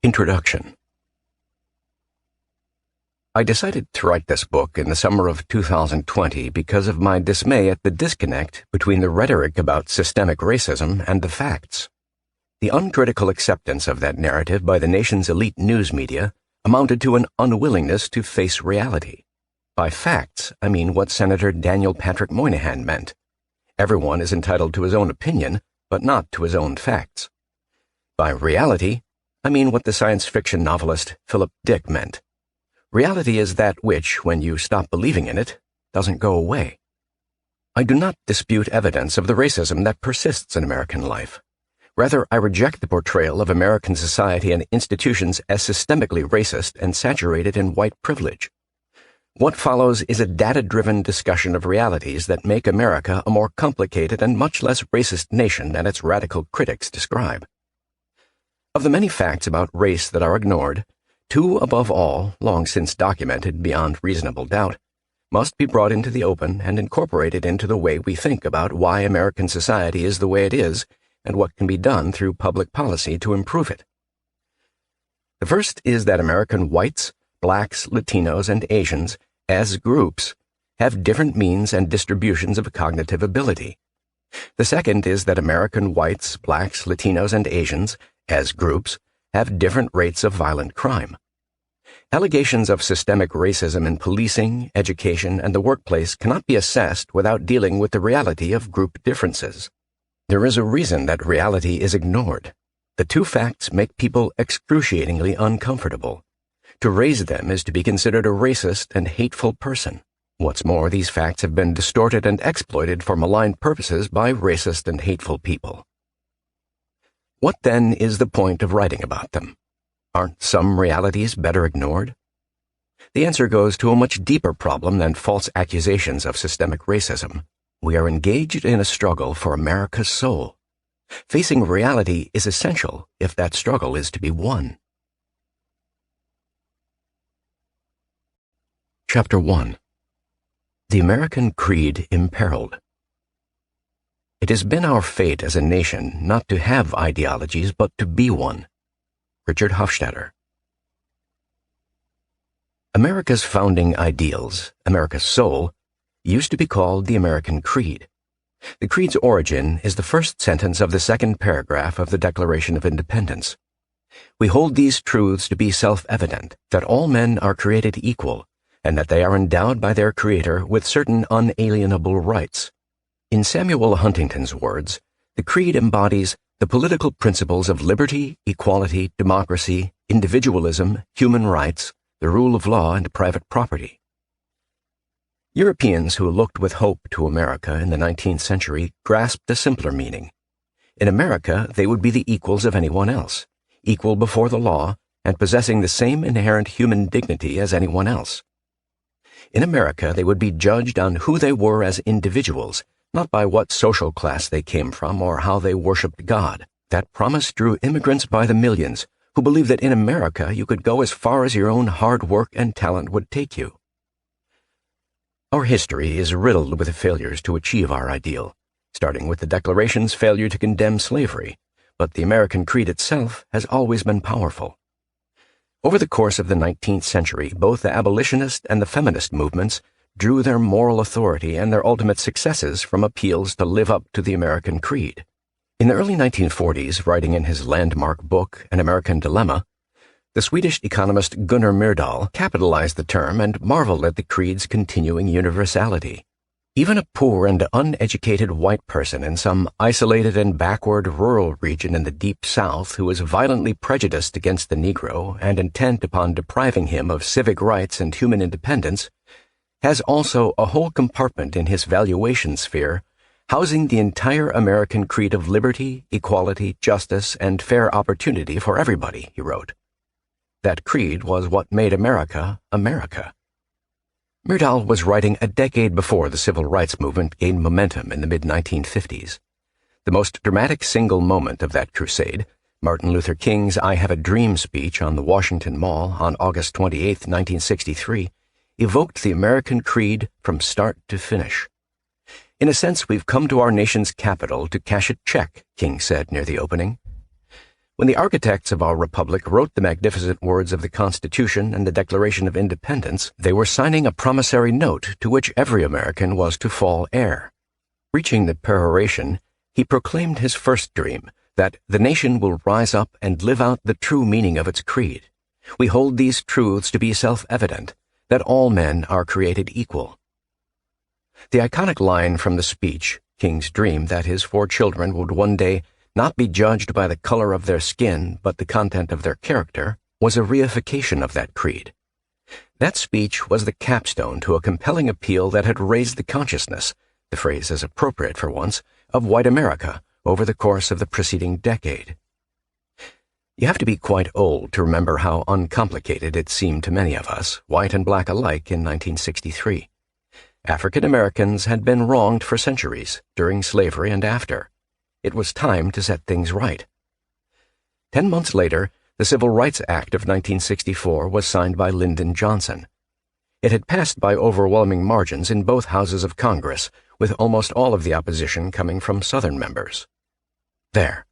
Introduction. I decided to write this book in the summer of 2020 because of my dismay at the disconnect between the rhetoric about systemic racism and the facts. The uncritical acceptance of that narrative by the nation's elite news media amounted to an unwillingness to face reality. By facts, I mean what Senator Daniel Patrick Moynihan meant. Everyone is entitled to his own opinion, but not to his own facts. By reality, I mean what the science fiction novelist Philip Dick meant. Reality is that which, when you stop believing in it, doesn't go away. I do not dispute evidence of the racism that persists in American life. Rather, I reject the portrayal of American society and institutions as systemically racist and saturated in white privilege. What follows is a data-driven discussion of realities that make America a more complicated and much less racist nation than its radical critics describe. Of the many facts about race that are ignored, two above all, long since documented beyond reasonable doubt, must be brought into the open and incorporated into the way we think about why American society is the way it is and what can be done through public policy to improve it. The first is that American whites, blacks, Latinos, and Asians, as groups, have different means and distributions of cognitive ability. The second is that American whites, blacks, Latinos, and Asians, as groups, have different rates of violent crime. Allegations of systemic racism in policing, education, and the workplace cannot be assessed without dealing with the reality of group differences. There is a reason that reality is ignored. The two facts make people excruciatingly uncomfortable. To raise them is to be considered a racist and hateful person. What's more, these facts have been distorted and exploited for malign purposes by racist and hateful people. What then is the point of writing about them? Aren't some realities better ignored? The answer goes to a much deeper problem than false accusations of systemic racism. We are engaged in a struggle for America's soul. Facing reality is essential if that struggle is to be won. Chapter 1. The American Creed Imperiled. It has been our fate as a nation not to have ideologies but to be one. Richard Hofstadter. America's founding ideals, America's soul, used to be called the American Creed. The Creed's origin is the first sentence of the second paragraph of the Declaration of Independence. We hold these truths to be self-evident, that all men are created equal, and that they are endowed by their Creator with certain unalienable rights. In Samuel Huntington's words, the Creed embodies the political principles of liberty, equality, democracy, individualism, human rights, the rule of law, and private property. Europeans who looked with hope to America in the 19th century grasped a simpler meaning. In America, they would be the equals of anyone else, equal before the law, and possessing the same inherent human dignity as anyone else. In America, they would be judged on who they were as individuals, not by what social class they came from or how they worshipped God. That promise drew immigrants by the millions who believed that in America you could go as far as your own hard work and talent would take you. Our history is riddled with failures to achieve our ideal, starting with the Declaration's failure to condemn slavery, but the American Creed itself has always been powerful. Over the course of the 19th century, both the abolitionist and the feminist movements drew their moral authority and their ultimate successes from appeals to live up to the American Creed. In the early 1940s, writing in his landmark book, An American Dilemma, the Swedish economist Gunnar Myrdal capitalized the term and marveled at the Creed's continuing universality. Even a poor and uneducated white person in some isolated and backward rural region in the Deep South who is violently prejudiced against the Negro and intent upon depriving him of civic rights and human independence has also a whole compartment in his valuation sphere housing the entire American creed of liberty, equality, justice, and fair opportunity for everybody, he wrote. That creed was what made America, America. Myrdal was writing a decade before the civil rights movement gained momentum in the mid-1950s. The most dramatic single moment of that crusade, Martin Luther King's I Have a Dream speech on the Washington Mall on August 28, 1963, evoked the American creed from start to finish. In a sense, we've come to our nation's capital to cash a check, King said near the opening. When the architects of our republic wrote the magnificent words of the Constitution and the Declaration of Independence, they were signing a promissory note to which every American was to fall heir. Reaching the peroration, he proclaimed his first dream, that the nation will rise up and live out the true meaning of its creed. We hold these truths to be self-evident, that all men are created equal. The iconic line from the speech, King's dream that his 4 children would one day not be judged by the color of their skin but the content of their character, was a reification of that creed. That speech was the capstone to a compelling appeal that had raised the consciousness, the phrase is appropriate for once, of white America over the course of the preceding decade. You have to be quite old to remember how uncomplicated it seemed to many of us, white and black alike, in 1963. African Americans had been wronged for centuries, during slavery and after. It was time to set things right. 10 months later, the Civil Rights Act of 1964 was signed by Lyndon Johnson. It had passed by overwhelming margins in both houses of Congress, with almost all of the opposition coming from Southern members. There.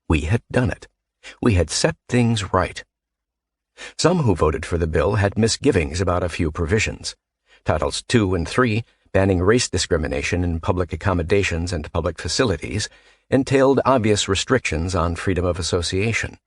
We had done it. We had set things right. Some who voted for the bill had misgivings about a few provisions. Titles 2 and 3, banning race discrimination in public accommodations and public facilities, entailed obvious restrictions on freedom of association.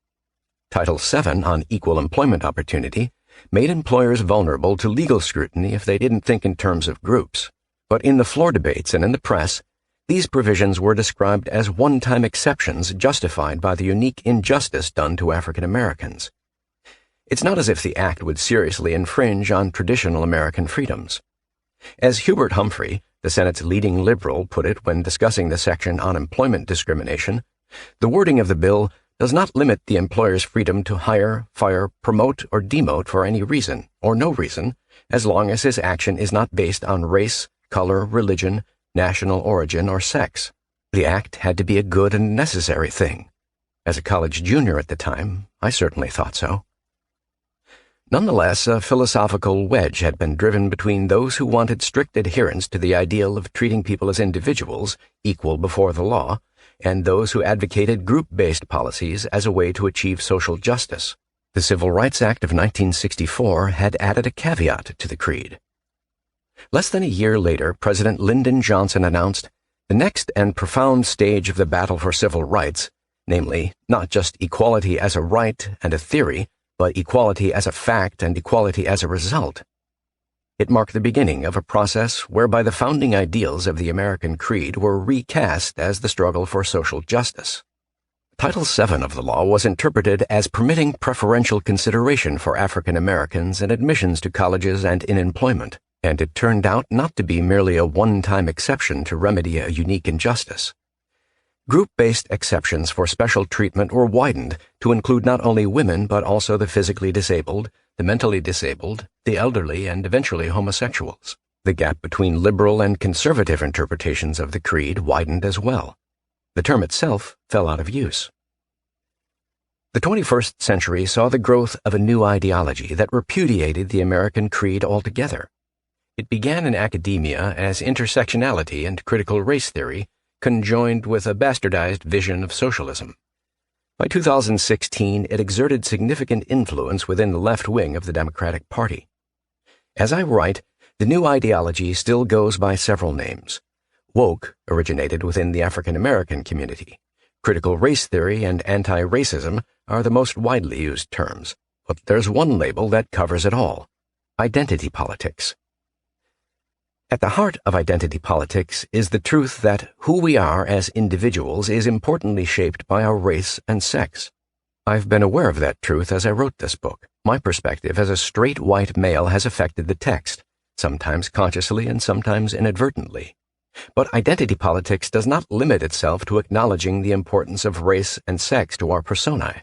Title 7, on equal employment opportunity, made employers vulnerable to legal scrutiny if they didn't think in terms of groups. But in the floor debates and in the press, these provisions were described as one-time exceptions justified by the unique injustice done to African Americans. It's not as if the act would seriously infringe on traditional American freedoms. As Hubert Humphrey, the Senate's leading liberal, put it when discussing the section on employment discrimination, the wording of the bill does not limit the employer's freedom to hire, fire, promote, or demote for any reason, or no reason, as long as his action is not based on race, color, religion, national origin, or sex. The act had to be a good and necessary thing. As a college junior at the time, I certainly thought so. Nonetheless, a philosophical wedge had been driven between those who wanted strict adherence to the ideal of treating people as individuals, equal before the law, and those who advocated group-based policies as a way to achieve social justice. The Civil Rights Act of 1964 had added a caveat to the creed. Less than a year later, President Lyndon Johnson announced, "The next and profound stage of the battle for civil rights, namely, not just equality as a right and a theory, but equality as a fact and equality as a result." It marked the beginning of a process whereby the founding ideals of the American creed were recast as the struggle for social justice. Title VII of the law was interpreted as permitting preferential consideration for African Americans in admissions to colleges and in employment, and it turned out not to be merely a one-time exception to remedy a unique injustice. Group-based exceptions for special treatment were widened to include not only women but also the physically disabled, the mentally disabled, the elderly, and eventually homosexuals. The gap between liberal and conservative interpretations of the creed widened as well. The term itself fell out of use. The 21st century saw the growth of a new ideology that repudiated the American creed altogether. It began in academia as intersectionality and critical race theory conjoined with a bastardized vision of socialism. By 2016, it exerted significant influence within the left wing of the Democratic Party. As I write, the new ideology still goes by several names. Woke originated within the African American community. Critical race theory and anti-racism are the most widely used terms, but there's one label that covers it all: identity politics. At the heart of identity politics is the truth that who we are as individuals is importantly shaped by our race and sex. I've been aware of that truth as I wrote this book. My perspective as a straight white male has affected the text, sometimes consciously and sometimes inadvertently. But identity politics does not limit itself to acknowledging the importance of race and sex to our personae.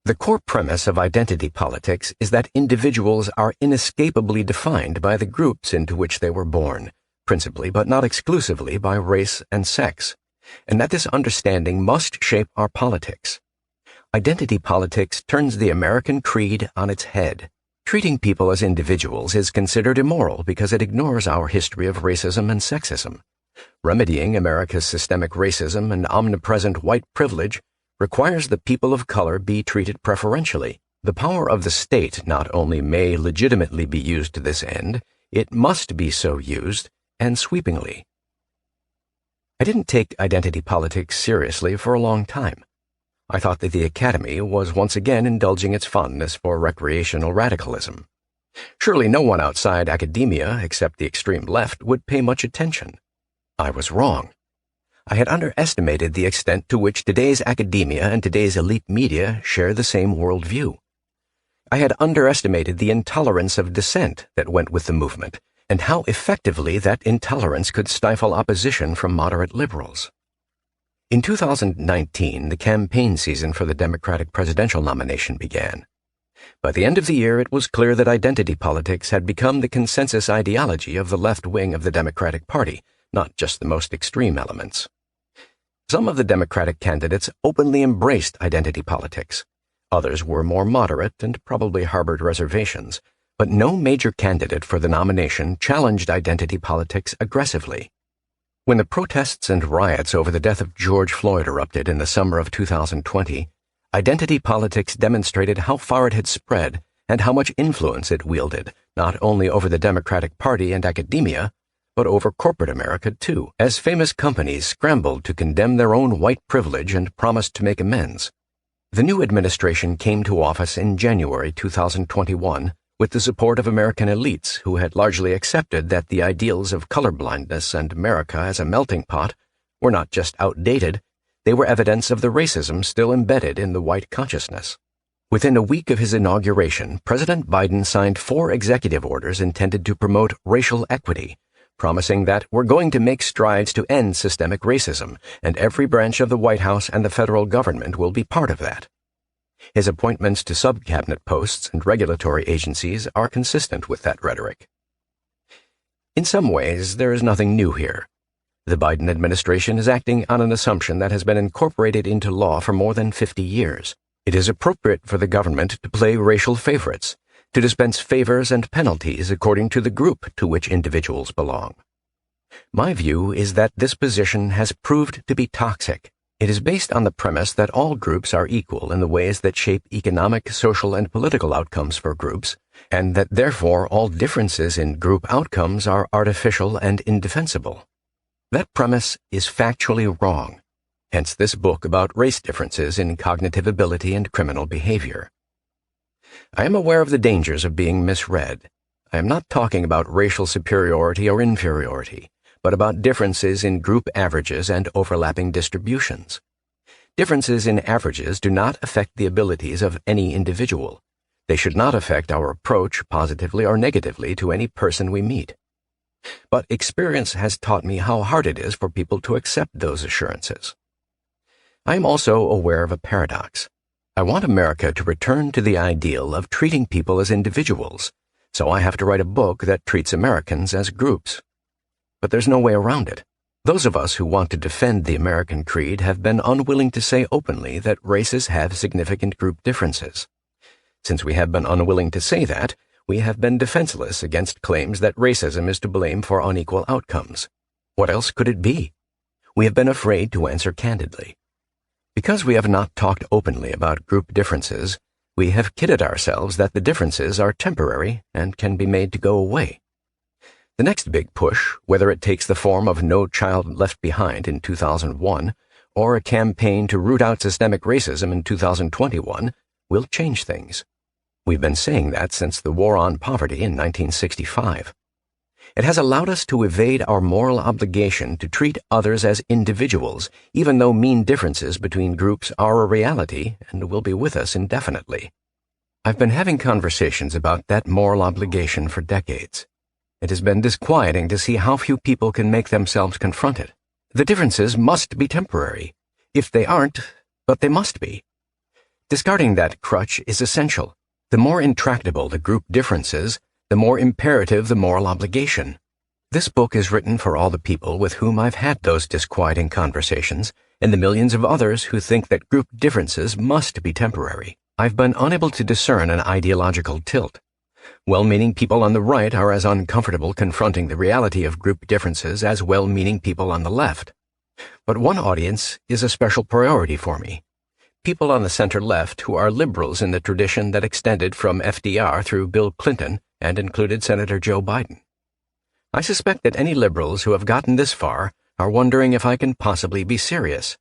The core premise of identity politics is that individuals are inescapably defined by the groups into which they were born, principally but not exclusively by race and sex, and that this understanding must shape our politics. Identity politics turns the American creed on its head. Treating people as individuals is considered immoral because it ignores our history of racism and sexism. Remedying America's systemic racism and omnipresent white privilege requires the people of color be treated preferentially. The power of the state not only may legitimately be used to this end, it must be so used, and sweepingly. I didn't take identity politics seriously for a long time. I thought that the Academy was once again indulging its fondness for recreational radicalism. Surely no one outside academia, except the extreme left, would pay much attention. I was wrong. I had underestimated the extent to which today's academia and today's elite media share the same worldview. I had underestimated the intolerance of dissent that went with the movement, and how effectively that intolerance could stifle opposition from moderate liberals. In 2019, the campaign season for the Democratic presidential nomination began. By the end of the year, it was clear that identity politics had become the consensus ideology of the left wing of the Democratic Party, not just the most extreme elements. Some of the Democratic candidates openly embraced identity politics. Others were more moderate and probably harbored reservations, but no major candidate for the nomination challenged identity politics aggressively. When the protests and riots over the death of George Floyd erupted in the summer of 2020, identity politics demonstrated how far it had spread and how much influence it wielded, not only over the Democratic Party and academia, but over corporate America too, as famous companies scrambled to condemn their own white privilege and promised to make amends. The new administration came to office in January 2021 with the support of American elites who had largely accepted that the ideals of colorblindness and America as a melting pot were not just outdated, they were evidence of the racism still embedded in the white consciousness. Within a week of his inauguration, President Biden signed 4 executive orders intended to promote racial equity, promising that we're going to make strides to end systemic racism, and every branch of the White House and the federal government will be part of that. His appointments to sub-cabinet posts and regulatory agencies are consistent with that rhetoric. In some ways, there is nothing new here. The Biden administration is acting on an assumption that has been incorporated into law for more than 50 years. It is appropriate for the government to play racial favorites, to dispense favors and penalties according to the group to which individuals belong. My view is that this position has proved to be toxic. It is based on the premise that all groups are equal in the ways that shape economic, social, and political outcomes for groups, and that therefore all differences in group outcomes are artificial and indefensible. That premise is factually wrong, hence this book about race differences in cognitive ability and criminal behavior. I am aware of the dangers of being misread. I am not talking about racial superiority or inferiority, but about differences in group averages and overlapping distributions. Differences in averages do not affect the abilities of any individual. They should not affect our approach positively or negatively to any person we meet. But experience has taught me how hard it is for people to accept those assurances. I am also aware of a paradox. I want America to return to the ideal of treating people as individuals, so I have to write a book that treats Americans as groups. But there's no way around it. Those of us who want to defend the American creed have been unwilling to say openly that races have significant group differences. Since we have been unwilling to say that, we have been defenseless against claims that racism is to blame for unequal outcomes. What else could it be? We have been afraid to answer candidly. Because we have not talked openly about group differences, we have kidded ourselves that the differences are temporary and can be made to go away. The next big push, whether it takes the form of No Child Left Behind in 2001 or a campaign to root out systemic racism in 2021, will change things. We've been saying that since the War on Poverty in 1965. It has allowed us to evade our moral obligation to treat others as individuals, even though mean differences between groups are a reality and will be with us indefinitely. I've been having conversations about that moral obligation for decades. It has been disquieting to see how few people can make themselves confront it. The differences must be temporary. If they aren't, but they must be. Discarding that crutch is essential. The more intractable the group differences, the more imperative the moral obligation. This book is written for all the people with whom I've had those disquieting conversations, and the millions of others who think that group differences must be temporary. I've been unable to discern an ideological tilt. Well-meaning people on the right are as uncomfortable confronting the reality of group differences as well-meaning people on the left. But one audience is a special priority for me. people on the center-left who are liberals in the tradition that extended from FDR through Bill Clinton and included Senator Joe Biden. I suspect that any liberals who have gotten this far are wondering if I can possibly be serious.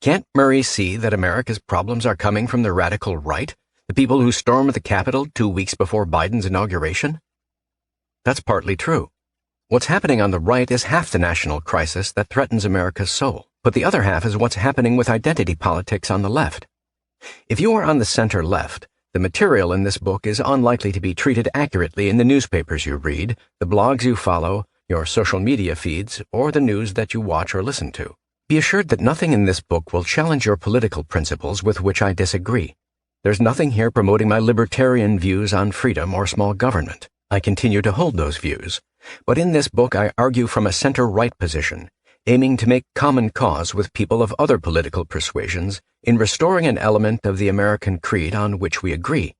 Can't Murray see that America's problems are coming from the radical right, the people who stormed the Capitol 2 weeks before Biden's inauguration? That's partly true. What's happening on the right is half the national crisis that threatens America's soul, but the other half is what's happening with identity politics on the left. If you are on the center-left, the material in this book is unlikely to be treated accurately in the newspapers you read, the blogs you follow, your social media feeds, or the news that you watch or listen to. Be assured that nothing in this book will challenge your political principles with which I disagree. There's nothing here promoting my libertarian views on freedom or small government. I continue to hold those views. But in this book I argue from a center-right position, aiming to make common cause with people of other political persuasions in restoring an element of the American creed on which we agree.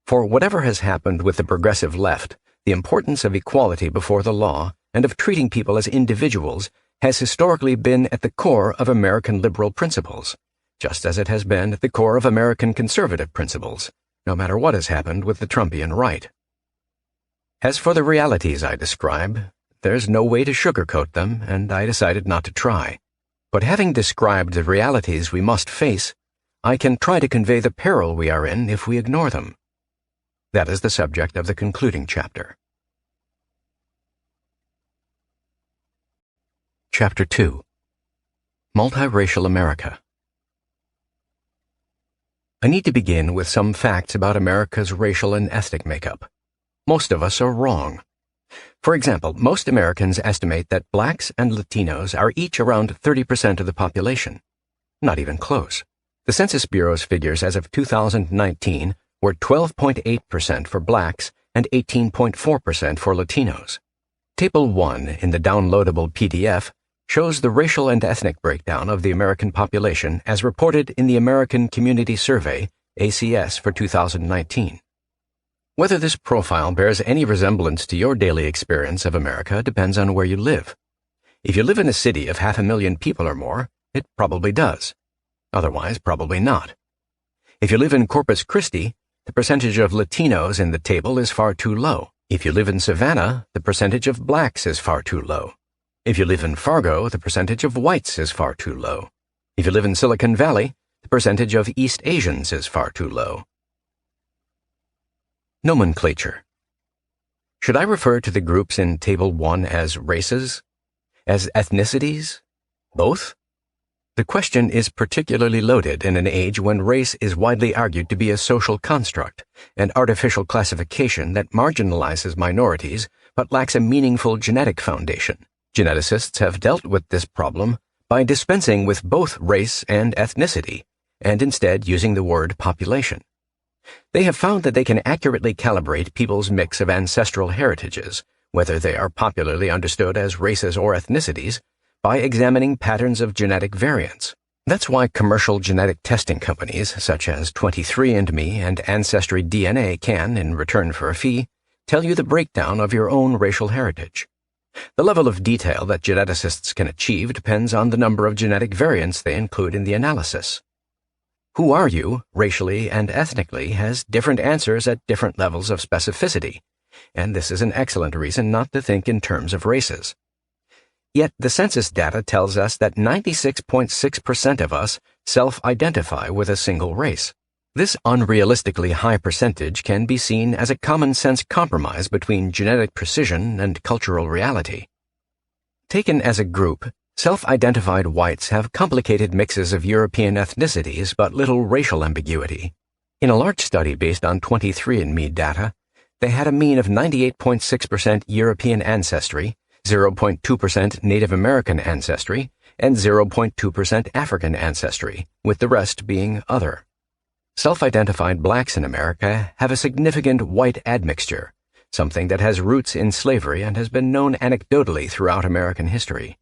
For whatever has happened with the progressive left, the importance of equality before the law and of treating people as individuals has historically been at the core of American liberal principles, just as it has been at the core of American conservative principles, no matter what has happened with the Trumpian right. As for the realities I describe, there's no way to sugarcoat them, and I decided not to try. But having described the realities we must face, I can try to convey the peril we are in if we ignore them. That is the subject of the concluding chapter. Chapter 2. Multiracial America. I need to begin with some facts about America's racial and ethnic makeup. Most of us are wrong. For example, most Americans estimate that blacks and Latinos are each around 30% of the population. Not even close. The Census Bureau's figures as of 2019 were 12.8% for blacks and 18.4% for Latinos. Table 1 in the downloadable PDF shows the racial and ethnic breakdown of the American population as reported in the American Community Survey, ACS, for 2019. Whether this profile bears any resemblance to your daily experience of America depends on where you live. If you live in a city of 500,000 people or more, it probably does. Otherwise, probably not. If you live in Corpus Christi, the percentage of Latinos in the table is far too low. If you live in Savannah, the percentage of blacks is far too low. If you live in Fargo, the percentage of whites is far too low. If you live in Silicon Valley, the percentage of East Asians is far too low. Nomenclature. Should I refer to the groups in Table 1 as races? As ethnicities? Both? The question is particularly loaded in an age when race is widely argued to be a social construct, an artificial classification that marginalizes minorities but lacks a meaningful genetic foundation. Geneticists have dealt with this problem by dispensing with both race and ethnicity, and instead using the word population. They have found that they can accurately calibrate people's mix of ancestral heritages, whether they are popularly understood as races or ethnicities, by examining patterns of genetic variance. That's why commercial genetic testing companies such as 23andMe and Ancestry DNA can, in return for a fee, tell you the breakdown of your own racial heritage. The level of detail that geneticists can achieve depends on the number of genetic variants they include in the analysis. Who are you, racially and ethnically, has different answers at different levels of specificity, and this is an excellent reason not to think in terms of races. Yet the census data tells us that 96.6% of us self-identify with a single race. This unrealistically high percentage can be seen as a common-sense compromise between genetic precision and cultural reality. Taken as a group, self-identified whites have complicated mixes of European ethnicities but little racial ambiguity. In a large study based on 23andMe data, they had a mean of 98.6% European ancestry, 0.2% Native American ancestry, and 0.2% African ancestry, with the rest being other. Self-identified blacks in America have a significant white admixture, something that has roots in slavery and has been known anecdotally throughout American history.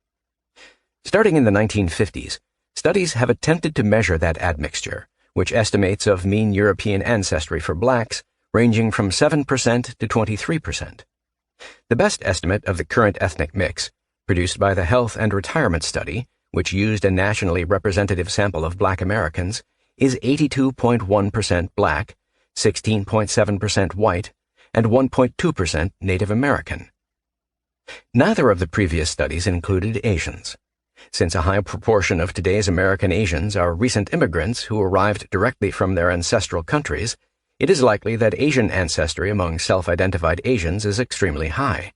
Starting in the 1950s, studies have attempted to measure that admixture, which estimates of mean European ancestry for blacks ranging from 7% to 23%. The best estimate of the current ethnic mix, produced by the Health and Retirement Study, which used a nationally representative sample of black Americans, is 82.1% Black, 16.7% white, and 1.2% Native American. Neither of the previous studies included Asians. Since a high proportion of today's American Asians are recent immigrants who arrived directly from their ancestral countries, it is likely that Asian ancestry among self-identified Asians is extremely high.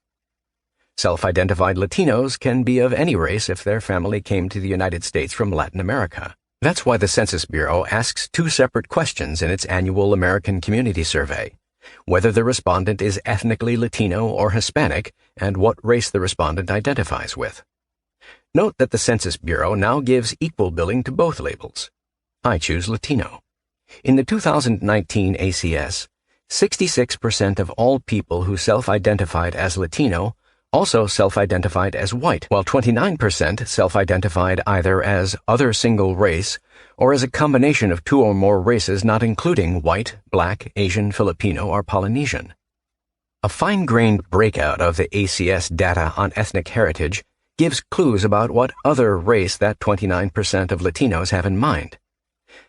Self-identified Latinos can be of any race if their family came to the United States from Latin America. That's why the Census Bureau asks two separate questions in its annual American Community Survey: whether the respondent is ethnically Latino or Hispanic, and what race the respondent identifies with. Note that the Census Bureau now gives equal billing to both labels. I choose Latino. In the 2019 ACS, 66% of all people who self-identified as Latino also self-identified as white, while 29% self-identified either as other single race or as a combination of two or more races not including white, Black, Asian, Filipino, or Polynesian. A fine-grained breakout of the ACS data on ethnic heritage gives clues about what other race that 29% of Latinos have in mind.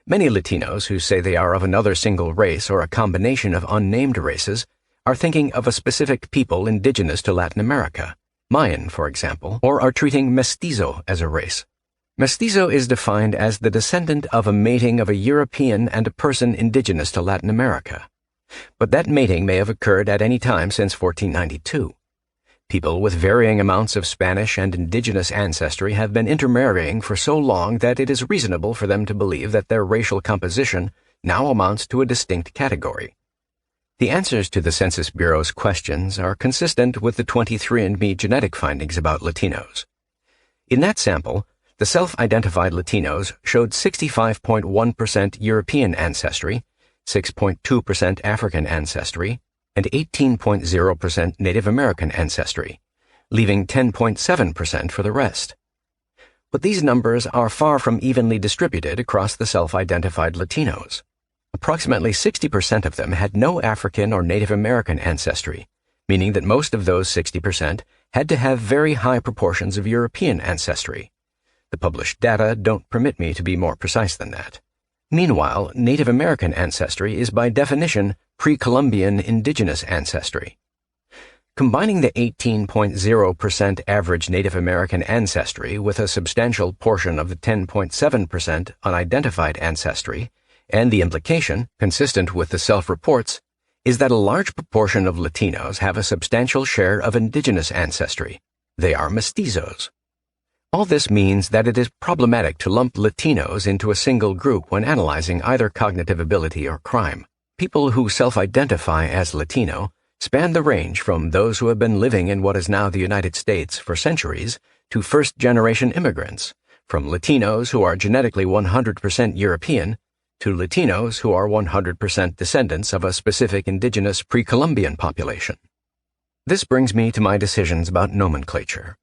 Many Latinos who say they are of another single race or a combination of unnamed races are thinking of a specific people indigenous to Latin America, Mayan, for example, or are treating mestizo as a race. Mestizo is defined as the descendant of a mating of a European and a person indigenous to Latin America. But that mating may have occurred at any time since 1492. People with varying amounts of Spanish and indigenous ancestry have been intermarrying for so long that it is reasonable for them to believe that their racial composition now amounts to a distinct category. The answers to the Census Bureau's questions are consistent with the 23andMe genetic findings about Latinos. In that sample, the self-identified Latinos showed 65.1% European ancestry, 6.2% African ancestry, and 18.0% Native American ancestry, leaving 10.7% for the rest. But these numbers are far from evenly distributed across the self-identified Latinos. Approximately 60% of them had no African or Native American ancestry, meaning that most of those 60% had to have very high proportions of European ancestry. The published data don't permit me to be more precise than that. Meanwhile, Native American ancestry is by definition pre-Columbian indigenous ancestry. Combining the 18.0% average Native American ancestry with a substantial portion of the 10.7% unidentified ancestry, and the implication, consistent with the self-reports, is that a large proportion of Latinos have a substantial share of indigenous ancestry. They are mestizos. All this means that it is problematic to lump Latinos into a single group when analyzing either cognitive ability or crime. People who self-identify as Latino span the range from those who have been living in what is now the United States for centuries to first-generation immigrants, from Latinos who are genetically 100% European to Latinos who are 100% descendants of a specific indigenous pre-Columbian population. This brings me to my decisions about nomenclature.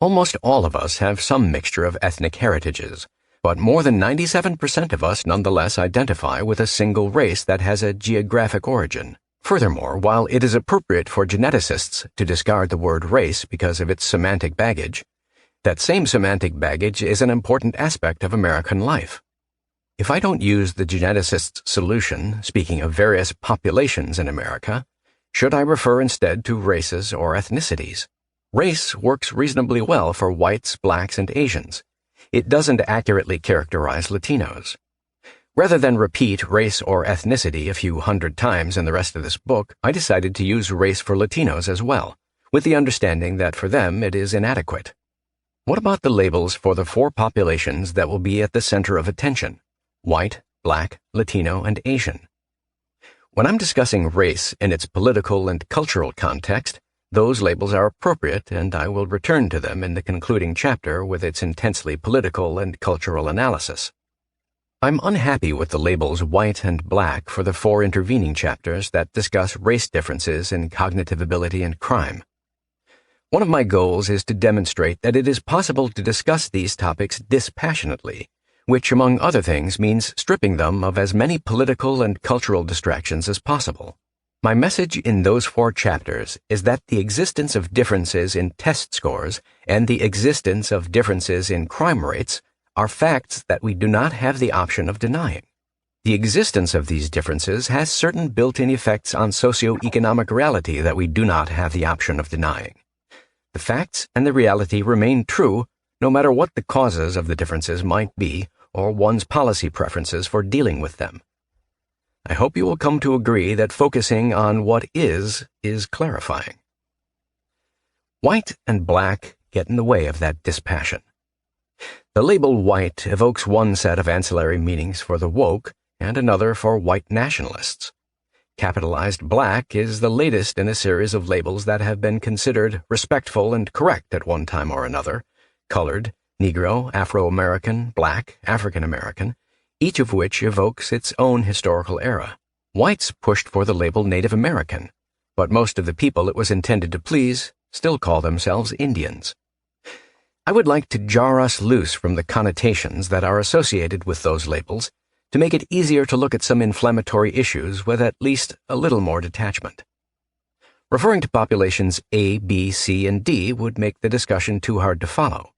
Almost all of us have some mixture of ethnic heritages, but more than 97% of us nonetheless identify with a single race that has a geographic origin. Furthermore, while it is appropriate for geneticists to discard the word race because of its semantic baggage, that same semantic baggage is an important aspect of American life. If I don't use the geneticist's solution, speaking of various populations in America, should I refer instead to races or ethnicities? Race works reasonably well for whites, blacks, and Asians. It doesn't accurately characterize Latinos. Rather than repeat race or ethnicity a few hundred times in the rest of this book, I decided to use race for Latinos as well, with the understanding that for them it is inadequate. What about the labels for the four populations that will be at the center of attention? White, Black, Latino, and Asian. When I'm discussing race in its political and cultural context, those labels are appropriate, and I will return to them in the concluding chapter with its intensely political and cultural analysis. I'm unhappy with the labels white and black for the four intervening chapters that discuss race differences in cognitive ability and crime. One of my goals is to demonstrate that it is possible to discuss these topics dispassionately, which, among other things, means stripping them of as many political and cultural distractions as possible. My message in those four chapters is that the existence of differences in test scores and the existence of differences in crime rates are facts that we do not have the option of denying. The existence of these differences has certain built-in effects on socio-economic reality that we do not have the option of denying. The facts and the reality remain true no matter what the causes of the differences might be or one's policy preferences for dealing with them. I hope you will come to agree that focusing on what is clarifying. White and black get in the way of that dispassion. The label white evokes one set of ancillary meanings for the woke and another for white nationalists. Capitalized black is the latest in a series of labels that have been considered respectful and correct at one time or another: colored, Negro, Afro-American, black, African-American, each of which evokes its own historical era. Whites pushed for the label Native American, but most of the people it was intended to please still call themselves Indians. I would like to jar us loose from the connotations that are associated with those labels to make it easier to look at some inflammatory issues with at least a little more detachment. Referring to populations A, B, C, and D would make the discussion too hard to follow.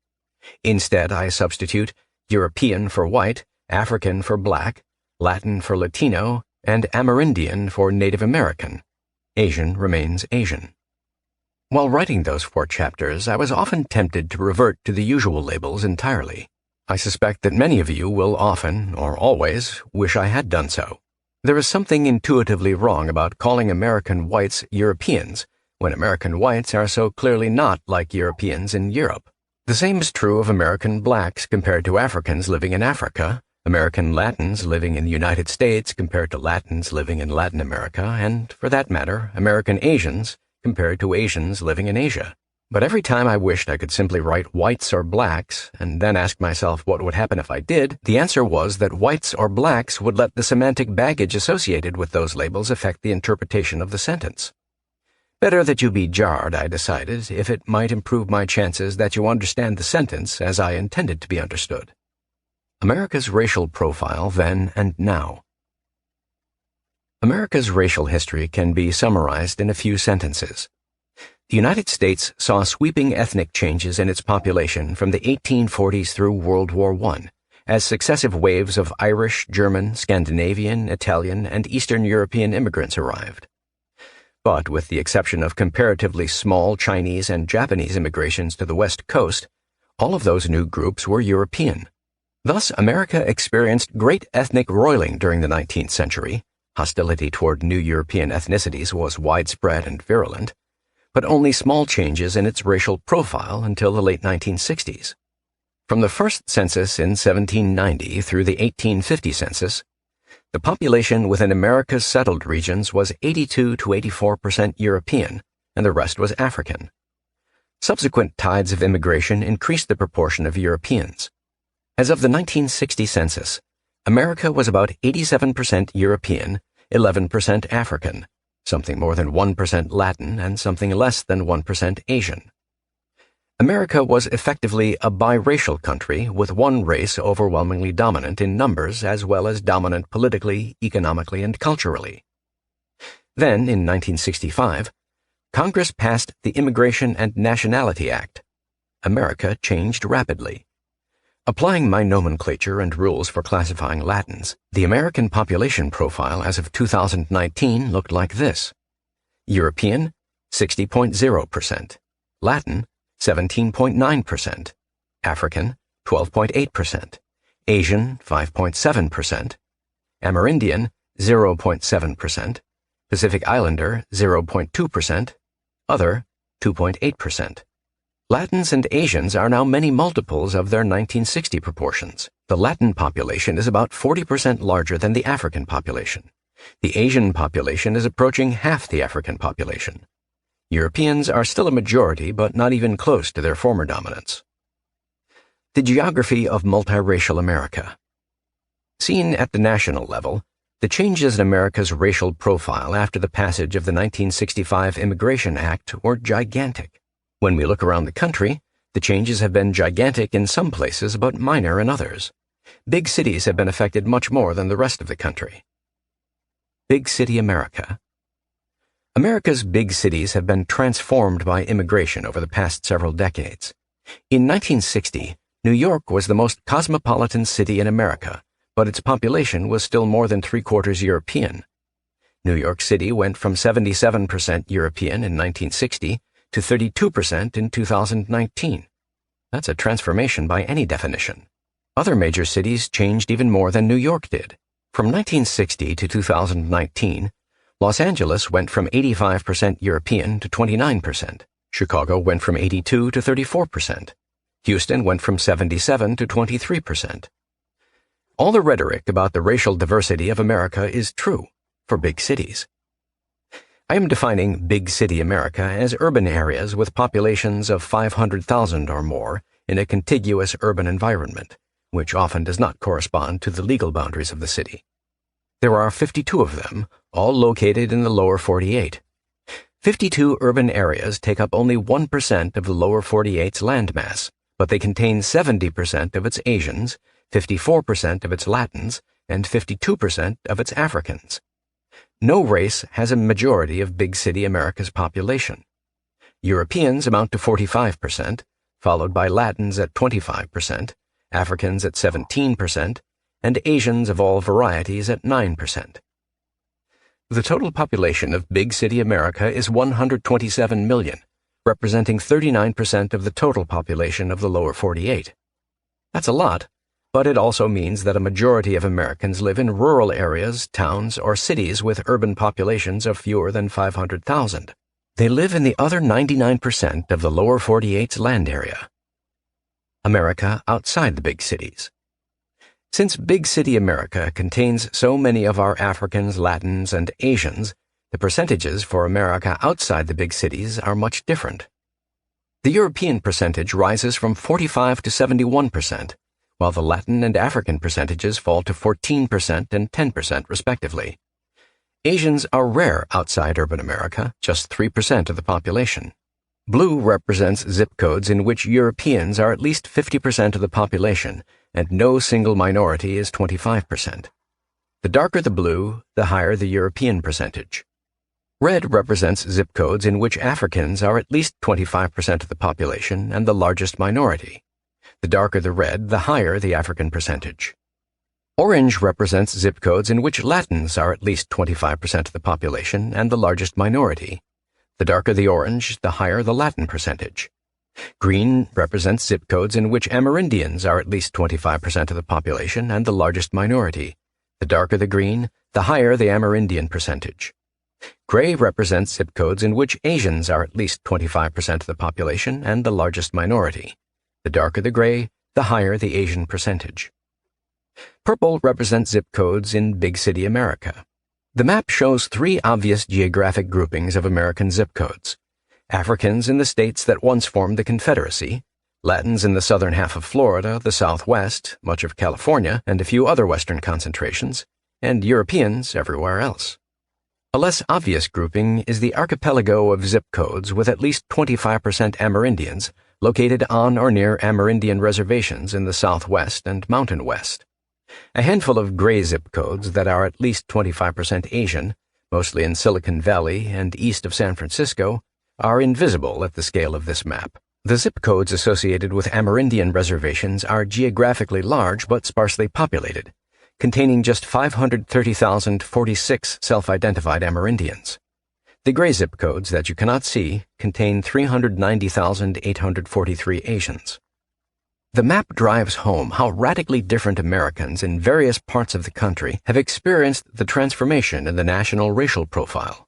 Instead, I substitute European for white, African for black, Latin for Latino, and Amerindian for Native American. Asian remains Asian. While writing those 4 chapters, I was often tempted to revert to the usual labels entirely. I suspect that many of you will often, or always, wish I had done so. There is something intuitively wrong about calling American whites Europeans, when American whites are so clearly not like Europeans in Europe. The same is true of American blacks compared to Africans living in Africa, American Latins living in the United States compared to Latins living in Latin America, and, for that matter, American Asians compared to Asians living in Asia. But every time I wished I could simply write whites or blacks, and then ask myself what would happen if I did, the answer was that whites or blacks would let the semantic baggage associated with those labels affect the interpretation of the sentence. Better that you be jarred, I decided, if it might improve my chances that you understand the sentence as I intended to be understood. America's racial profile then and now. America's racial history can be summarized in a few sentences. The United States saw sweeping ethnic changes in its population from the 1840s through World War I, as successive waves of Irish, German, Scandinavian, Italian, and Eastern European immigrants arrived. But with the exception of comparatively small Chinese and Japanese immigrations to the West Coast, all of those new groups were European. Thus, America experienced great ethnic roiling during the 19th century. Hostility toward new European ethnicities was widespread and virulent, but only small changes in its racial profile until the late 1960s. From the first census in 1790 through the 1850 census, the population within America's settled regions was 82 to 84% European, and the rest was African. Subsequent tides of immigration increased the proportion of Europeans. As of the 1960 census, America was about 87% European, 11% African, something more than 1% Latin, and something less than 1% Asian. America was effectively a biracial country, with one race overwhelmingly dominant in numbers as well as dominant politically, economically, and culturally. Then, in 1965, Congress passed the Immigration and Nationality Act. America changed rapidly. Applying my nomenclature and rules for classifying Latins, the American population profile as of 2019 looked like this: European, 60.0%, Latin, 17.9%, African, 12.8%, Asian, 5.7%, Amerindian, 0.7%, Pacific Islander, 0.2%, Other, 2.8%. Latins and Asians are now many multiples of their 1960 proportions. The Latin population is about 40% larger than the African population. The Asian population is approaching half the African population. Europeans are still a majority, but not even close to their former dominance. The geography of multiracial America. Seen at the national level, the changes in America's racial profile after the passage of the 1965 Immigration Act were gigantic. When we look around the country, the changes have been gigantic in some places but minor in others. Big cities have been affected much more than the rest of the country. Big City America. America's big cities have been transformed by immigration over the past several decades. In 1960, New York was the most cosmopolitan city in America, but its population was still more than three-quarters European. New York City went from 77% European in 1960 to 32% in 2019. That's a transformation by any definition. Other major cities changed even more than New York did. From 1960 to 2019, Los Angeles went from 85% European to 29%. Chicago went from 82 to 34%. Houston went from 77 to 23%. All the rhetoric about the racial diversity of America is true for big cities. I am defining big city America as urban areas with populations of 500,000 or more in a contiguous urban environment, which often does not correspond to the legal boundaries of the city. There are 52 of them, all located in the lower 48. 52 urban areas take up only 1% of the lower 48's landmass, but they contain 70% of its Asians, 54% of its Latins, and 52% of its Africans. No race has a majority of big city America's population. Europeans amount to 45%, followed by Latins at 25%, Africans at 17%, and Asians of all varieties at 9%. The total population of big city America is 127 million, representing 39% of the total population of the lower 48. That's a lot, but it also means that a majority of Americans live in rural areas, towns, or cities with urban populations of fewer than 500,000. They live in the other 99% of the lower 48's land area. America outside the big cities. Since big city America contains so many of our Africans, Latins, and Asians, the percentages for America outside the big cities are much different. The European percentage rises from 45 to 71%, while the Latin and African percentages fall to 14% and 10% respectively. Asians are rare outside urban America, just 3% of the population. Blue represents zip codes in which Europeans are at least 50% of the population, and no single minority is 25%. The darker the blue, the higher the European percentage. Red represents zip codes in which Africans are at least 25% of the population and the largest minority. The darker the red, the higher the African percentage. Orange represents zip codes in which Latins are at least 25% of the population and the largest minority. The darker the orange, the higher the Latin percentage. Green represents zip codes in which Amerindians are at least 25% of the population and the largest minority. The darker the green, the higher the Amerindian percentage. Gray represents zip codes in which Asians are at least 25% of the population and the largest minority. The darker the gray, the higher the Asian percentage. Purple represents zip codes in big city America. The map shows three obvious geographic groupings of American zip codes. Africans in the states that once formed the Confederacy, Latins in the southern half of Florida, the Southwest, much of California, and a few other Western concentrations, and Europeans everywhere else. A less obvious grouping is the archipelago of zip codes with at least 25% Amerindians located on or near Amerindian reservations in the Southwest and Mountain West. A handful of gray zip codes that are at least 25% Asian, mostly in Silicon Valley and east of San Francisco, are invisible at the scale of this map. The zip codes associated with Amerindian reservations are geographically large but sparsely populated, containing just 530,046 self-identified Amerindians. The gray zip codes that you cannot see contain 390,843 Asians. The map drives home how radically different Americans in various parts of the country have experienced the transformation in the national racial profile.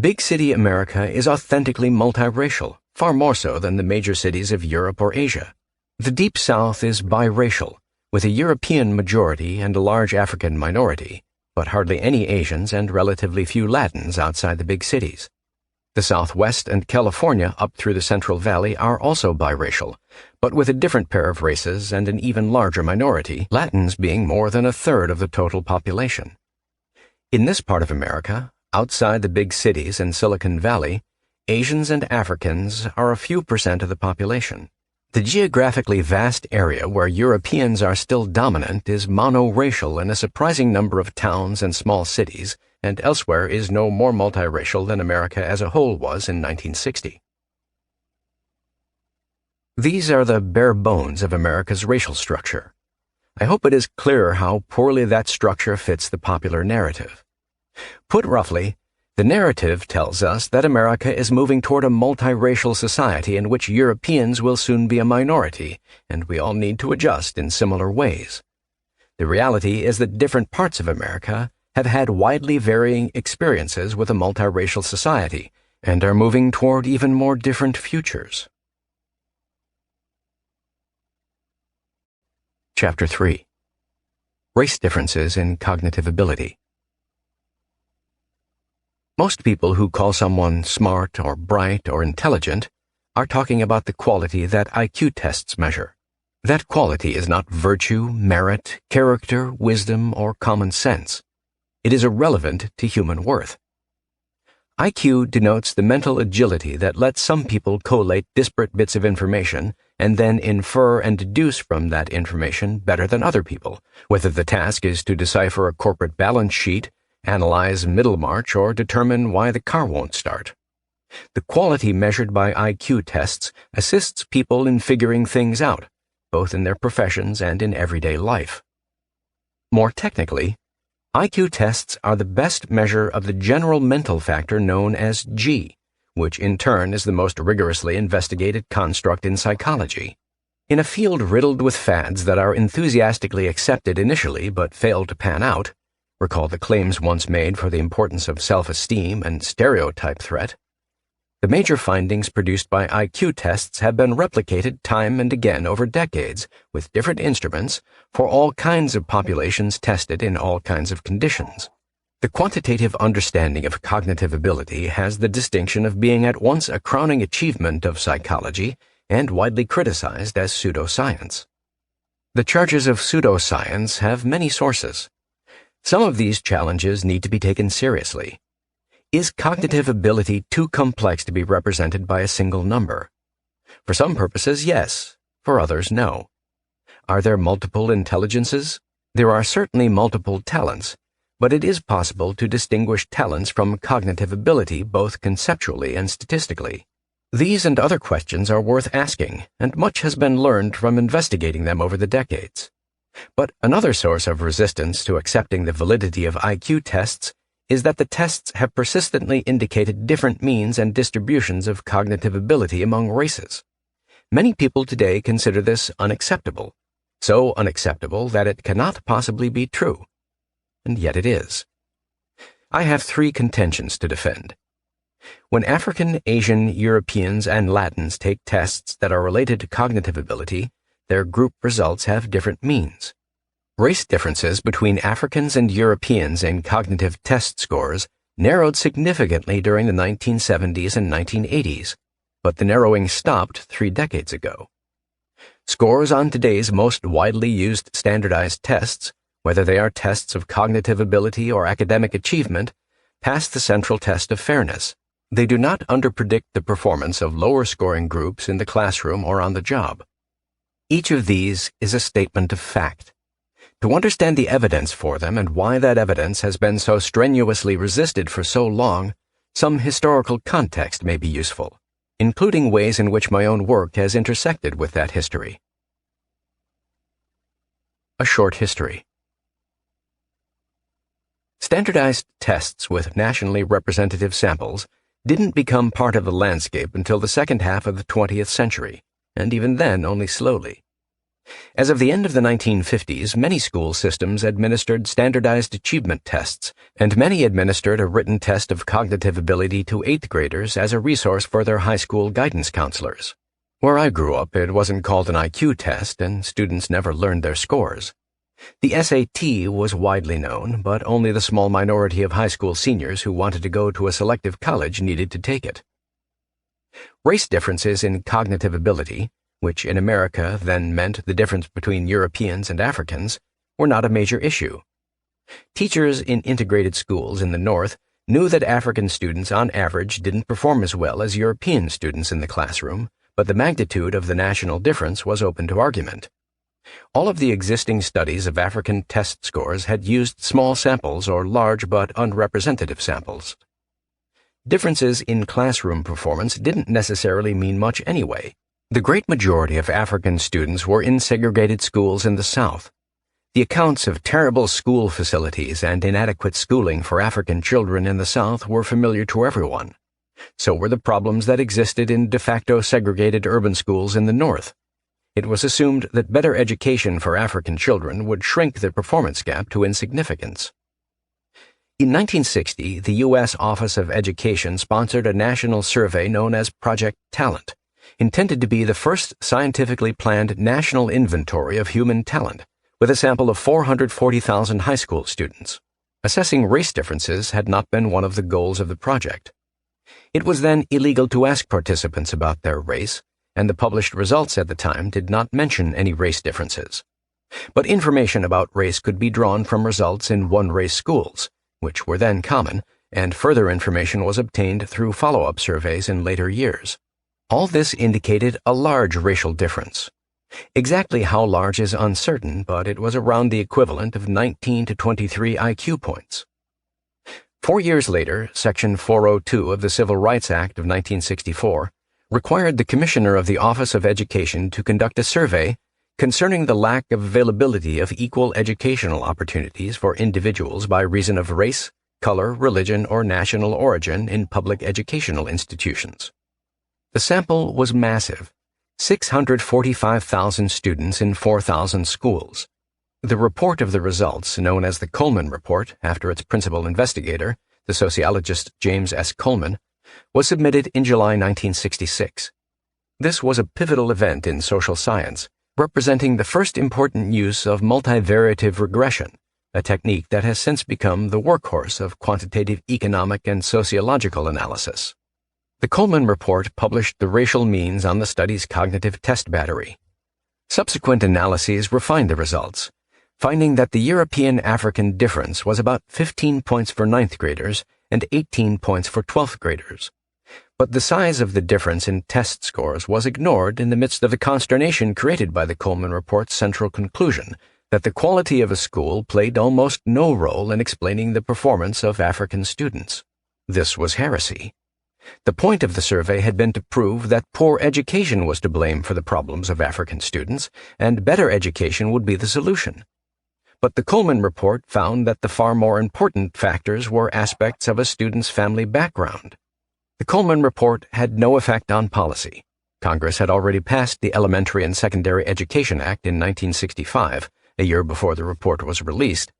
Big city America is authentically multiracial, far more so than the major cities of Europe or Asia. The Deep South is biracial, with a European majority and a large African minority, but hardly any Asians and relatively few Latins outside the big cities. The Southwest and California up through the Central Valley are also biracial, but with a different pair of races and an even larger minority, Latins being more than a third of the total population. In this part of America, outside the big cities and Silicon Valley, Asians and Africans are a few percent of the population. The geographically vast area where Europeans are still dominant is monoracial in a surprising number of towns and small cities, and elsewhere is no more multiracial than America as a whole was in 1960. These are the bare bones of America's racial structure. I hope it is clearer how poorly that structure fits the popular narrative. Put roughly, the narrative tells us that America is moving toward a multiracial society in which Europeans will soon be a minority, and we all need to adjust in similar ways. The reality is that different parts of America have had widely varying experiences with a multiracial society and are moving toward even more different futures. Chapter 3. Race Differences in Cognitive Ability. Most people who call someone smart or bright or intelligent are talking about the quality that IQ tests measure. That quality is not virtue, merit, character, wisdom, or common sense. It is irrelevant to human worth. IQ denotes the mental agility that lets some people collate disparate bits of information and then infer and deduce from that information better than other people, whether the task is to decipher a corporate balance sheet, analyze Middlemarch, or determine why the car won't start. The quality measured by IQ tests assists people in figuring things out, both in their professions and in everyday life. More technically, IQ tests are the best measure of the general mental factor known as G, which in turn is the most rigorously investigated construct in psychology. In a field riddled with fads that are enthusiastically accepted initially but fail to pan out, recall the claims once made for the importance of self-esteem and stereotype threat, the major findings produced by IQ tests have been replicated time and again over decades with different instruments for all kinds of populations tested in all kinds of conditions. The quantitative understanding of cognitive ability has the distinction of being at once a crowning achievement of psychology and widely criticized as pseudoscience. The charges of pseudoscience have many sources. Some of these challenges need to be taken seriously. Is cognitive ability too complex to be represented by a single number? For some purposes, yes. For others, no. Are there multiple intelligences? There are certainly multiple talents, but it is possible to distinguish talents from cognitive ability both conceptually and statistically. These and other questions are worth asking, and much has been learned from investigating them over the decades. But another source of resistance to accepting the validity of IQ tests is that the tests have persistently indicated different means and distributions of cognitive ability among races. Many people today consider this unacceptable, so unacceptable that it cannot possibly be true. And yet it is. I have 3 contentions to defend. When African, Asian, Europeans, and Latins take tests that are related to cognitive ability, their group results have different means. Race differences between Africans and Europeans in cognitive test scores narrowed significantly during the 1970s and 1980s, but the narrowing stopped 3 decades ago. Scores on today's most widely used standardized tests, whether they are tests of cognitive ability or academic achievement, pass the central test of fairness. They do not underpredict the performance of lower-scoring groups in the classroom or on the job. Each of these is a statement of fact. To understand the evidence for them and why that evidence has been so strenuously resisted for so long, some historical context may be useful, including ways in which my own work has intersected with that history. A short history. Standardized tests with nationally representative samples didn't become part of the landscape until the second half of the 20th century, and even then only slowly. As of the end of the 1950s, many school systems administered standardized achievement tests, and many administered a written test of cognitive ability to 8th graders as a resource for their high school guidance counselors. Where I grew up, it wasn't called an IQ test, and students never learned their scores. The SAT was widely known, but only the small minority of high school seniors who wanted to go to a selective college needed to take it. Race differences in cognitive ability, which in America then meant the difference between Europeans and Africans, were not a major issue. Teachers in integrated schools in the North knew that African students on average didn't perform as well as European students in the classroom, but the magnitude of the national difference was open to argument. All of the existing studies of African test scores had used small samples or large but unrepresentative samples. Differences in classroom performance didn't necessarily mean much anyway. The great majority of African students were in segregated schools in the South. The accounts of terrible school facilities and inadequate schooling for African children in the South were familiar to everyone. So were the problems that existed in de facto segregated urban schools in the North. It was assumed that better education for African children would shrink the performance gap to insignificance. In 1960, the U.S. Office of Education sponsored a national survey known as Project Talent, intended to be the first scientifically planned national inventory of human talent, with a sample of 440,000 high school students. Assessing race differences had not been one of the goals of the project. It was then illegal to ask participants about their race, and the published results at the time did not mention any race differences. But information about race could be drawn from results in one-race schools, which were then common, and further information was obtained through follow-up surveys in later years. All this indicated a large racial difference. Exactly how large is uncertain, but it was around the equivalent of 19 to 23 IQ points. 4 years later, Section 402 of the Civil Rights Act of 1964 required the Commissioner of the Office of Education to conduct a survey concerning the lack of availability of equal educational opportunities for individuals by reason of race, color, religion, or national origin in public educational institutions. The sample was massive. 645,000 students in 4,000 schools. The report of the results, known as the Coleman Report after its principal investigator, the sociologist James S. Coleman, was submitted in July 1966. This was a pivotal event in social science, representing the first important use of multivariative regression, a technique that has since become the workhorse of quantitative economic and sociological analysis. The Coleman Report published the racial means on the study's cognitive test battery. Subsequent analyses refined the results, finding that the European-African difference was about 15 points for 9th graders and 18 points for 12th graders. But the size of the difference in test scores was ignored in the midst of the consternation created by the Coleman Report's central conclusion that the quality of a school played almost no role in explaining the performance of African students. This was heresy. The point of the survey had been to prove that poor education was to blame for the problems of African students, and better education would be the solution. But the Coleman Report found that the far more important factors were aspects of a student's family background. The Coleman Report had no effect on policy. Congress had already passed the Elementary and Secondary Education Act in 1965, a year before the report was released,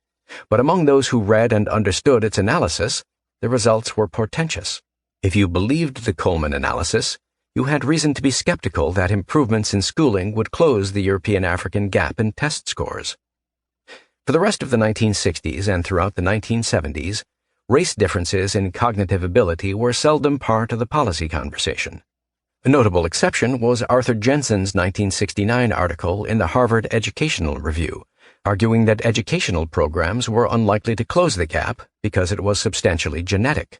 but among those who read and understood its analysis, the results were portentous. If you believed the Coleman analysis, you had reason to be skeptical that improvements in schooling would close the European-African gap in test scores. For the rest of the 1960s and throughout the 1970s, race differences in cognitive ability were seldom part of the policy conversation. A notable exception was Arthur Jensen's 1969 article in the Harvard Educational Review, arguing that educational programs were unlikely to close the gap because it was substantially genetic.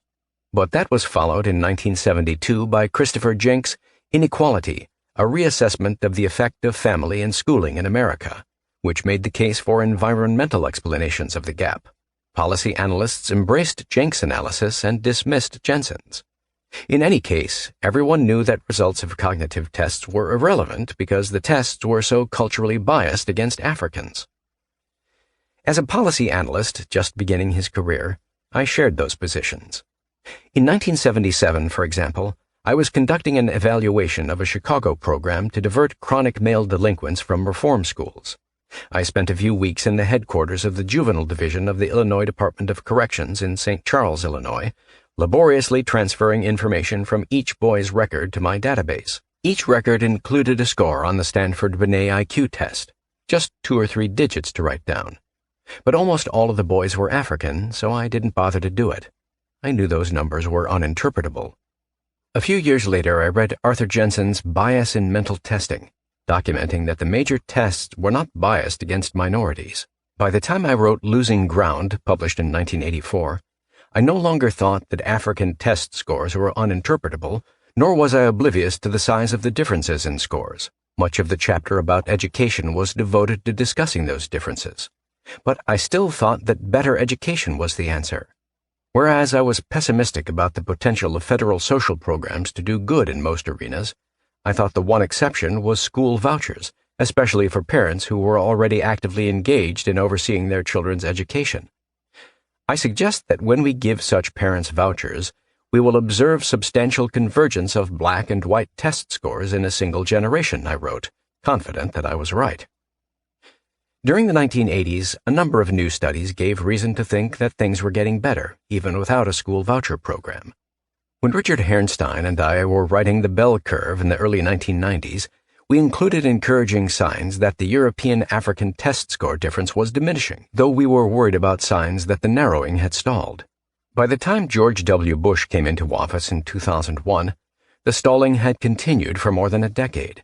But that was followed in 1972 by Christopher Jencks' Inequality, a reassessment of the effect of family and schooling in America, which made the case for environmental explanations of the gap. Policy analysts embraced Jencks' analysis and dismissed Jensen's. In any case, everyone knew that results of cognitive tests were irrelevant because the tests were so culturally biased against Africans. As a policy analyst just beginning his career, I shared those positions. In 1977, for example, I was conducting an evaluation of a Chicago program to divert chronic male delinquents from reform schools. I spent a few weeks in the headquarters of the Juvenile Division of the Illinois Department of Corrections in St. Charles, Illinois, laboriously transferring information from each boy's record to my database. Each record included a score on the Stanford-Binet IQ test, just 2 or 3 digits to write down. But almost all of the boys were African, so I didn't bother to do it. I knew those numbers were uninterpretable. A few years later, I read Arthur Jensen's Bias in Mental Testing, documenting that the major tests were not biased against minorities. By the time I wrote Losing Ground, published in 1984, I no longer thought that African test scores were uninterpretable, nor was I oblivious to the size of the differences in scores. Much of the chapter about education was devoted to discussing those differences. But I still thought that better education was the answer. Whereas I was pessimistic about the potential of federal social programs to do good in most arenas, I thought the one exception was school vouchers, especially for parents who were already actively engaged in overseeing their children's education. I suggest that when we give such parents vouchers, we will observe substantial convergence of black and white test scores in a single generation, I wrote, confident that I was right. During the 1980s, a number of new studies gave reason to think that things were getting better, even without a school voucher program. When Richard Herrnstein and I were writing the bell curve in the early 1990s, we included encouraging signs that the European-African test score difference was diminishing, though we were worried about signs that the narrowing had stalled. By the time George W. Bush came into office in 2001, the stalling had continued for more than a decade.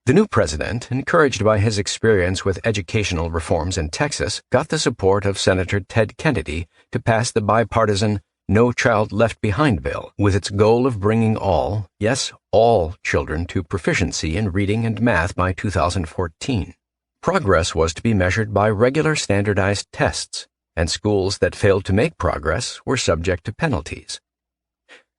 The new president, encouraged by his experience with educational reforms in Texas, got the support of Senator Ted Kennedy to pass the bipartisan No Child Left Behind bill, with its goal of bringing all, yes, all children to proficiency in reading and math by 2014. Progress was to be measured by regular standardized tests, and schools that failed to make progress were subject to penalties.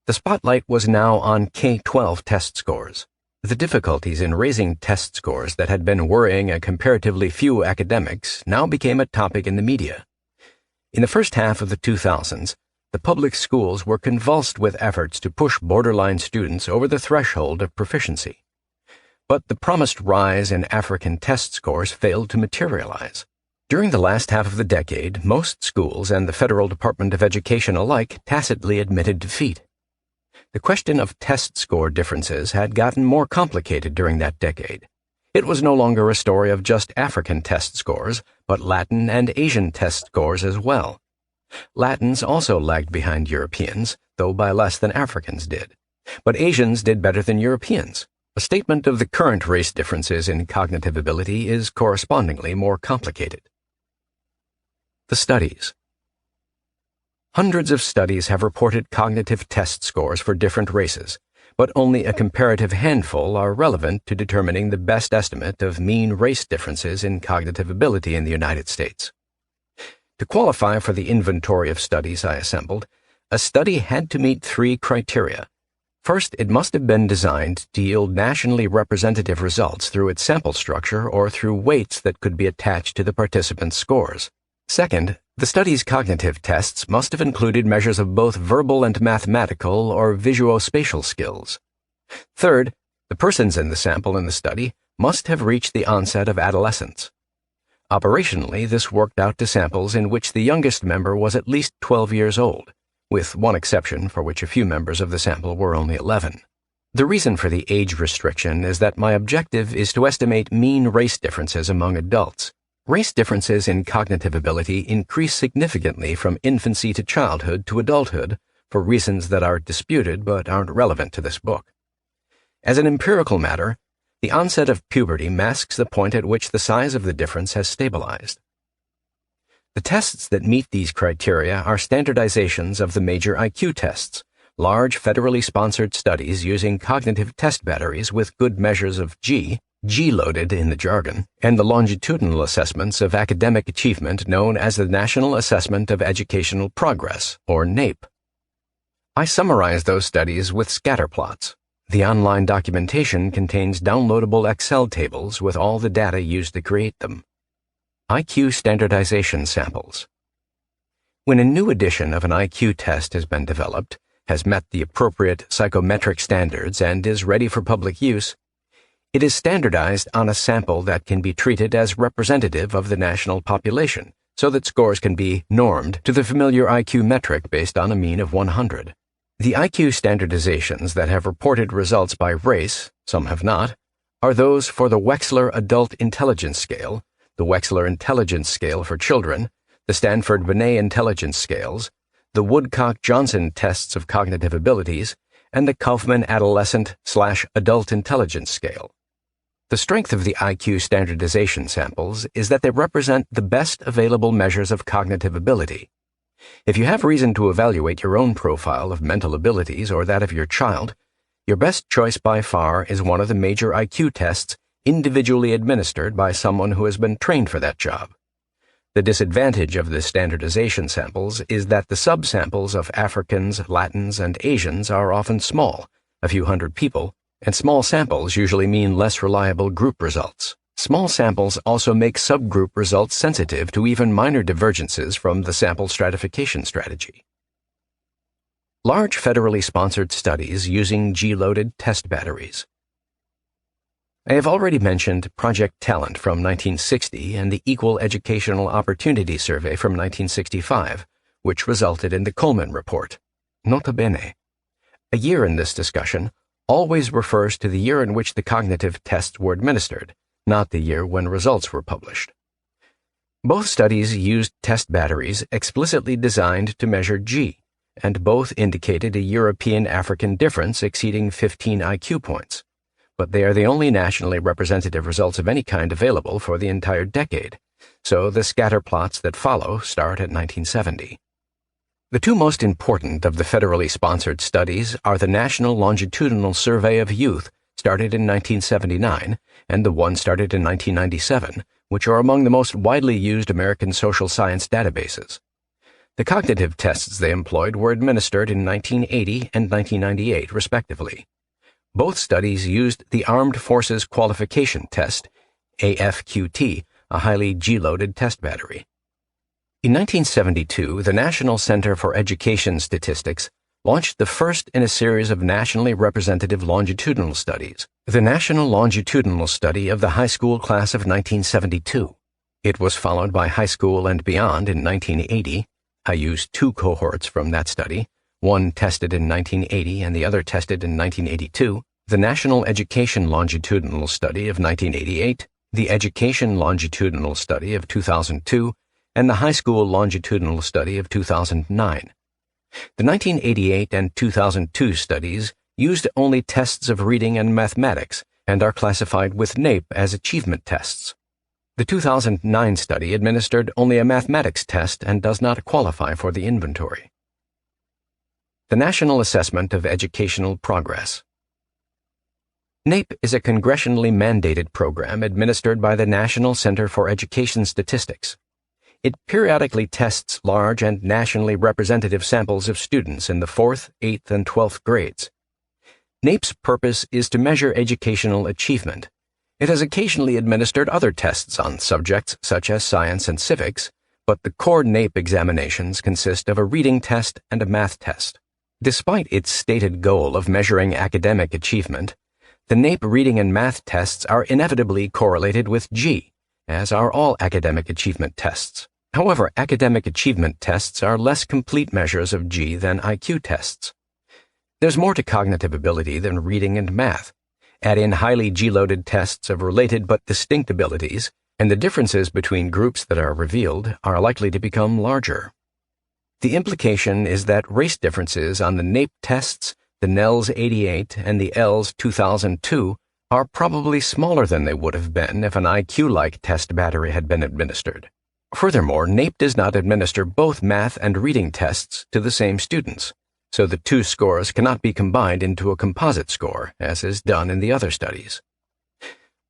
The spotlight was now on K-12 test scores. The difficulties in raising test scores that had been worrying a comparatively few academics now became a topic in the media. In the first half of the 2000s, the public schools were convulsed with efforts to push borderline students over the threshold of proficiency. But the promised rise in African test scores failed to materialize. During the last half of the decade, most schools and the Federal Department of Education alike tacitly admitted defeat. The question of test score differences had gotten more complicated during that decade. It was no longer a story of just African test scores, but Latin and Asian test scores as well. Latins also lagged behind Europeans, though by less than Africans did. But Asians did better than Europeans. A statement of the current race differences in cognitive ability is correspondingly more complicated. The studies. Hundreds of studies have reported cognitive test scores for different races, but only a comparative handful are relevant to determining the best estimate of mean race differences in cognitive ability in the United States. To qualify for the inventory of studies I assembled, a study had to meet 3 criteria. First, it must have been designed to yield nationally representative results through its sample structure or through weights that could be attached to the participants' scores. Second, the study's cognitive tests must have included measures of both verbal and mathematical or visuospatial skills. Third, the persons in the sample in the study must have reached the onset of adolescence. Operationally, this worked out to samples in which the youngest member was at least 12 years old, with one exception for which a few members of the sample were only 11. The reason for the age restriction is that my objective is to estimate mean race differences among adults. Race differences in cognitive ability increase significantly from infancy to childhood to adulthood for reasons that are disputed but aren't relevant to this book. As an empirical matter, the onset of puberty masks the point at which the size of the difference has stabilized. The tests that meet these criteria are standardizations of the major IQ tests, large federally sponsored studies using cognitive test batteries with good measures of G-loaded in the jargon, and the longitudinal assessments of academic achievement known as the National Assessment of Educational Progress, or NAEP. I summarize those studies with scatter plots. The online documentation contains downloadable Excel tables with all the data used to create them. IQ standardization samples. When a new edition of an IQ test has been developed, has met the appropriate psychometric standards, and is ready for public use, it is standardized on a sample that can be treated as representative of the national population, so that scores can be normed to the familiar IQ metric based on a mean of 100. The IQ standardizations that have reported results by race, some have not, are those for the Wechsler Adult Intelligence Scale, the Wechsler Intelligence Scale for Children, the Stanford-Binet Intelligence Scales, the Woodcock-Johnson Tests of Cognitive Abilities, and the Kaufman Adolescent/Adult Intelligence Scale. The strength of the IQ standardization samples is that they represent the best available measures of cognitive ability. If you have reason to evaluate your own profile of mental abilities or that of your child, your best choice by far is one of the major IQ tests individually administered by someone who has been trained for that job. The disadvantage of the standardization samples is that the subsamples of Africans, Latins, and Asians are often small, a few hundred people, and small samples usually mean less reliable group results. Small samples also make subgroup results sensitive to even minor divergences from the sample stratification strategy. Large federally sponsored studies using G-loaded test batteries. I have already mentioned Project Talent from 1960 and the Equal Educational Opportunity Survey from 1965, which resulted in the Coleman Report. Nota bene, a year in this discussion always refers to the year in which the cognitive tests were administered, not the year when results were published. Both studies used test batteries explicitly designed to measure G, and both indicated a European-African difference exceeding 15 IQ points, but they are the only nationally representative results of any kind available for the entire decade, so the scatter plots that follow start at 1970. The two most important of the federally sponsored studies are the National Longitudinal Survey of Youth, started in 1979, and the one started in 1997, which are among the most widely used American social science databases. The cognitive tests they employed were administered in 1980 and 1998, respectively. Both studies used the Armed Forces Qualification Test, AFQT, a highly G-loaded test battery. In 1972, the National Center for Education Statistics launched the first in a series of nationally representative longitudinal studies, the National Longitudinal Study of the High School Class of 1972. It was followed by High School and Beyond in 1980. I used two cohorts from that study, one tested in 1980 and the other tested in 1982, the National Education Longitudinal Study of 1988, the Education Longitudinal Study of 2002, and the High School Longitudinal Study of 2009. The 1988 and 2002 studies used only tests of reading and mathematics and are classified with NAEP as achievement tests. The 2009 study administered only a mathematics test and does not qualify for the inventory. The National Assessment of Educational Progress. NAEP is a congressionally mandated program administered by the National Center for Education Statistics. It periodically tests large and nationally representative samples of students in the 4th, 8th, and 12th grades. NAEP's purpose is to measure educational achievement. It has occasionally administered other tests on subjects such as science and civics, but the core NAEP examinations consist of a reading test and a math test. Despite its stated goal of measuring academic achievement, the NAEP reading and math tests are inevitably correlated with G, as are all academic achievement tests. However, academic achievement tests are less complete measures of G than IQ tests. There's more to cognitive ability than reading and math. Add in highly G-loaded tests of related but distinct abilities, and the differences between groups that are revealed are likely to become larger. The implication is that race differences on the NAEP tests, the NELS 88 and the ELS 2002, are probably smaller than they would have been if an IQ-like test battery had been administered. Furthermore, NAEP does not administer both math and reading tests to the same students, so the two scores cannot be combined into a composite score, as is done in the other studies.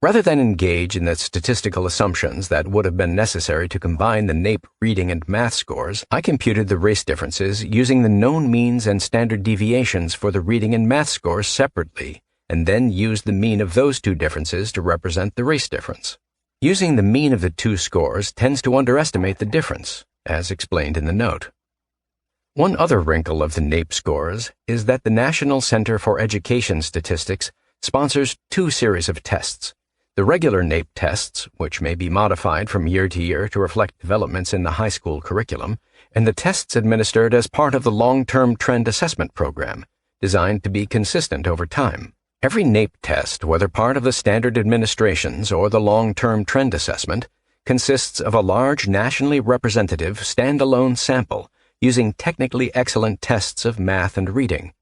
Rather than engage in the statistical assumptions that would have been necessary to combine the NAEP reading and math scores, I computed the race differences using the known means and standard deviations for the reading and math scores separately, and then used the mean of those two differences to represent the race difference. Using the mean of the two scores tends to underestimate the difference, as explained in the note. One other wrinkle of the NAEP scores is that the National Center for Education Statistics sponsors two series of tests: the regular NAEP tests, which may be modified from year to year to reflect developments in the high school curriculum, and the tests administered as part of the long-term trend assessment program, designed to be consistent over time. Every NAEP test, whether part of the standard administrations or the long-term trend assessment, consists of a large nationally representative standalone sample using technically excellent tests of math and reading.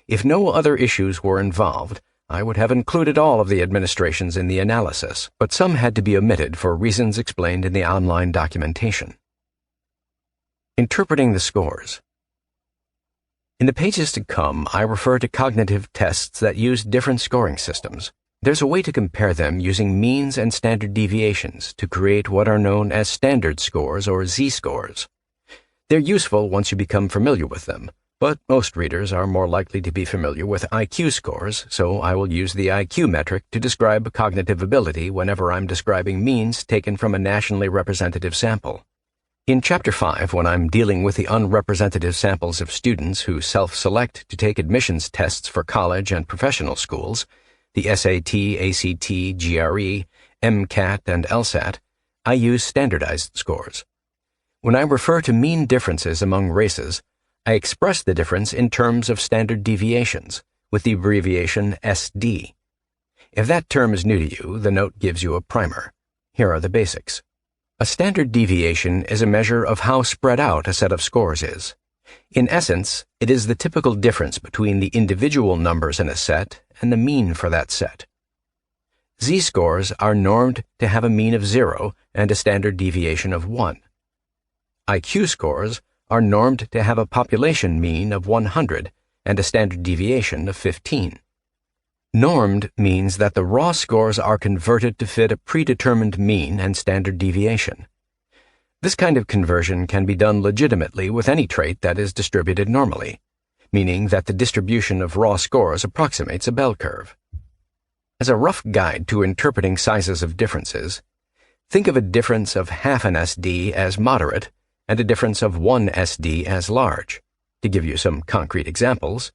If no other issues were involved, I would have included all of the administrations in the analysis, but some had to be omitted for reasons explained in the online documentation. Interpreting the scores. In the pages to come, I refer to cognitive tests that use different scoring systems. There's a way to compare them using means and standard deviations to create what are known as standard scores or Z-scores. They're useful once you become familiar with them, But most readers are more likely to be familiar with IQ scores, so I will use the IQ metric to describe cognitive ability whenever I'm describing means taken from a nationally representative sample. In Chapter 5, when I'm dealing with the unrepresentative samples of students who self-select to take admissions tests for college and professional schools, the SAT, ACT, GRE, MCAT, and LSAT, I use standardized scores. When I refer to mean differences among races, I express the difference in terms of standard deviations, with the abbreviation SD. If that term is new to you, the note gives you a primer. Here are the basics. A standard deviation is a measure of how spread out a set of scores is. In essence, it is the typical difference between the individual numbers in a set and the mean for that set. Z-scores are normed to have a mean of 0 and a standard deviation of 1. IQ scores are normed to have a population mean of 100 and a standard deviation of 15. Normed means that the raw scores are converted to fit a predetermined mean and standard deviation. This kind of conversion can be done legitimately with any trait that is distributed normally, meaning that the distribution of raw scores approximates a bell curve. As a rough guide to interpreting sizes of differences, think of a difference of half an SD as moderate and a difference of 1 SD as large. To give you some concrete examples,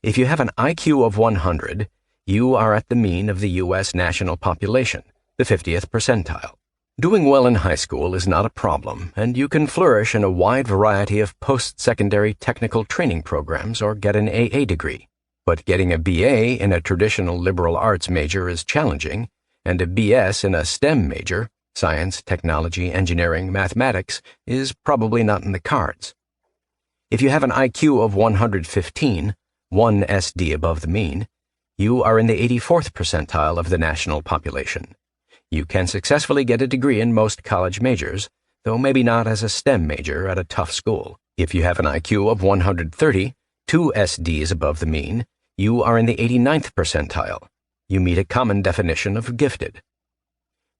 if you have an IQ of 100, you are at the mean of the U.S. national population, the 50th percentile. Doing well in high school is not a problem, and you can flourish in a wide variety of post-secondary technical training programs or get an AA degree. But getting a BA in a traditional liberal arts major is challenging, and a BS in a STEM major, science, technology, engineering, mathematics, is probably not in the cards. If you have an IQ of 115, 1 SD above the mean, you are in the 84th percentile of the national population. You can successfully get a degree in most college majors, though maybe not as a STEM major at a tough school. If you have an IQ of 130, 2 SDs above the mean, you are in the 89th percentile. You meet a common definition of gifted.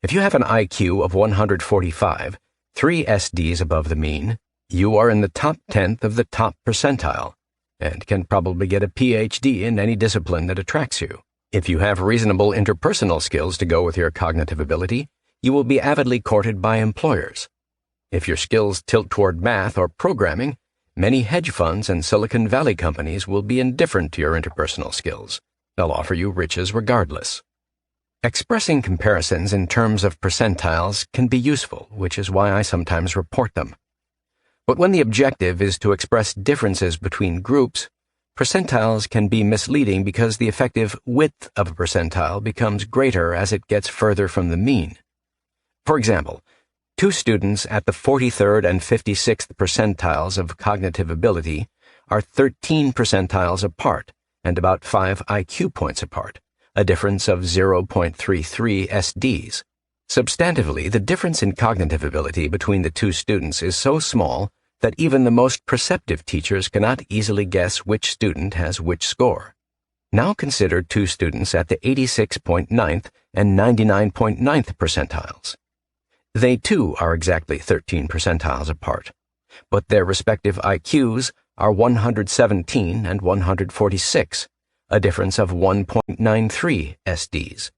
If you have an IQ of 145, 3 SDs above the mean, you are in the top 10th of the top percentile, and can probably get a PhD in any discipline that attracts you. If you have reasonable interpersonal skills to go with your cognitive ability, you will be avidly courted by employers. If your skills tilt toward math or programming, many hedge funds and Silicon Valley companies will be indifferent to your interpersonal skills. They'll offer you riches regardless. Expressing comparisons in terms of percentiles can be useful, which is why I sometimes report them. But when the objective is to express differences between groups, percentiles can be misleading because the effective width of a percentile becomes greater as it gets further from the mean. For example, 2 students at the 43rd and 56th percentiles of cognitive ability are 13 percentiles apart and about 5 IQ points apart, a difference of 0.33 SDs. Substantively, the difference in cognitive ability between the 2 students is so small that even the most perceptive teachers cannot easily guess which student has which score. Now consider 2 students at the 86.9th and 99.9th percentiles. They too are exactly 13 percentiles apart, but their respective IQs are 117 and 146, a difference of 1.93 SDs.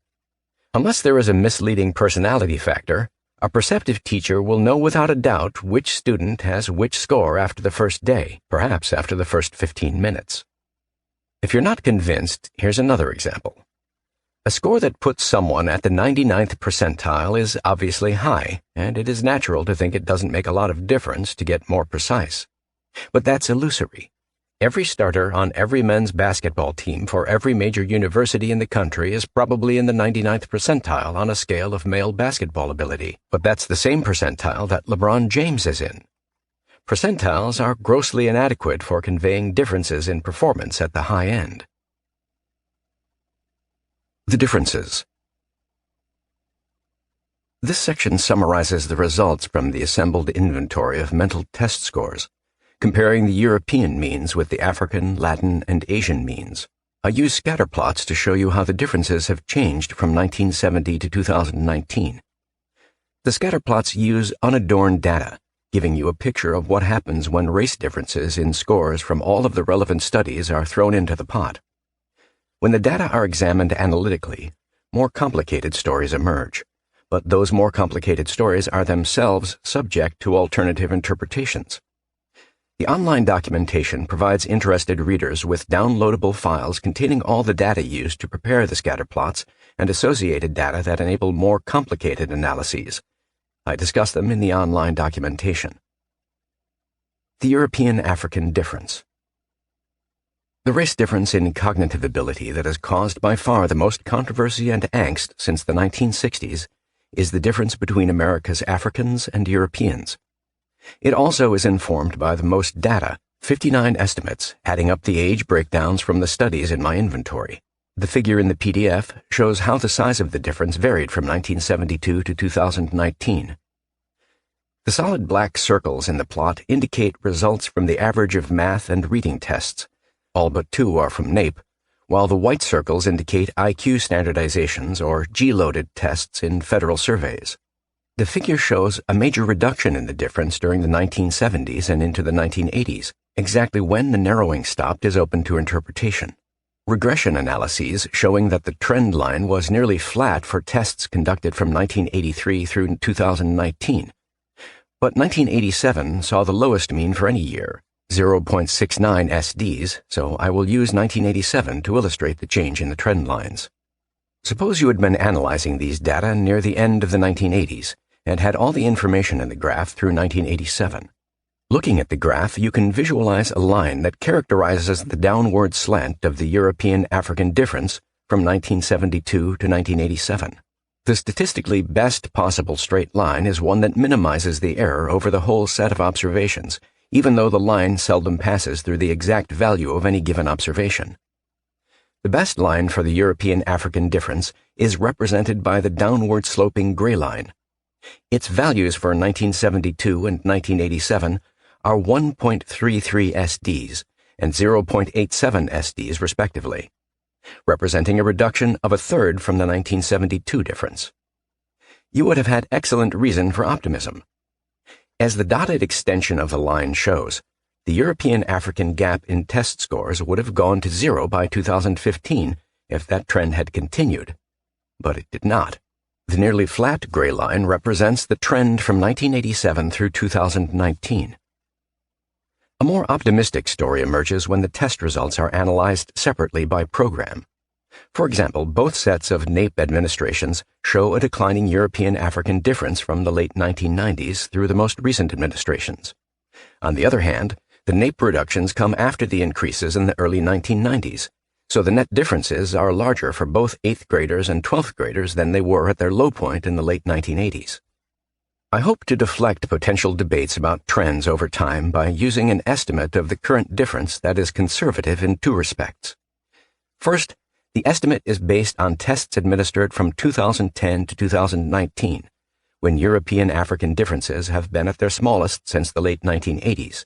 Unless there is a misleading personality factor, a perceptive teacher will know without a doubt which student has which score after the first day, perhaps after the first 15 minutes. If you're not convinced, here's another example. A score that puts someone at the 99th percentile is obviously high, and it is natural to think it doesn't make a lot of difference to get more precise. But that's illusory. Every starter on every men's basketball team for every major university in the country is probably in the 99th percentile on a scale of male basketball ability, but that's the same percentile that LeBron James is in. Percentiles are grossly inadequate for conveying differences in performance at the high end. The differences. This section summarizes the results from the assembled inventory of mental test scores, comparing the European means with the African, Latin, and Asian means. I use scatter plots to show you how the differences have changed from 1970 to 2019. The scatter plots use unadorned data, giving you a picture of what happens when race differences in scores from all of the relevant studies are thrown into the pot. When the data are examined analytically, more complicated stories emerge, but those more complicated stories are themselves subject to alternative interpretations. The online documentation provides interested readers with downloadable files containing all the data used to prepare the scatter plots and associated data that enable more complicated analyses. I discuss them in the online documentation. The European-African difference. The race difference in cognitive ability that has caused by far the most controversy and angst since the 1960s is the difference between America's Africans and Europeans. It also is informed by the most data, 59 estimates, adding up the age breakdowns from the studies in my inventory. The figure in the PDF shows how the size of the difference varied from 1972 to 2019. The solid black circles in the plot indicate results from the average of math and reading tests. All but 2 are from NAEP, while the white circles indicate IQ standardizations or G-loaded tests in federal surveys. The figure shows a major reduction in the difference during the 1970s and into the 1980s. Exactly when the narrowing stopped is open to interpretation. Regression analyses showing that the trend line was nearly flat for tests conducted from 1983 through 2019. But 1987 saw the lowest mean for any year, 0.69 SDs, so I will use 1987 to illustrate the change in the trend lines. Suppose you had been analyzing these data near the end of the 1980s and had all the information in the graph through 1987. Looking at the graph, you can visualize a line that characterizes the downward slant of the European-African difference from 1972 to 1987. The statistically best possible straight line is one that minimizes the error over the whole set of observations, even though the line seldom passes through the exact value of any given observation. The best line for the European-African difference is represented by the downward-sloping gray line. Its values for 1972 and 1987 are 1.33 SDs and 0.87 SDs respectively, representing a reduction of a third from the 1972 difference. You would have had excellent reason for optimism. As the dotted extension of the line shows, the European-African gap in test scores would have gone to 0 by 2015 if that trend had continued, but it did not. The nearly flat gray line represents the trend from 1987 through 2019. A more optimistic story emerges when the test results are analyzed separately by program. For example, both sets of NAEP administrations show a declining European-African difference from the late 1990s through the most recent administrations. On the other hand, the NAEP reductions come after the increases in the early 1990s, so the net differences are larger for both 8th graders and 12th graders than they were at their low point in the late 1980s. I hope to deflect potential debates about trends over time by using an estimate of the current difference that is conservative in 2 respects. First, the estimate is based on tests administered from 2010 to 2019, when European-African differences have been at their smallest since the late 1980s.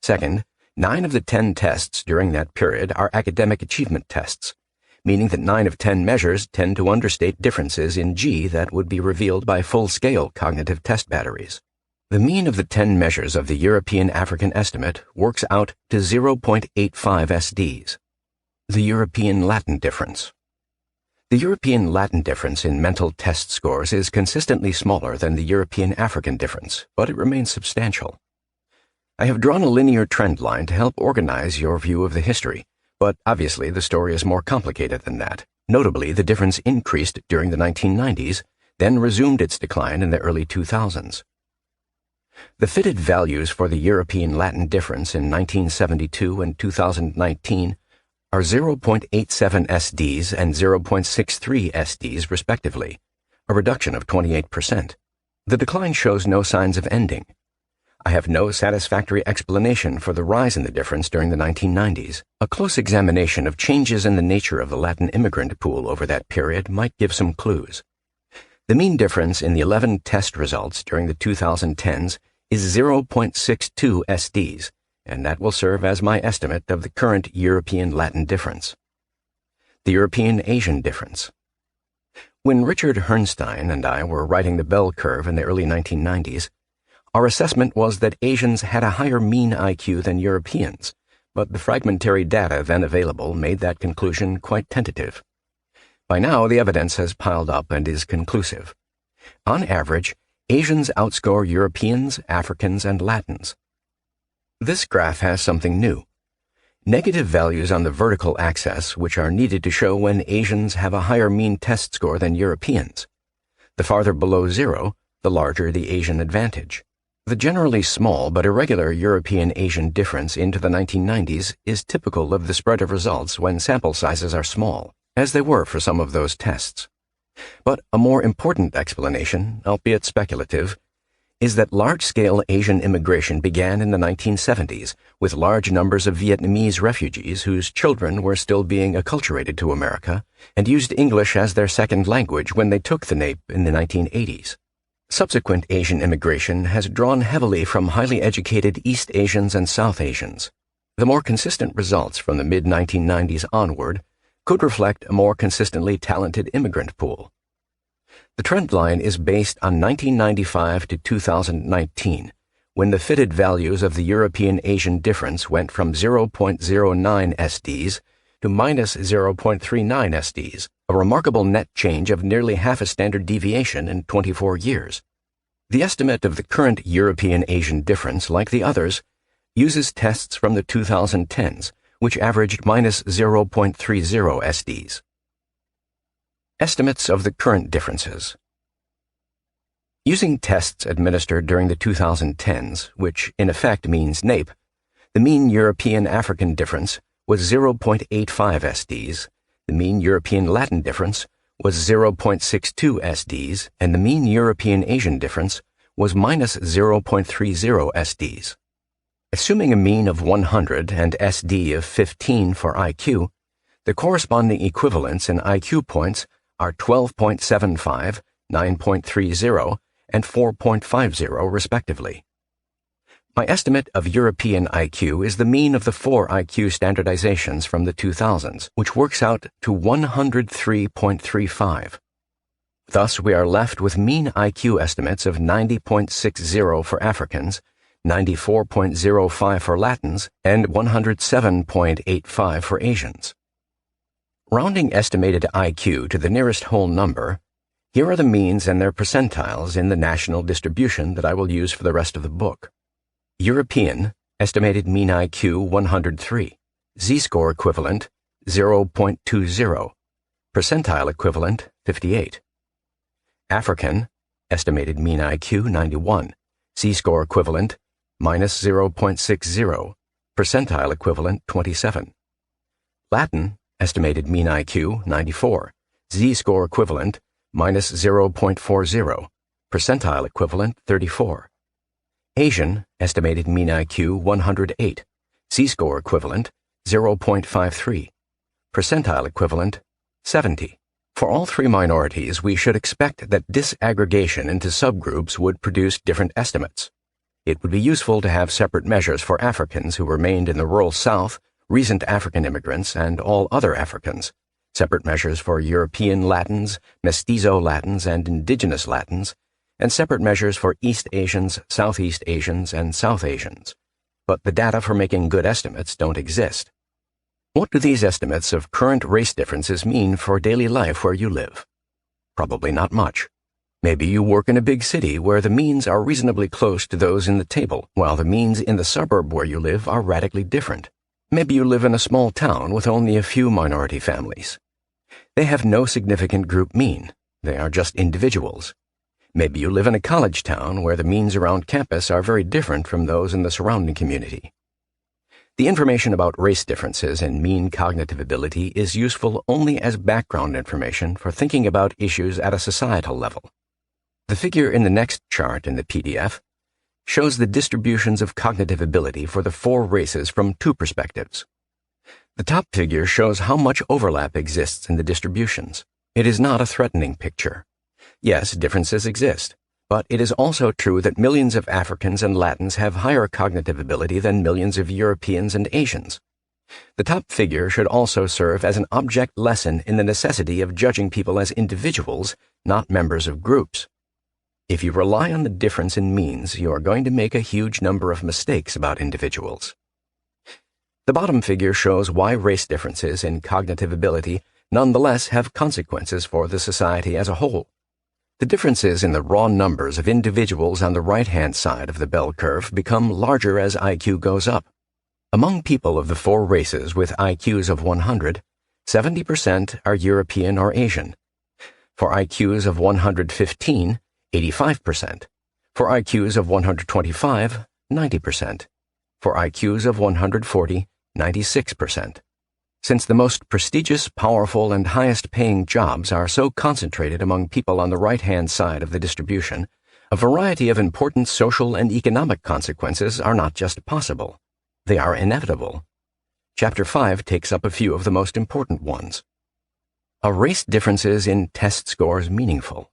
Second, 9 of the 10 tests during that period are academic achievement tests, meaning that 9 of 10 measures tend to understate differences in G that would be revealed by full-scale cognitive test batteries. The mean of the 10 measures of the European-African estimate works out to 0.85 SDs. The European-Latin difference. The European-Latin difference in mental test scores is consistently smaller than the European-African difference, but it remains substantial. I have drawn a linear trend line to help organize your view of the history, but obviously the story is more complicated than that. Notably, the difference increased during the 1990s, then resumed its decline in the early 2000s. The fitted values for the European-Latin difference in 1972 and 2019 are 0.87 SDs and 0.63 SDs respectively, a reduction of 28%. The decline shows no signs of ending. I have no satisfactory explanation for the rise in the difference during the 1990s. A close examination of changes in the nature of the Latin immigrant pool over that period might give some clues. The mean difference in the 11 test results during the 2010s is 0.62 SDs, and that will serve as my estimate of the current European-Latin difference. The European-Asian difference. When Richard Herrnstein and I were writing the bell curve in the early 1990s, Our assessment was that Asians had a higher mean IQ than Europeans, but the fragmentary data then available made that conclusion quite tentative. By now, the evidence has piled up and is conclusive. On average, Asians outscore Europeans, Africans, and Latins. This graph has something new. Negative values on the vertical axis, which are needed to show when Asians have a higher mean test score than Europeans. The farther below zero, the larger the Asian advantage. The generally small but irregular European-Asian difference into the 1990s is typical of the spread of results when sample sizes are small, as they were for some of those tests. But a more important explanation, albeit speculative, is that large-scale Asian immigration began in the 1970s with large numbers of Vietnamese refugees whose children were still being acculturated to America and used English as their second language when they took the NAEP in the 1980s. Subsequent Asian immigration has drawn heavily from highly educated East Asians and South Asians. The more consistent results from the mid-1990s onward could reflect a more consistently talented immigrant pool. The trend line is based on 1995 to 2019, when the fitted values of the European-Asian difference went from 0.09 SDs to minus 0.39 SDs, a remarkable net change of nearly half a standard deviation in 24 years. The estimate of the current European-Asian difference, like the others, uses tests from the 2010s, which averaged minus 0.30 SDs. Estimates of the current differences. Using tests administered during the 2010s, which in effect means NAEP, the mean European-African difference was 0.85 SDs, the mean European-Latin difference was 0.62 SDs, and the mean European-Asian difference was minus 0.30 SDs. Assuming a mean of 100 and SD of 15 for IQ, the corresponding equivalents in IQ points are 12.75, 9.30, and 4.50 respectively. My estimate of European IQ is the mean of the 4 IQ standardizations from the 2000s, which works out to 103.35. Thus, we are left with mean IQ estimates of 90.60 for Africans, 94.05 for Latins, and 107.85 for Asians. Rounding estimated IQ to the nearest whole number, here are the means and their percentiles in the national distribution that I will use for the rest of the book. European, estimated mean IQ 103, Z-score equivalent 0.20, percentile equivalent 58. African, estimated mean IQ 91, Z-score equivalent minus 0.60, percentile equivalent 27. Latin, estimated mean IQ 94, Z-score equivalent minus 0.40, percentile equivalent 34. Asian, estimated mean IQ 108, Z-score equivalent 0.53, percentile equivalent 70. For all 3 minorities, we should expect that disaggregation into subgroups would produce different estimates. It would be useful to have separate measures for Africans who remained in the rural South, recent African immigrants, and all other Africans, separate measures for European Latins, Mestizo Latins, and Indigenous Latins, and separate measures for East Asians, Southeast Asians, and South Asians. But the data for making good estimates don't exist. What do these estimates of current race differences mean for daily life where you live? Probably not much. Maybe you work in a big city where the means are reasonably close to those in the table, while the means in the suburb where you live are radically different. Maybe you live in a small town with only a few minority families. They have no significant group mean. They are just individuals. Maybe you live in a college town where the means around campus are very different from those in the surrounding community. The information about race differences in mean cognitive ability is useful only as background information for thinking about issues at a societal level. The figure in the next chart in the PDF shows the distributions of cognitive ability for the 4 races from 2 perspectives. The top figure shows how much overlap exists in the distributions. It is not a threatening picture. Yes, differences exist, but it is also true that millions of Africans and Latins have higher cognitive ability than millions of Europeans and Asians. The top figure should also serve as an object lesson in the necessity of judging people as individuals, not members of groups. If you rely on the difference in means, you are going to make a huge number of mistakes about individuals. The bottom figure shows why race differences in cognitive ability nonetheless have consequences for the society as a whole. The differences in the raw numbers of individuals on the right-hand side of the bell curve become larger as IQ goes up. Among people of the four races with IQs of 100, 70% are European or Asian. For IQs of 115, 85%. For IQs of 125, 90%. For IQs of 140, 96%. Since the most prestigious, powerful, and highest-paying jobs are so concentrated among people on the right-hand side of the distribution, a variety of important social and economic consequences are not just possible. They are inevitable. Chapter 5 takes up a few of the most important ones. Are race differences in test scores meaningful?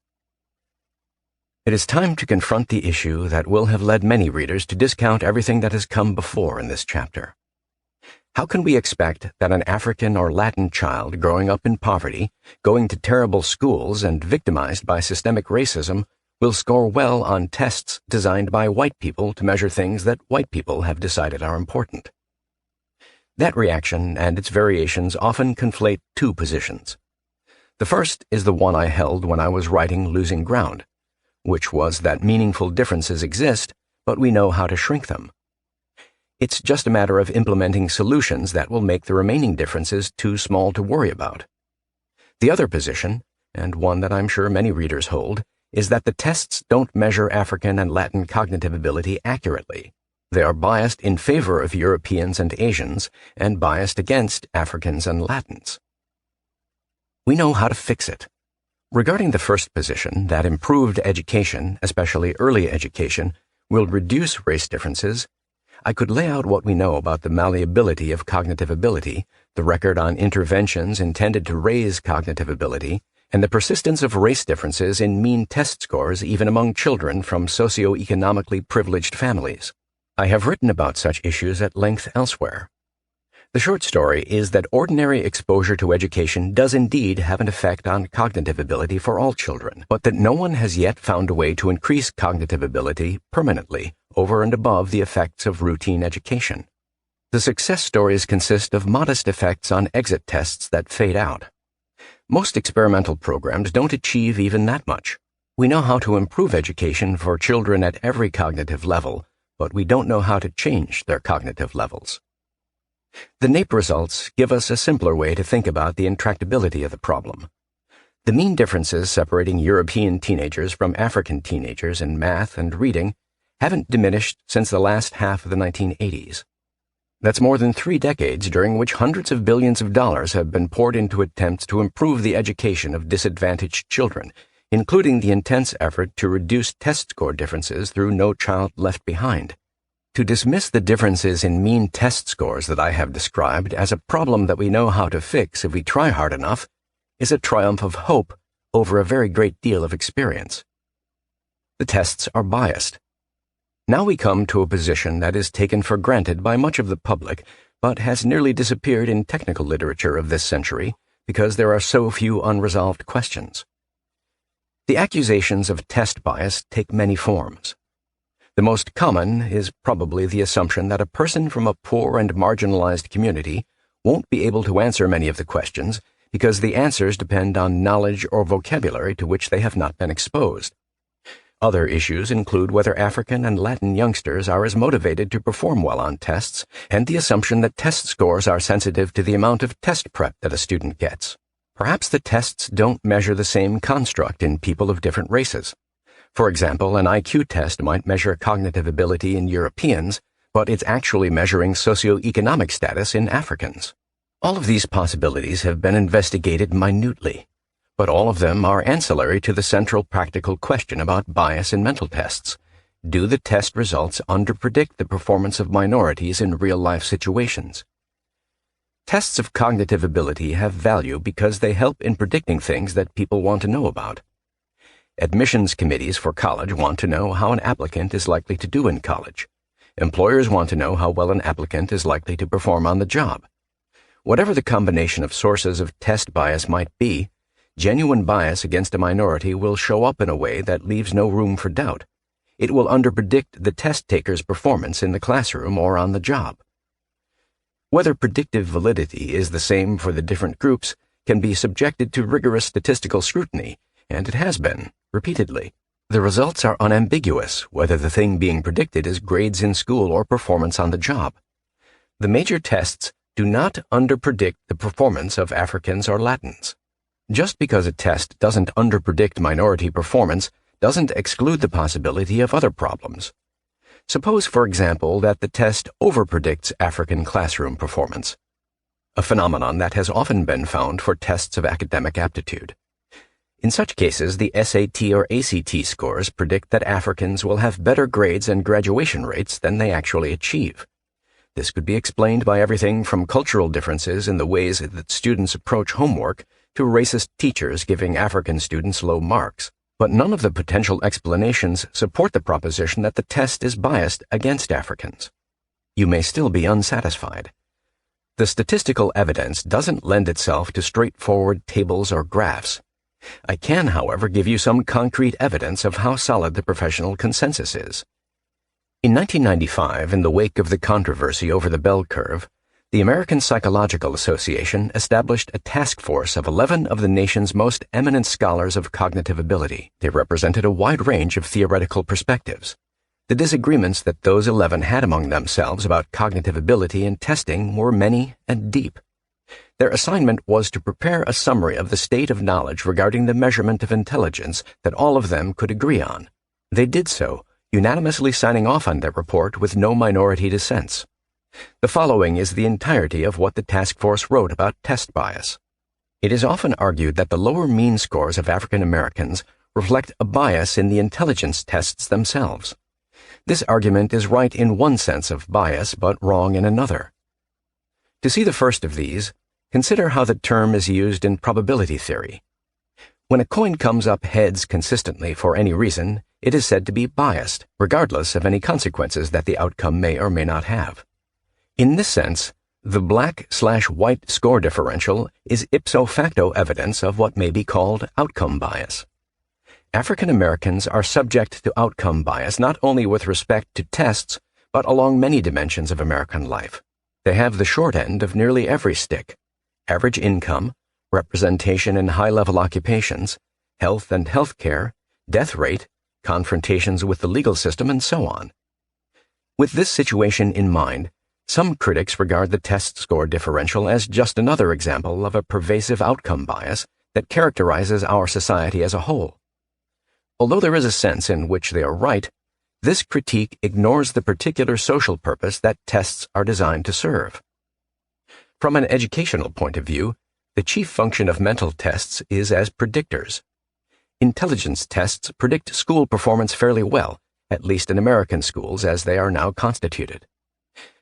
It is time to confront the issue that will have led many readers to discount everything that has come before in this chapter. How can we expect that an African or Latin child growing up in poverty, going to terrible schools, and victimized by systemic racism will score well on tests designed by white people to measure things that white people have decided are important? That reaction and its variations often conflate two positions. The first is the one I held when I was writing Losing Ground, which was that meaningful differences exist, but we know how to shrink them. It's just a matter of implementing solutions that will make the remaining differences too small to worry about. The other position, and one that I'm sure many readers hold, is that the tests don't measure African and Latin cognitive ability accurately. They are biased in favor of Europeans and Asians, and biased against Africans and Latins. We know how to fix it. Regarding the first position, that improved education, especially early education, will reduce race differences, I could lay out what we know about the malleability of cognitive ability, the record on interventions intended to raise cognitive ability, and the persistence of race differences in mean test scores even among children from socioeconomically privileged families. I have written about such issues at length elsewhere. The short story is that ordinary exposure to education does indeed have an effect on cognitive ability for all children, but that no one has yet found a way to increase cognitive ability permanently over and above the effects of routine education. The success stories consist of modest effects on exit tests that fade out. Most experimental programs don't achieve even that much. We know how to improve education for children at every cognitive level, but we don't know how to change their cognitive levels. The NAEP results give us a simpler way to think about the intractability of the problem. The mean differences separating European teenagers from African teenagers in math and reading haven't diminished since the last half of the 1980s. That's more than 3 decades during which hundreds of billions of dollars have been poured into attempts to improve the education of disadvantaged children, including the intense effort to reduce test score differences through No Child Left Behind. To dismiss the differences in mean test scores that I have described as a problem that we know how to fix if we try hard enough is a triumph of hope over a very great deal of experience. The tests are biased. Now we come to a position that is taken for granted by much of the public, but has nearly disappeared in technical literature of this century because there are so few unresolved questions. The accusations of test bias take many forms. The most common is probably the assumption that a person from a poor and marginalized community won't be able to answer many of the questions because the answers depend on knowledge or vocabulary to which they have not been exposed. Other issues include whether African and Latin youngsters are as motivated to perform well on tests, and the assumption that test scores are sensitive to the amount of test prep that a student gets. Perhaps the tests don't measure the same construct in people of different races. For example, an IQ test might measure cognitive ability in Europeans, but it's actually measuring socioeconomic status in Africans. All of these possibilities have been investigated minutely, but all of them are ancillary to the central practical question about bias in mental tests. Do the test results underpredict the performance of minorities in real-life situations? Tests of cognitive ability have value because they help in predicting things that people want to know about. Admissions committees for college want to know how an applicant is likely to do in college. Employers want to know how well an applicant is likely to perform on the job. Whatever the combination of sources of test bias might be, genuine bias against a minority will show up in a way that leaves no room for doubt. It will underpredict the test taker's performance in the classroom or on the job. Whether predictive validity is the same for the different groups can be subjected to rigorous statistical scrutiny, and it has been, repeatedly. The results are unambiguous whether the thing being predicted is grades in school or performance on the job. The major tests do not underpredict the performance of Africans or Latins. Just because a test doesn't underpredict minority performance doesn't exclude the possibility of other problems. Suppose, for example, that the test overpredicts African classroom performance, a phenomenon that has often been found for tests of academic aptitude. In such cases, the SAT or ACT scores predict that Africans will have better grades and graduation rates than they actually achieve. This could be explained by everything from cultural differences in the ways that students approach homework to racist teachers giving African students low marks. But none of the potential explanations support the proposition that the test is biased against Africans. You may still be unsatisfied. The statistical evidence doesn't lend itself to straightforward tables or graphs. I can, however, give you some concrete evidence of how solid the professional consensus is. In 1995, in the wake of the controversy over the bell curve, the American Psychological Association established a task force of 11 of the nation's most eminent scholars of cognitive ability. They represented a wide range of theoretical perspectives. The disagreements that those 11 had among themselves about cognitive ability and testing were many and deep. Their assignment was to prepare a summary of the state of knowledge regarding the measurement of intelligence that all of them could agree on. They did so, unanimously signing off on their report with no minority dissents. The following is the entirety of what the task force wrote about test bias. It is often argued that the lower mean scores of African Americans reflect a bias in the intelligence tests themselves. This argument is right in one sense of bias, but wrong in another. To see the first of these, consider how the term is used in probability theory. When a coin comes up heads consistently for any reason, it is said to be biased, regardless of any consequences that the outcome may or may not have. In this sense, the black/white score differential is ipso facto evidence of what may be called outcome bias. African Americans are subject to outcome bias not only with respect to tests, but along many dimensions of American life. They have the short end of nearly every stick: average income, representation in high-level occupations, health and health care, death rate, confrontations with the legal system, and so on. With this situation in mind, some critics regard the test score differential as just another example of a pervasive outcome bias that characterizes our society as a whole. Although there is a sense in which they are right, this critique ignores the particular social purpose that tests are designed to serve. From an educational point of view, the chief function of mental tests is as predictors. Intelligence tests predict school performance fairly well, at least in American schools as they are now constituted.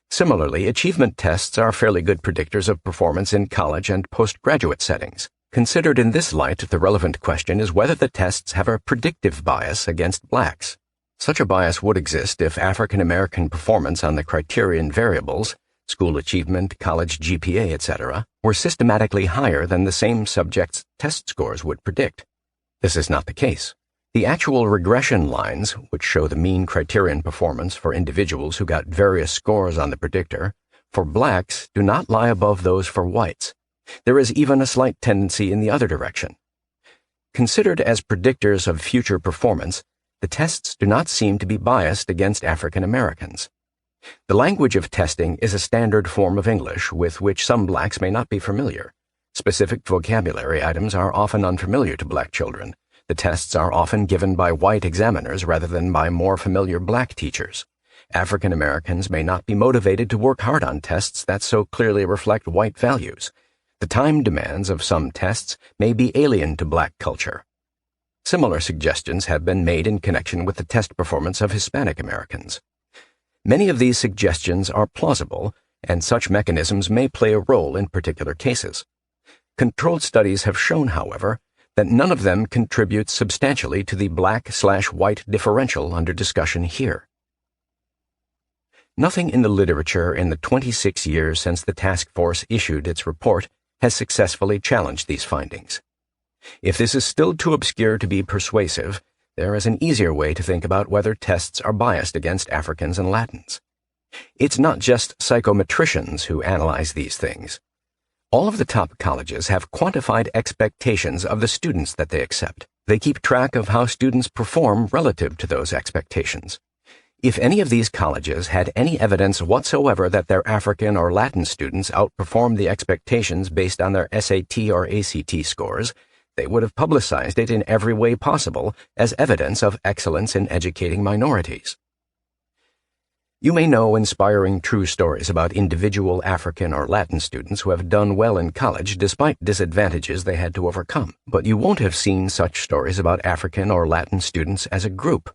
Similarly, achievement tests are fairly good predictors of performance in college and postgraduate settings. Considered in this light, the relevant question is whether the tests have a predictive bias against blacks. Such a bias would exist if African American performance on the criterion variables, school achievement, college GPA, etc., were systematically higher than the same subject's test scores would predict. This is not the case. The actual regression lines, which show the mean criterion performance for individuals who got various scores on the predictor, for blacks do not lie above those for whites. There is even a slight tendency in the other direction. Considered as predictors of future performance, the tests do not seem to be biased against African Americans. The language of testing is a standard form of English with which some blacks may not be familiar. Specific vocabulary items are often unfamiliar to black children. The tests are often given by white examiners rather than by more familiar black teachers. African Americans may not be motivated to work hard on tests that so clearly reflect white values. The time demands of some tests may be alien to black culture. Similar suggestions have been made in connection with the test performance of Hispanic Americans. Many of these suggestions are plausible, and such mechanisms may play a role in particular cases. Controlled studies have shown, however, that none of them contributes substantially to the black/white differential under discussion here. Nothing in the literature in the 26 years since the task force issued its report has successfully challenged these findings. If this is still too obscure to be persuasive, there is an easier way to think about whether tests are biased against Africans and Latins. It's not just psychometricians who analyze these things. All of the top colleges have quantified expectations of the students that they accept. They keep track of how students perform relative to those expectations. If any of these colleges had any evidence whatsoever that their African or Latin students outperformed the expectations based on their SAT or ACT scores, they would have publicized it in every way possible as evidence of excellence in educating minorities. You may know inspiring true stories about individual African or Latin students who have done well in college despite disadvantages they had to overcome, but you won't have seen such stories about African or Latin students as a group.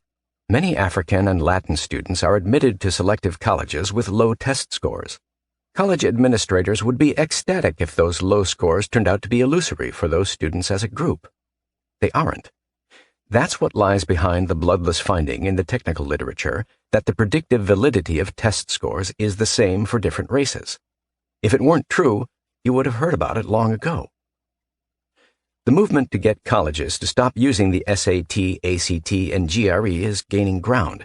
Many African and Latin students are admitted to selective colleges with low test scores. College administrators would be ecstatic if those low scores turned out to be illusory for those students as a group. They aren't. That's what lies behind the bloodless finding in the technical literature that the predictive validity of test scores is the same for different races. If it weren't true, you would have heard about it long ago. The movement to get colleges to stop using the SAT, ACT, and GRE is gaining ground.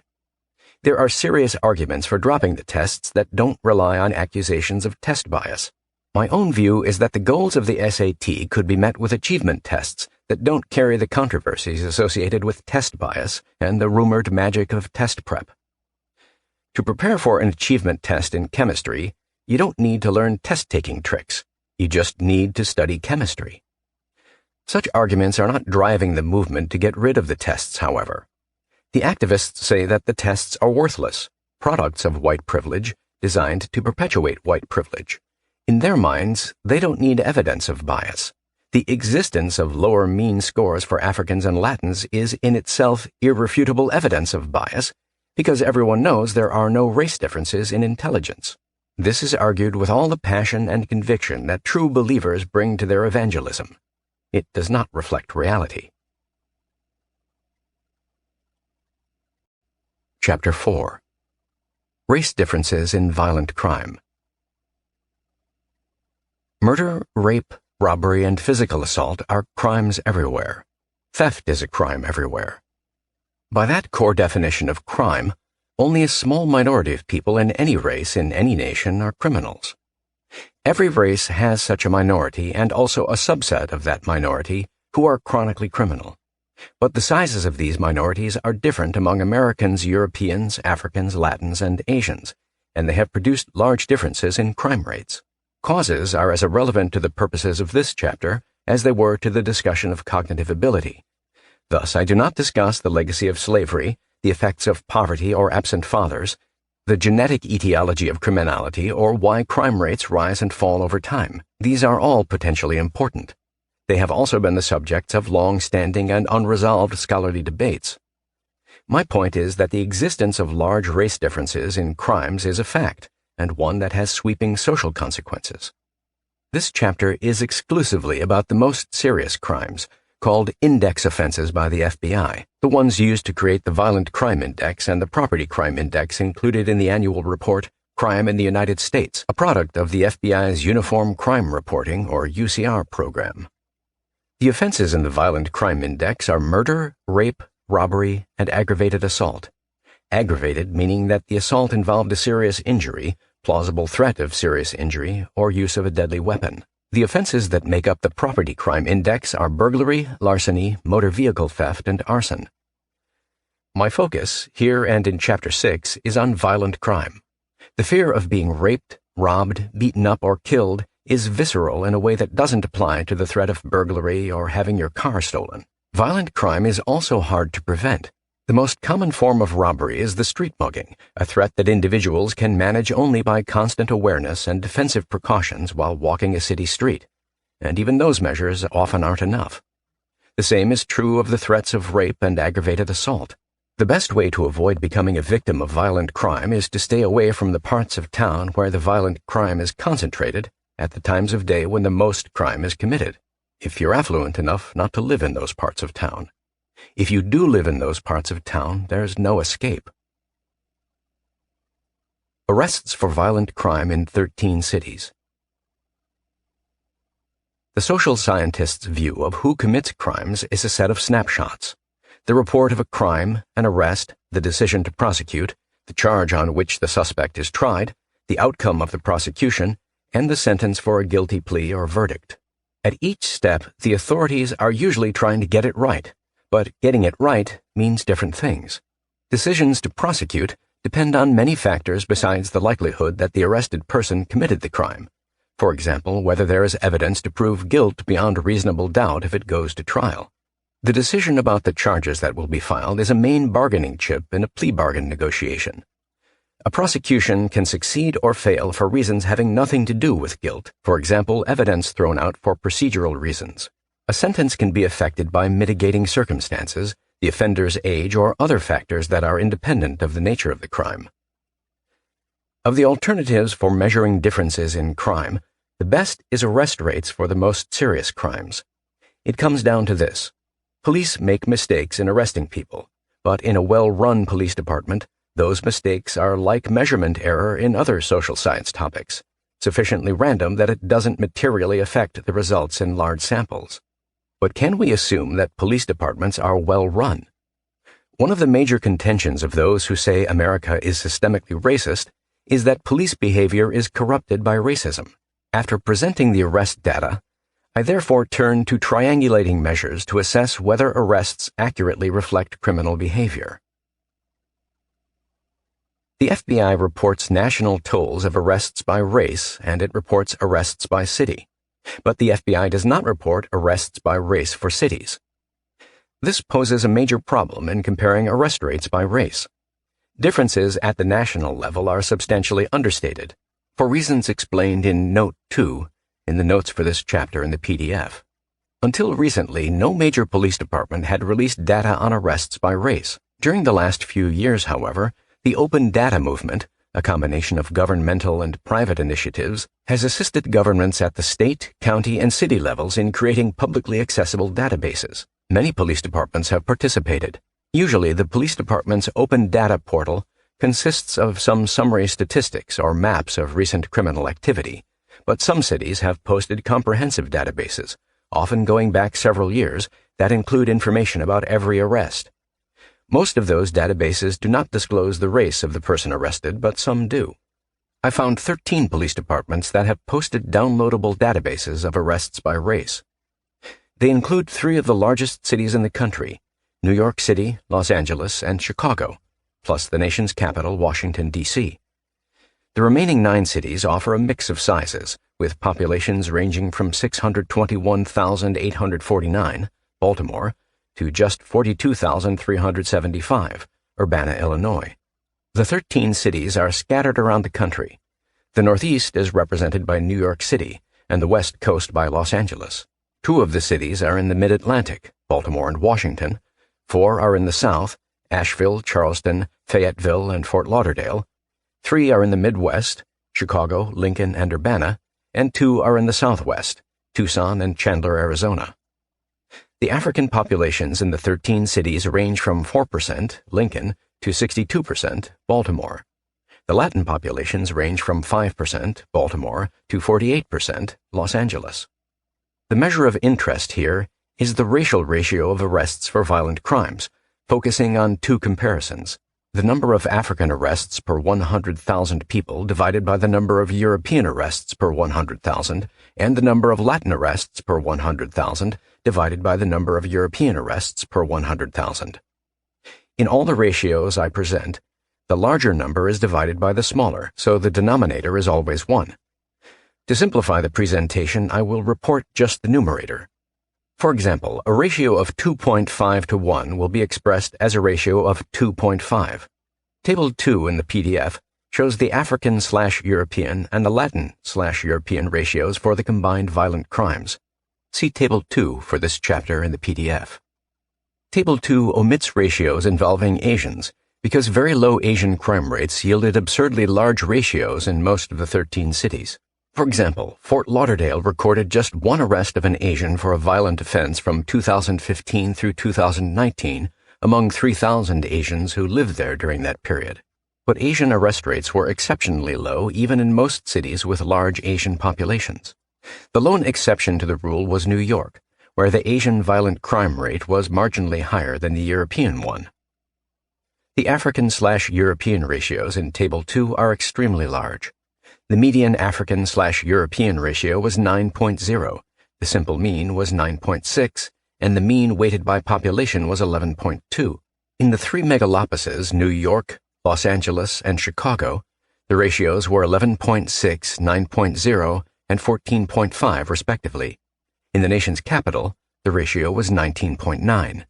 There are serious arguments for dropping the tests that don't rely on accusations of test bias. My own view is that the goals of the SAT could be met with achievement tests that don't carry the controversies associated with test bias and the rumored magic of test prep. To prepare for an achievement test in chemistry, you don't need to learn test-taking tricks. You just need to study chemistry. Such arguments are not driving the movement to get rid of the tests, however. The activists say that the tests are worthless, products of white privilege designed to perpetuate white privilege. In their minds, they don't need evidence of bias. The existence of lower mean scores for Africans and Latins is in itself irrefutable evidence of bias, because everyone knows there are no race differences in intelligence. This is argued with all the passion and conviction that true believers bring to their evangelism. It does not reflect reality. Chapter 4. Race Differences in Violent Crime. Murder, rape, robbery, and physical assault are crimes everywhere. Theft is a crime everywhere. By that core definition of crime, only a small minority of people in any race in any nation are criminals. Every race has such a minority and also a subset of that minority who are chronically criminal. But the sizes of these minorities are different among Americans, Europeans, Africans, Latins, and Asians, and they have produced large differences in crime rates. Causes are as irrelevant to the purposes of this chapter as they were to the discussion of cognitive ability. Thus, I do not discuss the legacy of slavery, the effects of poverty or absent fathers, the genetic etiology of criminality, or why crime rates rise and fall over time. These are all potentially important. They have also been the subjects of long-standing and unresolved scholarly debates. My point is that the existence of large race differences in crimes is a fact, and one that has sweeping social consequences. This chapter is exclusively about the most serious crimes, called index offenses by the FBI, the ones used to create the Violent Crime Index and the Property Crime Index included in the annual report Crime in the United States, a product of the FBI's Uniform Crime Reporting, or UCR, program. The offenses in the Violent Crime Index are murder, rape, robbery, and aggravated assault. Aggravated meaning that the assault involved a serious injury, plausible threat of serious injury, or use of a deadly weapon. The offenses that make up the Property Crime Index are burglary, larceny, motor vehicle theft, and arson. My focus, here and in Chapter 6, is on violent crime. The fear of being raped, robbed, beaten up, or killed is visceral in a way that doesn't apply to the threat of burglary or having your car stolen. Violent crime is also hard to prevent. The most common form of robbery is the street mugging, a threat that individuals can manage only by constant awareness and defensive precautions while walking a city street, and even those measures often aren't enough. The same is true of the threats of rape and aggravated assault. The best way to avoid becoming a victim of violent crime is to stay away from the parts of town where the violent crime is concentrated at the times of day when the most crime is committed, if you're affluent enough not to live in those parts of town. If you do live in those parts of town, there's no escape. Arrests for violent crime in 13 cities. The social scientist's view of who commits crimes is a set of snapshots. The report of a crime, an arrest, the decision to prosecute, the charge on which the suspect is tried, the outcome of the prosecution, and the sentence for a guilty plea or verdict. At each step, the authorities are usually trying to get it right, but getting it right means different things. Decisions to prosecute depend on many factors besides the likelihood that the arrested person committed the crime. For example, whether there is evidence to prove guilt beyond reasonable doubt if it goes to trial. The decision about the charges that will be filed is a main bargaining chip in a plea bargain negotiation. A prosecution can succeed or fail for reasons having nothing to do with guilt, for example, evidence thrown out for procedural reasons. A sentence can be affected by mitigating circumstances, the offender's age, or other factors that are independent of the nature of the crime. Of the alternatives for measuring differences in crime, the best is arrest rates for the most serious crimes. It comes down to this. Police make mistakes in arresting people, but in a well-run police department, those mistakes are like measurement error in other social science topics, sufficiently random that it doesn't materially affect the results in large samples. But can we assume that police departments are well-run? One of the major contentions of those who say America is systemically racist is that police behavior is corrupted by racism. After presenting the arrest data, I therefore turn to triangulating measures to assess whether arrests accurately reflect criminal behavior. The FBI reports national totals of arrests by race, and it reports arrests by city. But the FBI does not report arrests by race for cities. This poses a major problem in comparing arrest rates by race. Differences at the national level are substantially understated, for reasons explained in Note 2, in the notes for this chapter in the PDF. Until recently, no major police department had released data on arrests by race. During the last few years, however, the open data movement, a combination of governmental and private initiatives, has assisted governments at the state, county, and city levels in creating publicly accessible databases. Many police departments have participated. Usually, the police department's open data portal consists of some summary statistics or maps of recent criminal activity, but some cities have posted comprehensive databases, often going back several years, that include information about every arrest. Most of those databases do not disclose the race of the person arrested, but some do. I found 13 police departments that have posted downloadable databases of arrests by race. They include 3 of the largest cities in the country, New York City, Los Angeles, and Chicago, plus the nation's capital, Washington, D.C. The remaining 9 cities offer a mix of sizes, with populations ranging from 621,849, Baltimore, to just 42,375, Urbana, Illinois. The 13 cities are scattered around the country. The Northeast is represented by New York City, and the West Coast by Los Angeles. 2 of the cities are in the Mid-Atlantic, Baltimore and Washington. 4 are in the South, Asheville, Charleston, Fayetteville, and Fort Lauderdale. 3 are in the Midwest, Chicago, Lincoln, and Urbana, and 2 are in the Southwest, Tucson and Chandler, Arizona. The African populations in the 13 cities range from 4%, Lincoln, to 62%, Baltimore. The Latin populations range from 5%, Baltimore, to 48%, Los Angeles. The measure of interest here is the racial ratio of arrests for violent crimes, focusing on 2 comparisons: the number of African arrests per 100,000 people divided by the number of European arrests per 100,000, and the number of Latin arrests per 100,000 divided by the number of European arrests per 100,000. In all the ratios I present, the larger number is divided by the smaller, so the denominator is always 1. To simplify the presentation, I will report just the numerator. For example, a ratio of 2.5 to 1 will be expressed as a ratio of 2.5. Table 2 in the PDF shows the African/European and the Latin/European ratios for the combined violent crimes. See Table 2 for this chapter in the PDF. Table 2 omits ratios involving Asians because very low Asian crime rates yielded absurdly large ratios in most of the 13 cities. For example, Fort Lauderdale recorded just 1 arrest of an Asian for a violent offense from 2015 through 2019 among 3,000 Asians who lived there during that period. But Asian arrest rates were exceptionally low even in most cities with large Asian populations. The lone exception to the rule was New York, where the Asian violent crime rate was marginally higher than the European one. The African/European ratios in Table 2 are extremely large. The median African/European ratio was 9.0, the simple mean was 9.6, and the mean weighted by population was 11.2. In the three megalopolises, New York, Los Angeles, and Chicago, the ratios were 11.6, 9.0, and 14.5 respectively. In the nation's capital, the ratio was 19.9.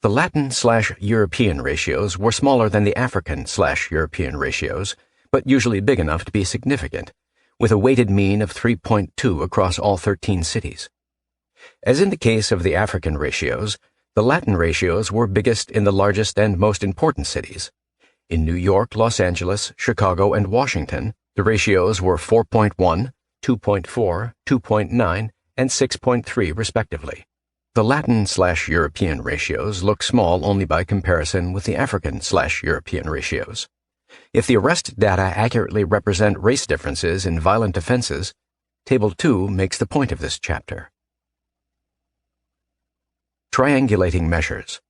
The Latin/European ratios were smaller than the African/European ratios, but usually big enough to be significant, with a weighted mean of 3.2 across all 13 cities. As in the case of the African ratios, the Latin ratios were biggest in the largest and most important cities. In New York, Los Angeles, Chicago, and Washington, the ratios were 4.1, 2.4, 2.9, and 6.3 respectively. The Latin/European ratios look small only by comparison with the African/European ratios. If the arrest data accurately represent race differences in violent offenses, Table 2 makes the point of this chapter. Triangulating measures.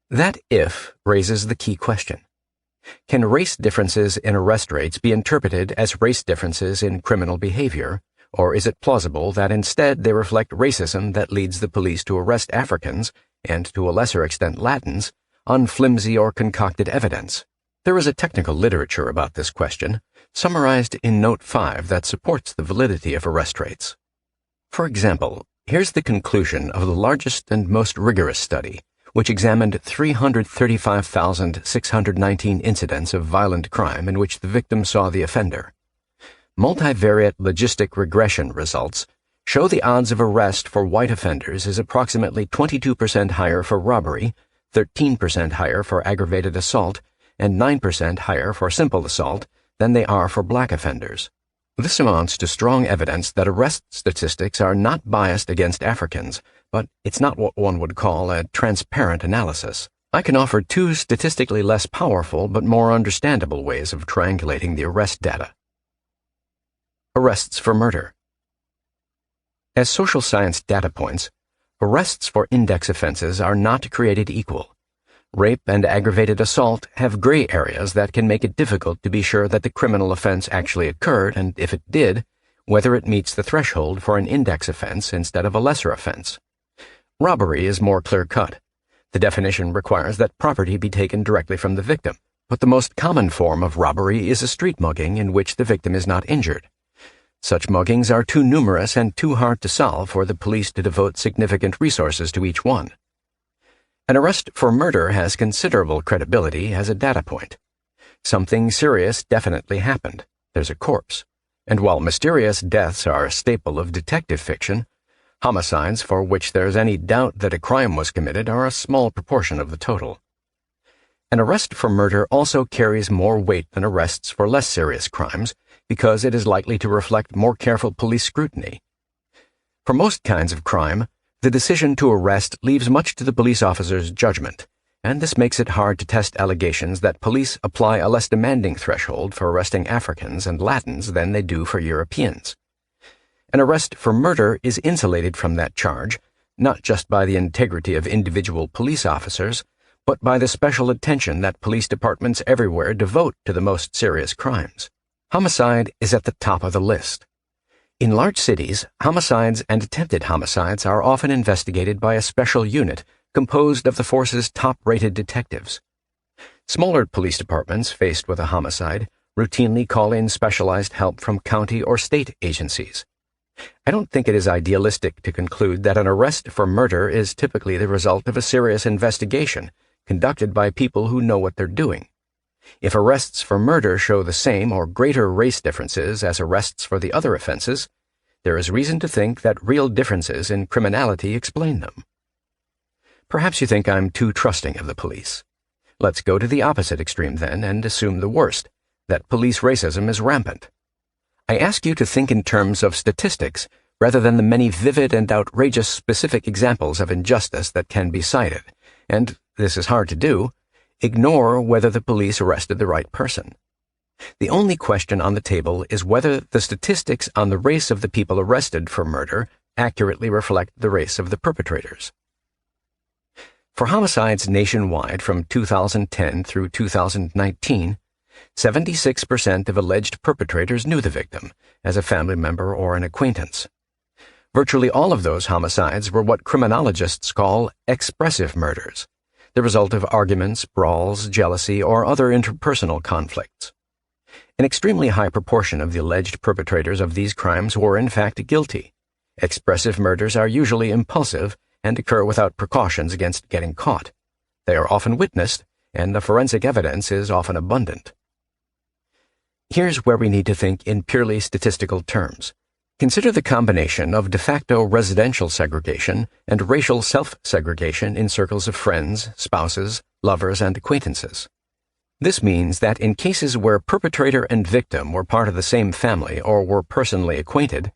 That if raises the key question. Can race differences in arrest rates be interpreted as race differences in criminal behavior, or is it plausible that instead they reflect racism that leads the police to arrest Africans, and to a lesser extent Latins, on flimsy or concocted evidence? There is a technical literature about this question, summarized in Note 5 that supports the validity of arrest rates. For example, here's the conclusion of the largest and most rigorous study, which examined 335,619 incidents of violent crime in which the victim saw the offender. Multivariate logistic regression results show the odds of arrest for white offenders is approximately 22% higher for robbery, 13% higher for aggravated assault, and 9% higher for simple assault than they are for black offenders. This amounts to strong evidence that arrest statistics are not biased against Africans, but it's not what one would call a transparent analysis. I can offer two statistically less powerful but more understandable ways of triangulating the arrest data. Arrests for murder. As social science data points, arrests for index offenses are not created equal. Rape and aggravated assault have gray areas that can make it difficult to be sure that the criminal offense actually occurred, and if it did, whether it meets the threshold for an index offense instead of a lesser offense. Robbery is more clear-cut. The definition requires that property be taken directly from the victim, but the most common form of robbery is a street mugging in which the victim is not injured. Such muggings are too numerous and too hard to solve for the police to devote significant resources to each one. An arrest for murder has considerable credibility as a data point. Something serious definitely happened. There's a corpse. And while mysterious deaths are a staple of detective fiction, homicides for which there's any doubt that a crime was committed are a small proportion of the total. An arrest for murder also carries more weight than arrests for less serious crimes because it is likely to reflect more careful police scrutiny. For most kinds of crime, the decision to arrest leaves much to the police officer's judgment, and this makes it hard to test allegations that police apply a less demanding threshold for arresting Africans and Latins than they do for Europeans. An arrest for murder is insulated from that charge, not just by the integrity of individual police officers, but by the special attention that police departments everywhere devote to the most serious crimes. Homicide is at the top of the list. In large cities, homicides and attempted homicides are often investigated by a special unit composed of the force's top-rated detectives. Smaller police departments faced with a homicide routinely call in specialized help from county or state agencies. I don't think it is idealistic to conclude that an arrest for murder is typically the result of a serious investigation conducted by people who know what they're doing. If arrests for murder show the same or greater race differences as arrests for the other offenses, there is reason to think that real differences in criminality explain them. Perhaps you think I'm too trusting of the police. Let's go to the opposite extreme then and assume the worst, that police racism is rampant. I ask you to think in terms of statistics rather than the many vivid and outrageous specific examples of injustice that can be cited, and, this is hard to do, ignore whether the police arrested the right person. The only question on the table is whether the statistics on the race of the people arrested for murder accurately reflect the race of the perpetrators. For homicides nationwide from 2010 through 2019, 76% of alleged perpetrators knew the victim as a family member or an acquaintance. Virtually all of those homicides were what criminologists call expressive murders, the result of arguments, brawls, jealousy, or other interpersonal conflicts. An extremely high proportion of the alleged perpetrators of these crimes were in fact guilty. Expressive murders are usually impulsive and occur without precautions against getting caught. They are often witnessed, and the forensic evidence is often abundant. Here's where we need to think in purely statistical terms. Consider the combination of de facto residential segregation and racial self-segregation in circles of friends, spouses, lovers, and acquaintances. This means that in cases where perpetrator and victim were part of the same family or were personally acquainted,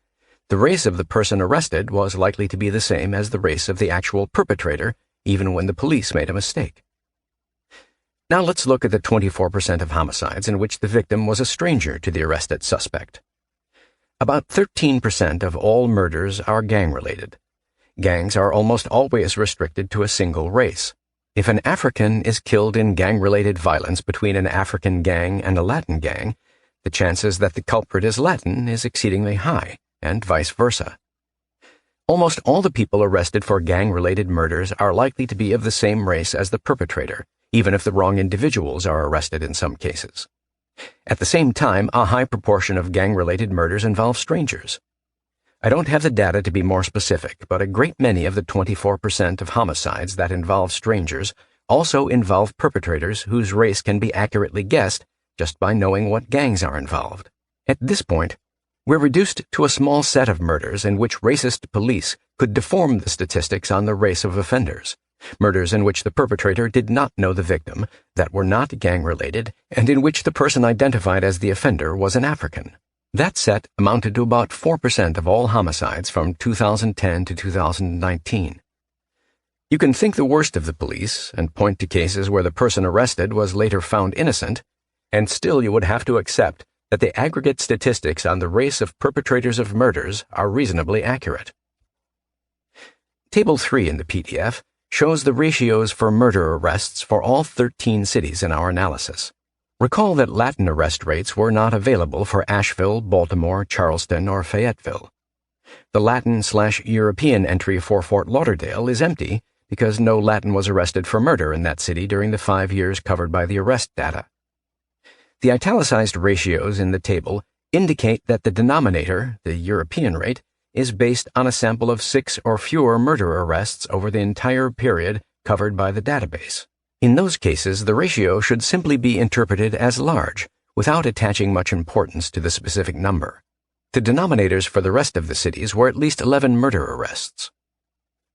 the race of the person arrested was likely to be the same as the race of the actual perpetrator, even when the police made a mistake. Now let's look at the 24% of homicides in which the victim was a stranger to the arrested suspect. About 13% of all murders are gang-related. Gangs are almost always restricted to a single race. If an African is killed in gang-related violence between an African gang and a Latin gang, the chances that the culprit is Latin is exceedingly high, and vice versa. Almost all the people arrested for gang-related murders are likely to be of the same race as the perpetrator, even if the wrong individuals are arrested in some cases. At the same time, a high proportion of gang-related murders involve strangers. I don't have the data to be more specific, but a great many of the 24% of homicides that involve strangers also involve perpetrators whose race can be accurately guessed just by knowing what gangs are involved. At this point, we're reduced to a small set of murders in which racist police could deform the statistics on the race of offenders. Murders in which the perpetrator did not know the victim, that were not gang-related, and in which the person identified as the offender was an African. That set amounted to about 4% of all homicides from 2010 to 2019. You can think the worst of the police and point to cases where the person arrested was later found innocent, and still you would have to accept that the aggregate statistics on the race of perpetrators of murders are reasonably accurate. Table 3 in the PDF shows the ratios for murder arrests for all 13 cities in our analysis. Recall that Latin arrest rates were not available for Asheville, Baltimore, Charleston, or Fayetteville. The Latin/European entry for Fort Lauderdale is empty because no Latin was arrested for murder in that city during the 5 years covered by the arrest data. The italicized ratios in the table indicate that the denominator, the European rate, is based on a sample of 6 or fewer murder arrests over the entire period covered by the database. In those cases, the ratio should simply be interpreted as large, without attaching much importance to the specific number. The denominators for the rest of the cities were at least 11 murder arrests.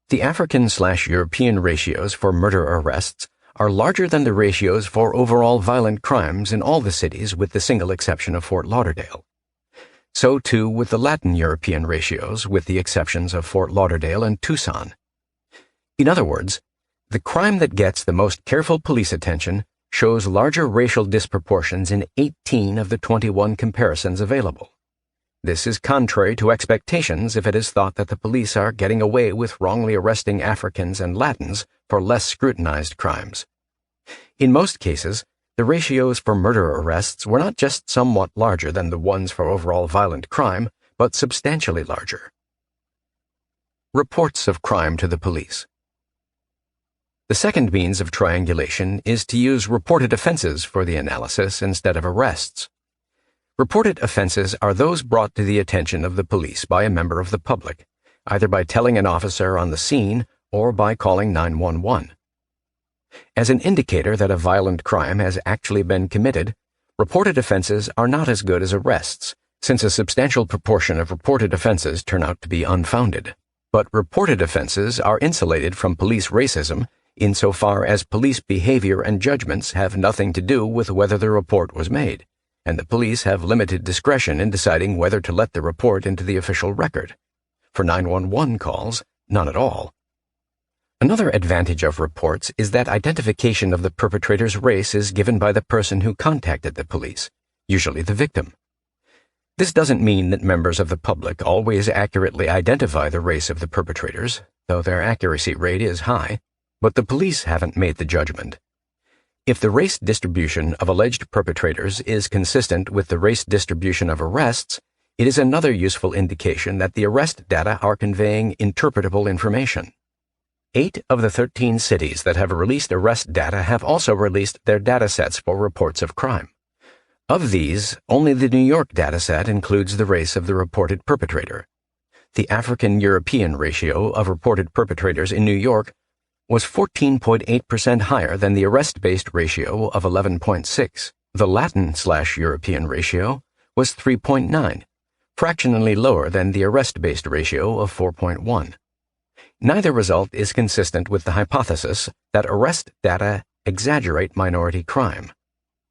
The African/European ratios for murder arrests are larger than the ratios for overall violent crimes in all the cities with the single exception of Fort Lauderdale. So too with the Latin European ratios, with the exceptions of Fort Lauderdale and Tucson. In other words, the crime that gets the most careful police attention shows larger racial disproportions in 18 of the 21 comparisons available. This is contrary to expectations if it is thought that the police are getting away with wrongly arresting Africans and Latins for less scrutinized crimes. In most cases, the ratios for murder arrests were not just somewhat larger than the ones for overall violent crime, but substantially larger. Reports of crime to the police. The second means of triangulation is to use reported offenses for the analysis instead of arrests. Reported offenses are those brought to the attention of the police by a member of the public, either by telling an officer on the scene or by calling 911. As an indicator that a violent crime has actually been committed, reported offenses are not as good as arrests, since a substantial proportion of reported offenses turn out to be unfounded. But reported offenses are insulated from police racism insofar as police behavior and judgments have nothing to do with whether the report was made, and the police have limited discretion in deciding whether to let the report into the official record. For 911 calls, none at all. Another advantage of reports is that identification of the perpetrator's race is given by the person who contacted the police, usually the victim. This doesn't mean that members of the public always accurately identify the race of the perpetrators, though their accuracy rate is high, but the police haven't made the judgment. If the race distribution of alleged perpetrators is consistent with the race distribution of arrests, it is another useful indication that the arrest data are conveying interpretable information. 8 of the 13 cities that have released arrest data have also released their datasets for reports of crime. Of these, only the New York dataset includes the race of the reported perpetrator. The African-European ratio of reported perpetrators in New York was 14.8% higher than the arrest-based ratio of 11.6. The Latin/European ratio was 3.9, fractionally lower than the arrest-based ratio of 4.1. Neither result is consistent with the hypothesis that arrest data exaggerate minority crime.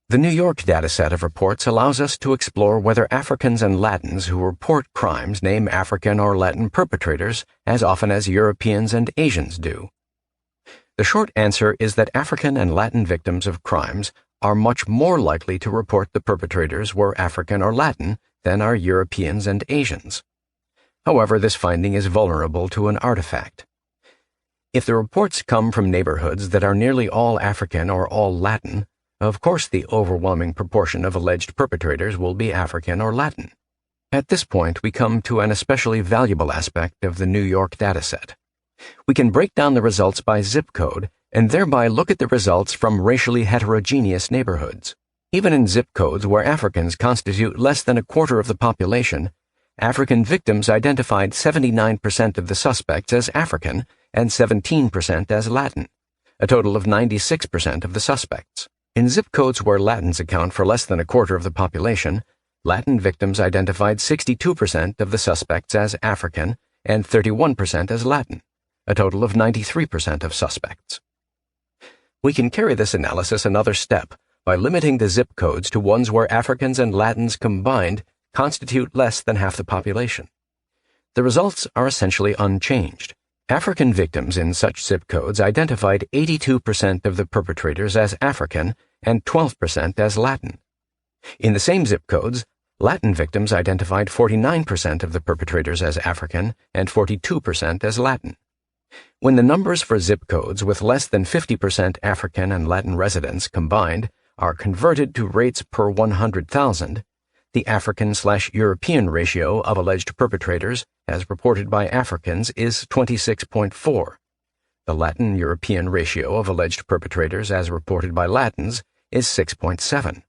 The New York dataset of reports allows us to explore whether Africans and Latins who report crimes name African or Latin perpetrators as often as Europeans and Asians do. The short answer is that African and Latin victims of crimes are much more likely to report the perpetrators were African or Latin than are Europeans and Asians. However, this finding is vulnerable to an artifact. If the reports come from neighborhoods that are nearly all African or all Latin, of course the overwhelming proportion of alleged perpetrators will be African or Latin. At this point, we come to an especially valuable aspect of the New York dataset. We can break down the results by zip code and thereby look at the results from racially heterogeneous neighborhoods. Even in zip codes where Africans constitute less than a quarter of the population, African victims identified 79% of the suspects as African and 17% as Latin, a total of 96% of the suspects. In zip codes where Latins account for less than a quarter of the population, Latin victims identified 62% of the suspects as African and 31% as Latin, a total of 93% of suspects. We can carry this analysis another step by limiting the zip codes to ones where Africans and Latins combined constitute less than half the population. The results are essentially unchanged. African victims in such zip codes identified 82% of the perpetrators as African and 12% as Latin. In the same zip codes, Latin victims identified 49% of the perpetrators as African and 42% as Latin. When the numbers for zip codes with less than 50% African and Latin residents combined are converted to rates per 100,000, the African/European ratio of alleged perpetrators, as reported by Africans, is 26.4. The Latin-European ratio of alleged perpetrators, as reported by Latins, is 6.7.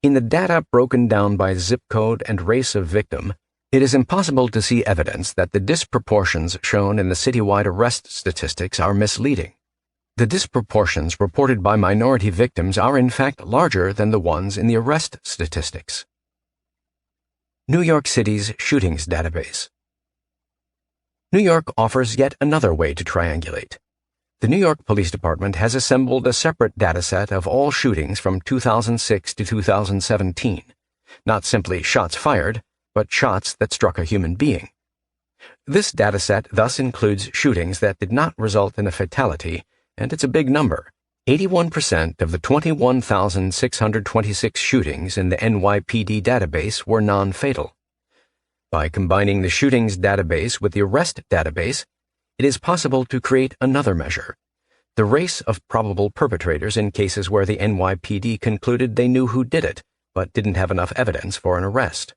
In the data broken down by zip code and race of victim, it is impossible to see evidence that the disproportions shown in the citywide arrest statistics are misleading. The disproportions reported by minority victims are in fact larger than the ones in the arrest statistics. New York City's shootings database. New York offers yet another way to triangulate. The New York Police Department has assembled a separate dataset of all shootings from 2006 to 2017, not simply shots fired, but shots that struck a human being. This dataset thus includes shootings that did not result in a fatality, and it's a big number. 81% of the 21,626 shootings in the NYPD database were non-fatal. By combining the shootings database with the arrest database, it is possible to create another measure, the race of probable perpetrators in cases where the NYPD concluded they knew who did it, but didn't have enough evidence for an arrest.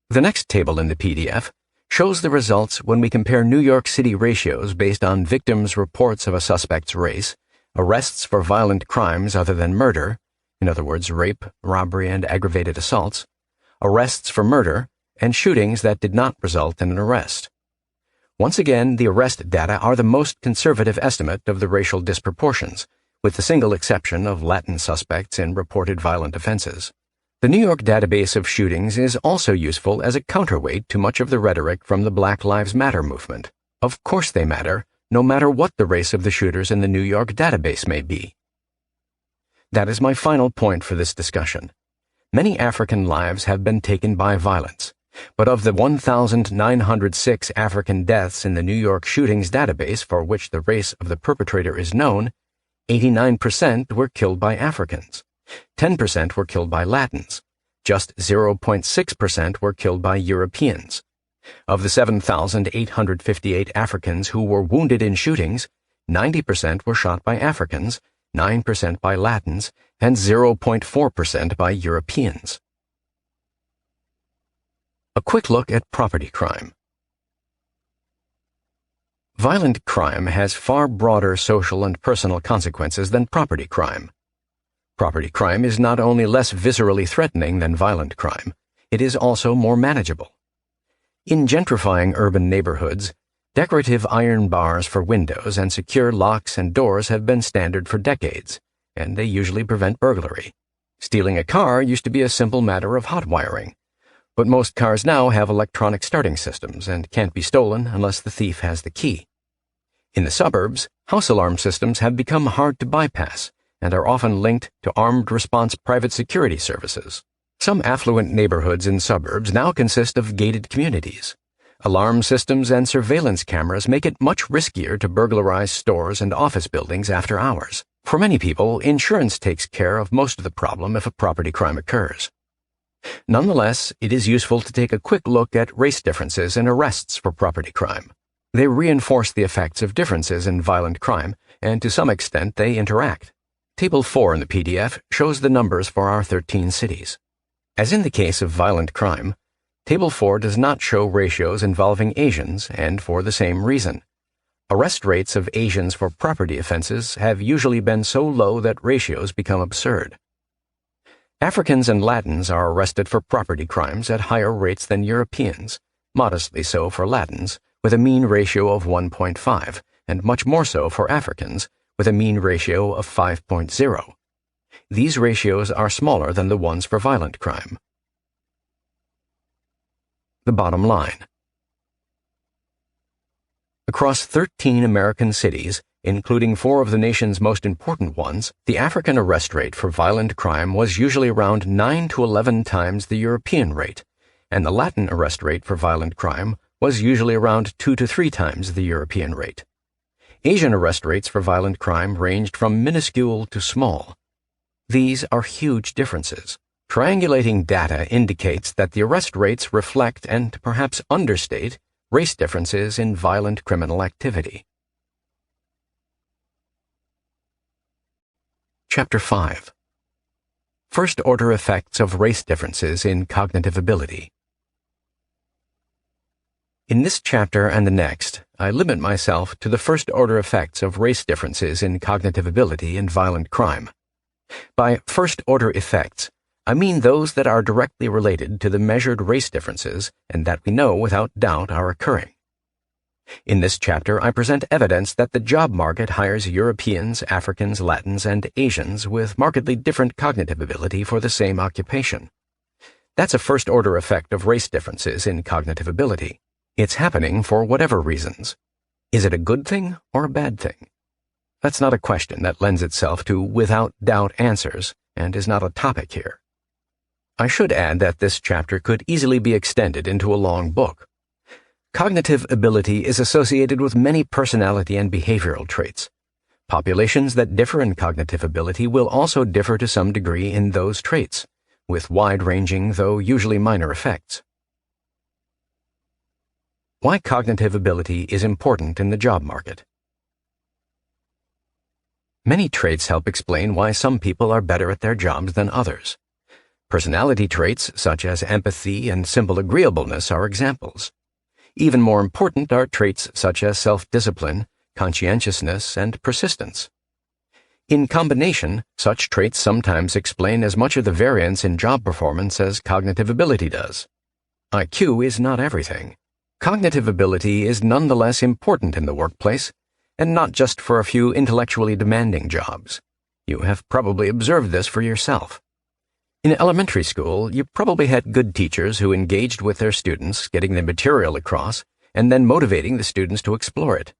The next table in the PDF shows the results when we compare New York City ratios based on victims' reports of a suspect's race, arrests for violent crimes other than murder, in other words, rape, robbery, and aggravated assaults, arrests for murder, and shootings that did not result in an arrest. Once again, the arrest data are the most conservative estimate of the racial disproportions, with the single exception of Latin suspects in reported violent offenses. The New York database of shootings is also useful as a counterweight to much of the rhetoric from the Black Lives Matter movement. Of course they matter, no matter what the race of the shooters in the New York database may be. That is my final point for this discussion. Many African lives have been taken by violence, but of the 1,906 African deaths in the New York shootings database for which the race of the perpetrator is known, 89% were killed by Africans, 10% were killed by Latins. Just 0.6% were killed by Europeans. Of the 7,858 Africans who were wounded in shootings, 90% were shot by Africans, 9% by Latins, and 0.4% by Europeans. A quick look at property crime. Violent crime has far broader social and personal consequences than property crime. Property crime is not only less viscerally threatening than violent crime, it is also more manageable. In gentrifying urban neighborhoods, decorative iron bars for windows and secure locks and doors have been standard for decades, and they usually prevent burglary. Stealing a car used to be a simple matter of hot wiring, but most cars now have electronic starting systems and can't be stolen unless the thief has the key. In the suburbs, house alarm systems have become hard to bypass and are often linked to armed response private security services. Some affluent neighborhoods in suburbs now consist of gated communities. Alarm systems and surveillance cameras make it much riskier to burglarize stores and office buildings after hours. For many people, insurance takes care of most of the problem if a property crime occurs. Nonetheless, it is useful to take a quick look at race differences in arrests for property crime. They reinforce the effects of differences in violent crime, and to some extent they interact. Table 4 in the PDF shows the numbers for our 13 cities. As in the case of violent crime, Table 4 does not show ratios involving Asians, and for the same reason. Arrest rates of Asians for property offenses have usually been so low that ratios become absurd. Africans and Latins are arrested for property crimes at higher rates than Europeans, modestly so for Latins, with a mean ratio of 1.5, and much more so for Africans, with a mean ratio of 5.0. These ratios are smaller than the ones for violent crime. The bottom line. Across 13 American cities, including 4 of the nation's most important ones, the African arrest rate for violent crime was usually around 9 to 11 times the European rate, and the Latin arrest rate for violent crime was usually around 2 to 3 times the European rate. Asian arrest rates for violent crime ranged from minuscule to small. These are huge differences. Triangulating data indicates that the arrest rates reflect and perhaps understate race differences in violent criminal activity. Chapter 5. First-order effects of race differences in cognitive ability. In this chapter and the next, I limit myself to the first-order effects of race differences in cognitive ability in violent crime. By first-order effects, I mean those that are directly related to the measured race differences and that we know without doubt are occurring. In this chapter, I present evidence that the job market hires Europeans, Africans, Latins, and Asians with markedly different cognitive ability for the same occupation. That's a first-order effect of race differences in cognitive ability. It's happening for whatever reasons. Is it a good thing or a bad thing? That's not a question that lends itself to without doubt answers and is not a topic here. I should add that this chapter could easily be extended into a long book. Cognitive ability is associated with many personality and behavioral traits. Populations that differ in cognitive ability will also differ to some degree in those traits, with wide-ranging, though usually minor effects. Why cognitive ability is important in the job market. Many traits help explain why some people are better at their jobs than others. Personality traits such as empathy and simple agreeableness are examples. Even more important are traits such as self-discipline, conscientiousness, and persistence. In combination, such traits sometimes explain as much of the variance in job performance as cognitive ability does. IQ is not everything. Cognitive ability is nonetheless important in the workplace, and not just for a few intellectually demanding jobs. You have probably observed this for yourself. In elementary school, you probably had good teachers who engaged with their students, getting the material across, and then motivating the students to explore it.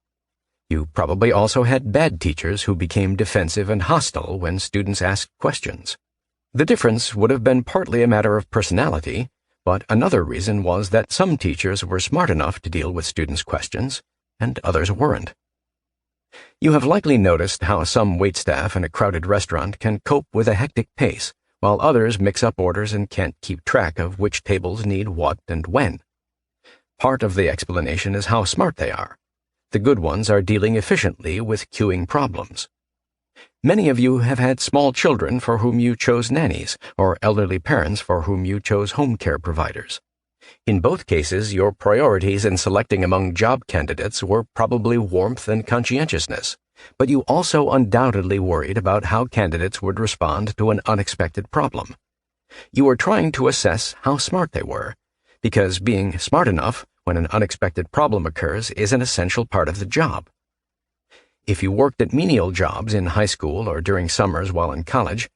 You probably also had bad teachers who became defensive and hostile when students asked questions. The difference would have been partly a matter of personality, but another reason was that some teachers were smart enough to deal with students' questions, and others weren't. You have likely noticed how some waitstaff in a crowded restaurant can cope with a hectic pace, while others mix up orders and can't keep track of which tables need what and when. Part of the explanation is how smart they are. The good ones are dealing efficiently with queuing problems. Many of you have had small children for whom you chose nannies, or elderly parents for whom you chose home care providers. In both cases, your priorities in selecting among job candidates were probably warmth and conscientiousness, but you also undoubtedly worried about how candidates would respond to an unexpected problem. You were trying to assess how smart they were, because being smart enough when an unexpected problem occurs is an essential part of the job. If you worked at menial jobs in high school or during summers while in college,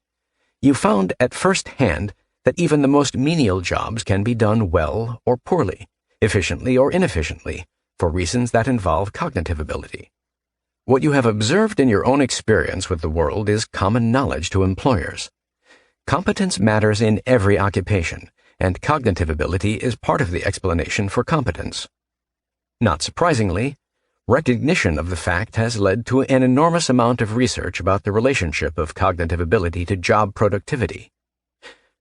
you found at first hand that even the most menial jobs can be done well or poorly, efficiently or inefficiently, for reasons that involve cognitive ability. What you have observed in your own experience with the world is common knowledge to employers. Competence matters in every occupation, and cognitive ability is part of the explanation for competence. Not surprisingly, recognition of the fact has led to an enormous amount of research about the relationship of cognitive ability to job productivity.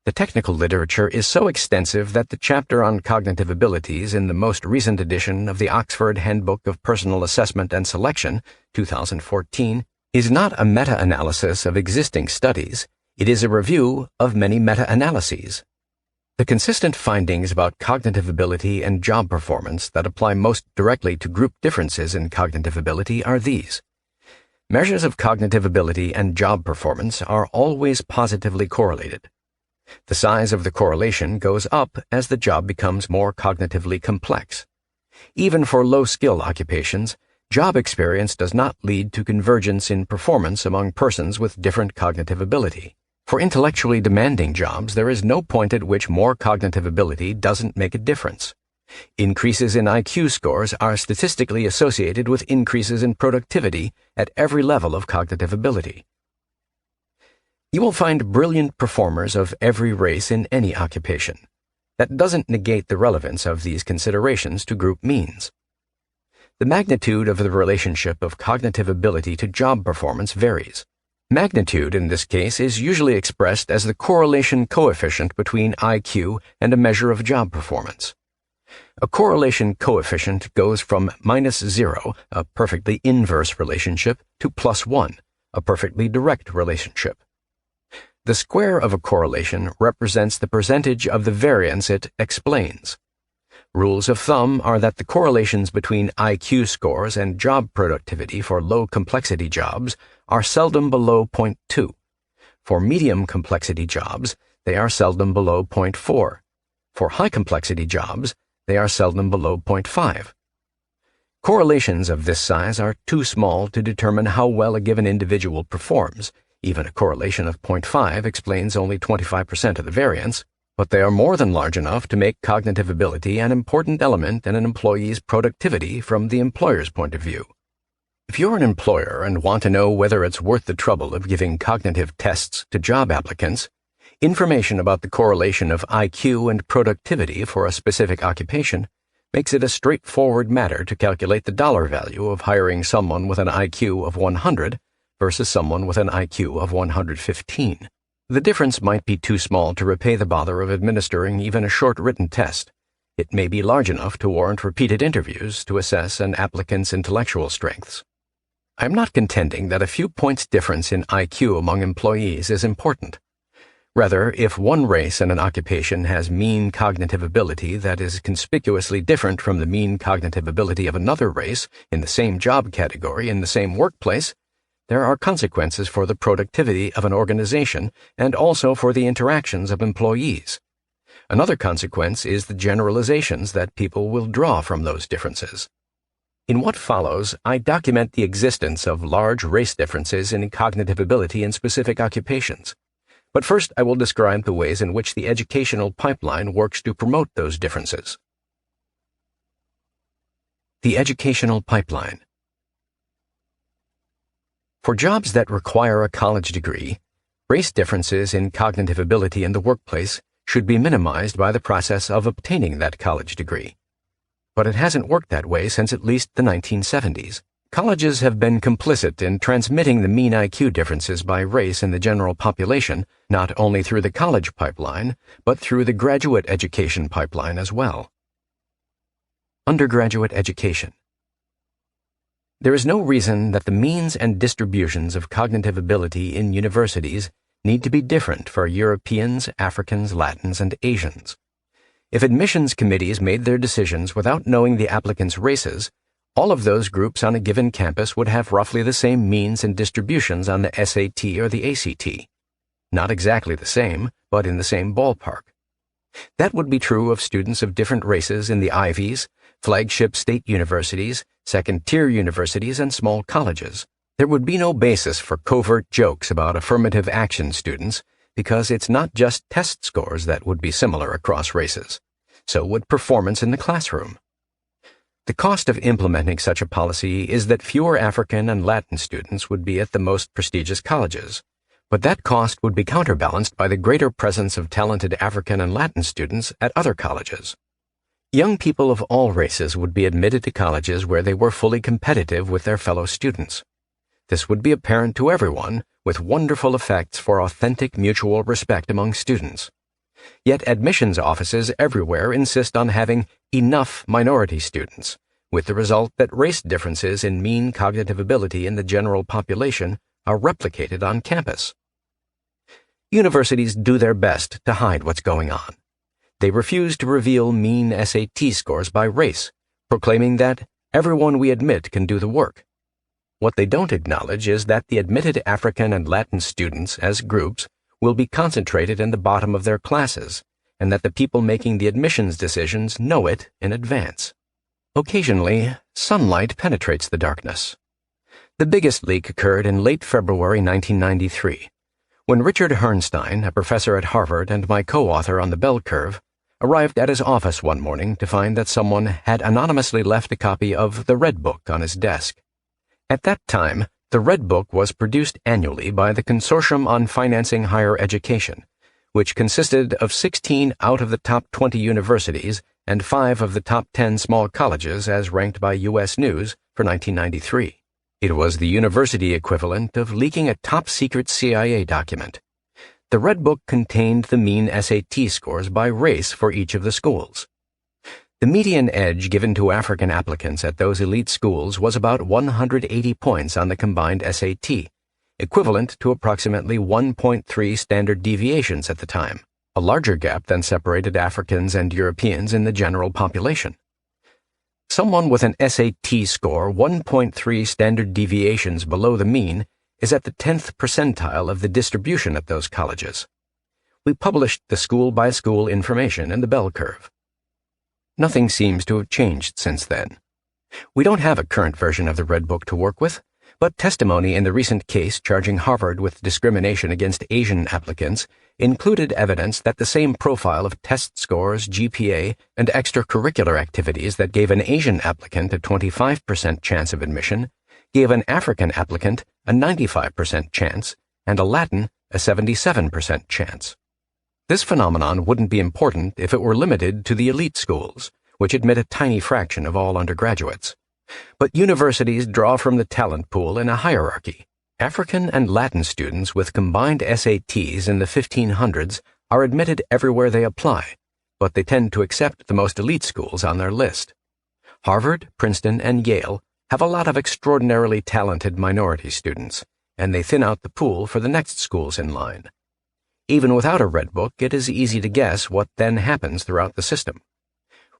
The technical literature is so extensive that the chapter on cognitive abilities in the most recent edition of the Oxford Handbook of Personal Assessment and Selection, 2014, is not a meta-analysis of existing studies, it is a review of many meta-analyses. The consistent findings about cognitive ability and job performance that apply most directly to group differences in cognitive ability are these. Measures of cognitive ability and job performance are always positively correlated. The size of the correlation goes up as the job becomes more cognitively complex. Even for low-skill occupations, job experience does not lead to convergence in performance among persons with different cognitive ability. For intellectually demanding jobs, there is no point at which more cognitive ability doesn't make a difference. Increases in IQ scores are statistically associated with increases in productivity at every level of cognitive ability. You will find brilliant performers of every race in any occupation. That doesn't negate the relevance of these considerations to group means. The magnitude of the relationship of cognitive ability to job performance varies. Magnitude in this case is usually expressed as the correlation coefficient between IQ and a measure of job performance. A correlation coefficient goes from -0, a perfectly inverse relationship, to +1, a perfectly direct relationship. The square of a correlation represents the percentage of the variance it explains. Rules of thumb are that the correlations between IQ scores and job productivity for low-complexity jobs are seldom below 0.2. For medium-complexity jobs, they are seldom below 0.4. For high-complexity jobs, they are seldom below 0.5. Correlations of this size are too small to determine how well a given individual performs. Even a correlation of 0.5 explains only 25% of the variance, but they are more than large enough to make cognitive ability an important element in an employee's productivity from the employer's point of view. If you're an employer and want to know whether it's worth the trouble of giving cognitive tests to job applicants, information about the correlation of IQ and productivity for a specific occupation makes it a straightforward matter to calculate the dollar value of hiring someone with an IQ of 100 versus someone with an IQ of 115. The difference might be too small to repay the bother of administering even a short written test. It may be large enough to warrant repeated interviews to assess an applicant's intellectual strengths. I am not contending that a few points difference in IQ among employees is important. Rather, if one race in an occupation has mean cognitive ability that is conspicuously different from the mean cognitive ability of another race in the same job category in the same workplace, there are consequences for the productivity of an organization and also for the interactions of employees. Another consequence is the generalizations that people will draw from those differences. In what follows, I document the existence of large race differences in cognitive ability in specific occupations. But first, I will describe the ways in which the educational pipeline works to promote those differences. The educational pipeline. For jobs that require a college degree, race differences in cognitive ability in the workplace should be minimized by the process of obtaining that college degree. But it hasn't worked that way since at least the 1970s. Colleges have been complicit in transmitting the mean IQ differences by race in the general population, not only through the college pipeline, but through the graduate education pipeline as well. Undergraduate education. There is no reason that the means and distributions of cognitive ability in universities need to be different for Europeans, Africans, Latins, and Asians. If admissions committees made their decisions without knowing the applicants' races, all of those groups on a given campus would have roughly the same means and distributions on the SAT or the ACT. Not exactly the same, but in the same ballpark. That would be true of students of different races in the Ivies, flagship state universities, second-tier universities, and small colleges. There would be no basis for covert jokes about affirmative action students because it's not just test scores that would be similar across races. So would performance in the classroom. The cost of implementing such a policy is that fewer African and Latin students would be at the most prestigious colleges, but that cost would be counterbalanced by the greater presence of talented African and Latin students at other colleges. Young people of all races would be admitted to colleges where they were fully competitive with their fellow students. This would be apparent to everyone, with wonderful effects for authentic mutual respect among students. Yet admissions offices everywhere insist on having enough minority students, with the result that race differences in mean cognitive ability in the general population are replicated on campus. Universities do their best to hide what's going on. They refuse to reveal mean SAT scores by race, proclaiming that everyone we admit can do the work. What they don't acknowledge is that the admitted African and Latin students, as groups, will be concentrated in the bottom of their classes, and that the people making the admissions decisions know it in advance. Occasionally, sunlight penetrates the darkness. The biggest leak occurred in late February 1993, when Richard Herrnstein, a professor at Harvard and my co-author on the bell curve, arrived at his office one morning to find that someone had anonymously left a copy of the Red Book on his desk. At that time, the Red Book was produced annually by the Consortium on Financing Higher Education, which consisted of 16 out of the top 20 universities and 5 of the top 10 small colleges as ranked by U.S. News for 1993. It was the university equivalent of leaking a top-secret CIA document. The Red Book contained the mean SAT scores by race for each of the schools. The median edge given to African applicants at those elite schools was about 180 points on the combined SAT, equivalent to approximately 1.3 standard deviations at the time, a larger gap than separated Africans and Europeans in the general population. Someone with an SAT score 1.3 standard deviations below the mean is at the 10th percentile of the distribution at those colleges. We published the school-by-school information in the bell curve. Nothing seems to have changed since then. We don't have a current version of the Red Book to work with, but testimony in the recent case charging Harvard with discrimination against Asian applicants included evidence that the same profile of test scores, GPA, and extracurricular activities that gave an Asian applicant a 25% chance of admission gave an African applicant a 95% chance and a Latin a 77% chance. This phenomenon wouldn't be important if it were limited to the elite schools, which admit a tiny fraction of all undergraduates. But universities draw from the talent pool in a hierarchy. African and Latin students with combined SATs in the 1500s are admitted everywhere they apply, but they tend to accept the most elite schools on their list. Harvard, Princeton, and Yale have a lot of extraordinarily talented minority students, and they thin out the pool for the next schools in line. Even without a Red Book, it is easy to guess what then happens throughout the system.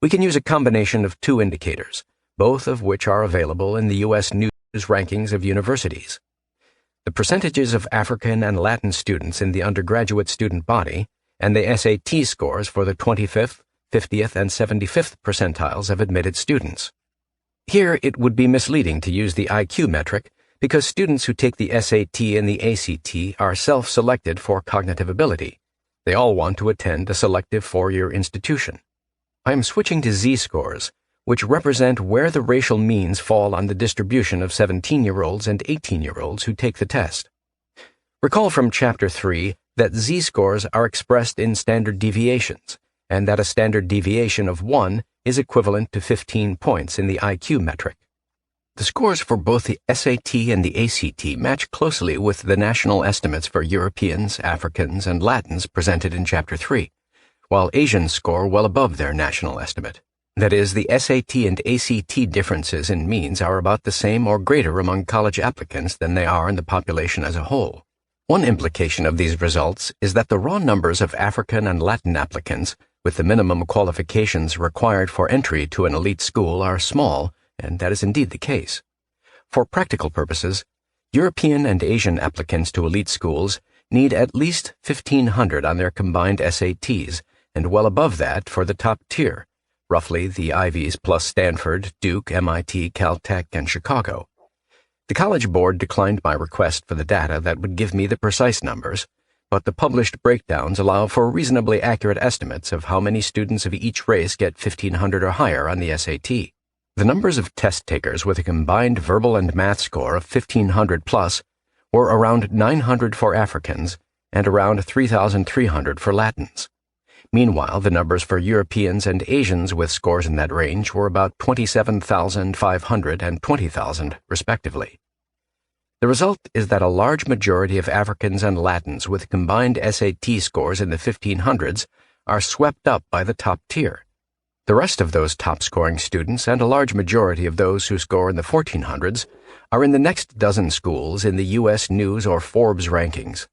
We can use a combination of two indicators, both of which are available in the U.S. News rankings of universities. The percentages of African and Latin students in the undergraduate student body, and the SAT scores for the 25th, 50th, and 75th percentiles of admitted students. Here it would be misleading to use the IQ metric because students who take the SAT and the ACT are self-selected for cognitive ability. They all want to attend a selective four-year institution. I am switching to Z-scores, which represent where the racial means fall on the distribution of 17-year-olds and 18-year-olds who take the test. Recall from Chapter 3 that Z-scores are expressed in standard deviations, and that a standard deviation of 1 is equivalent to 15 points in the IQ metric. The scores for both the SAT and the ACT match closely with the national estimates for Europeans, Africans, and Latins presented in Chapter 3, while Asians score well above their national estimate. That is, the SAT and ACT differences in means are about the same or greater among college applicants than they are in the population as a whole. One implication of these results is that the raw numbers of African and Latin applicants with the minimum qualifications required for entry to an elite school are small, and that is indeed the case. For practical purposes, European and Asian applicants to elite schools need at least 1,500 on their combined SATs, and well above that for the top tier, roughly the Ivies plus Stanford, Duke, MIT, Caltech, and Chicago. The College Board declined my request for the data that would give me the precise numbers, but the published breakdowns allow for reasonably accurate estimates of how many students of each race get 1,500 or higher on the SAT. The numbers of test takers with a combined verbal and math score of 1,500 plus were around 900 for Africans and around 3,300 for Latins. Meanwhile, the numbers for Europeans and Asians with scores in that range were about 27,500 and 20,000, respectively. The result is that a large majority of Africans and Latins with combined SAT scores in the 1,500s are swept up by the top tier. The rest of those top-scoring students and a large majority of those who score in the 1,400s are in the next dozen schools in the U.S. News or Forbes rankings.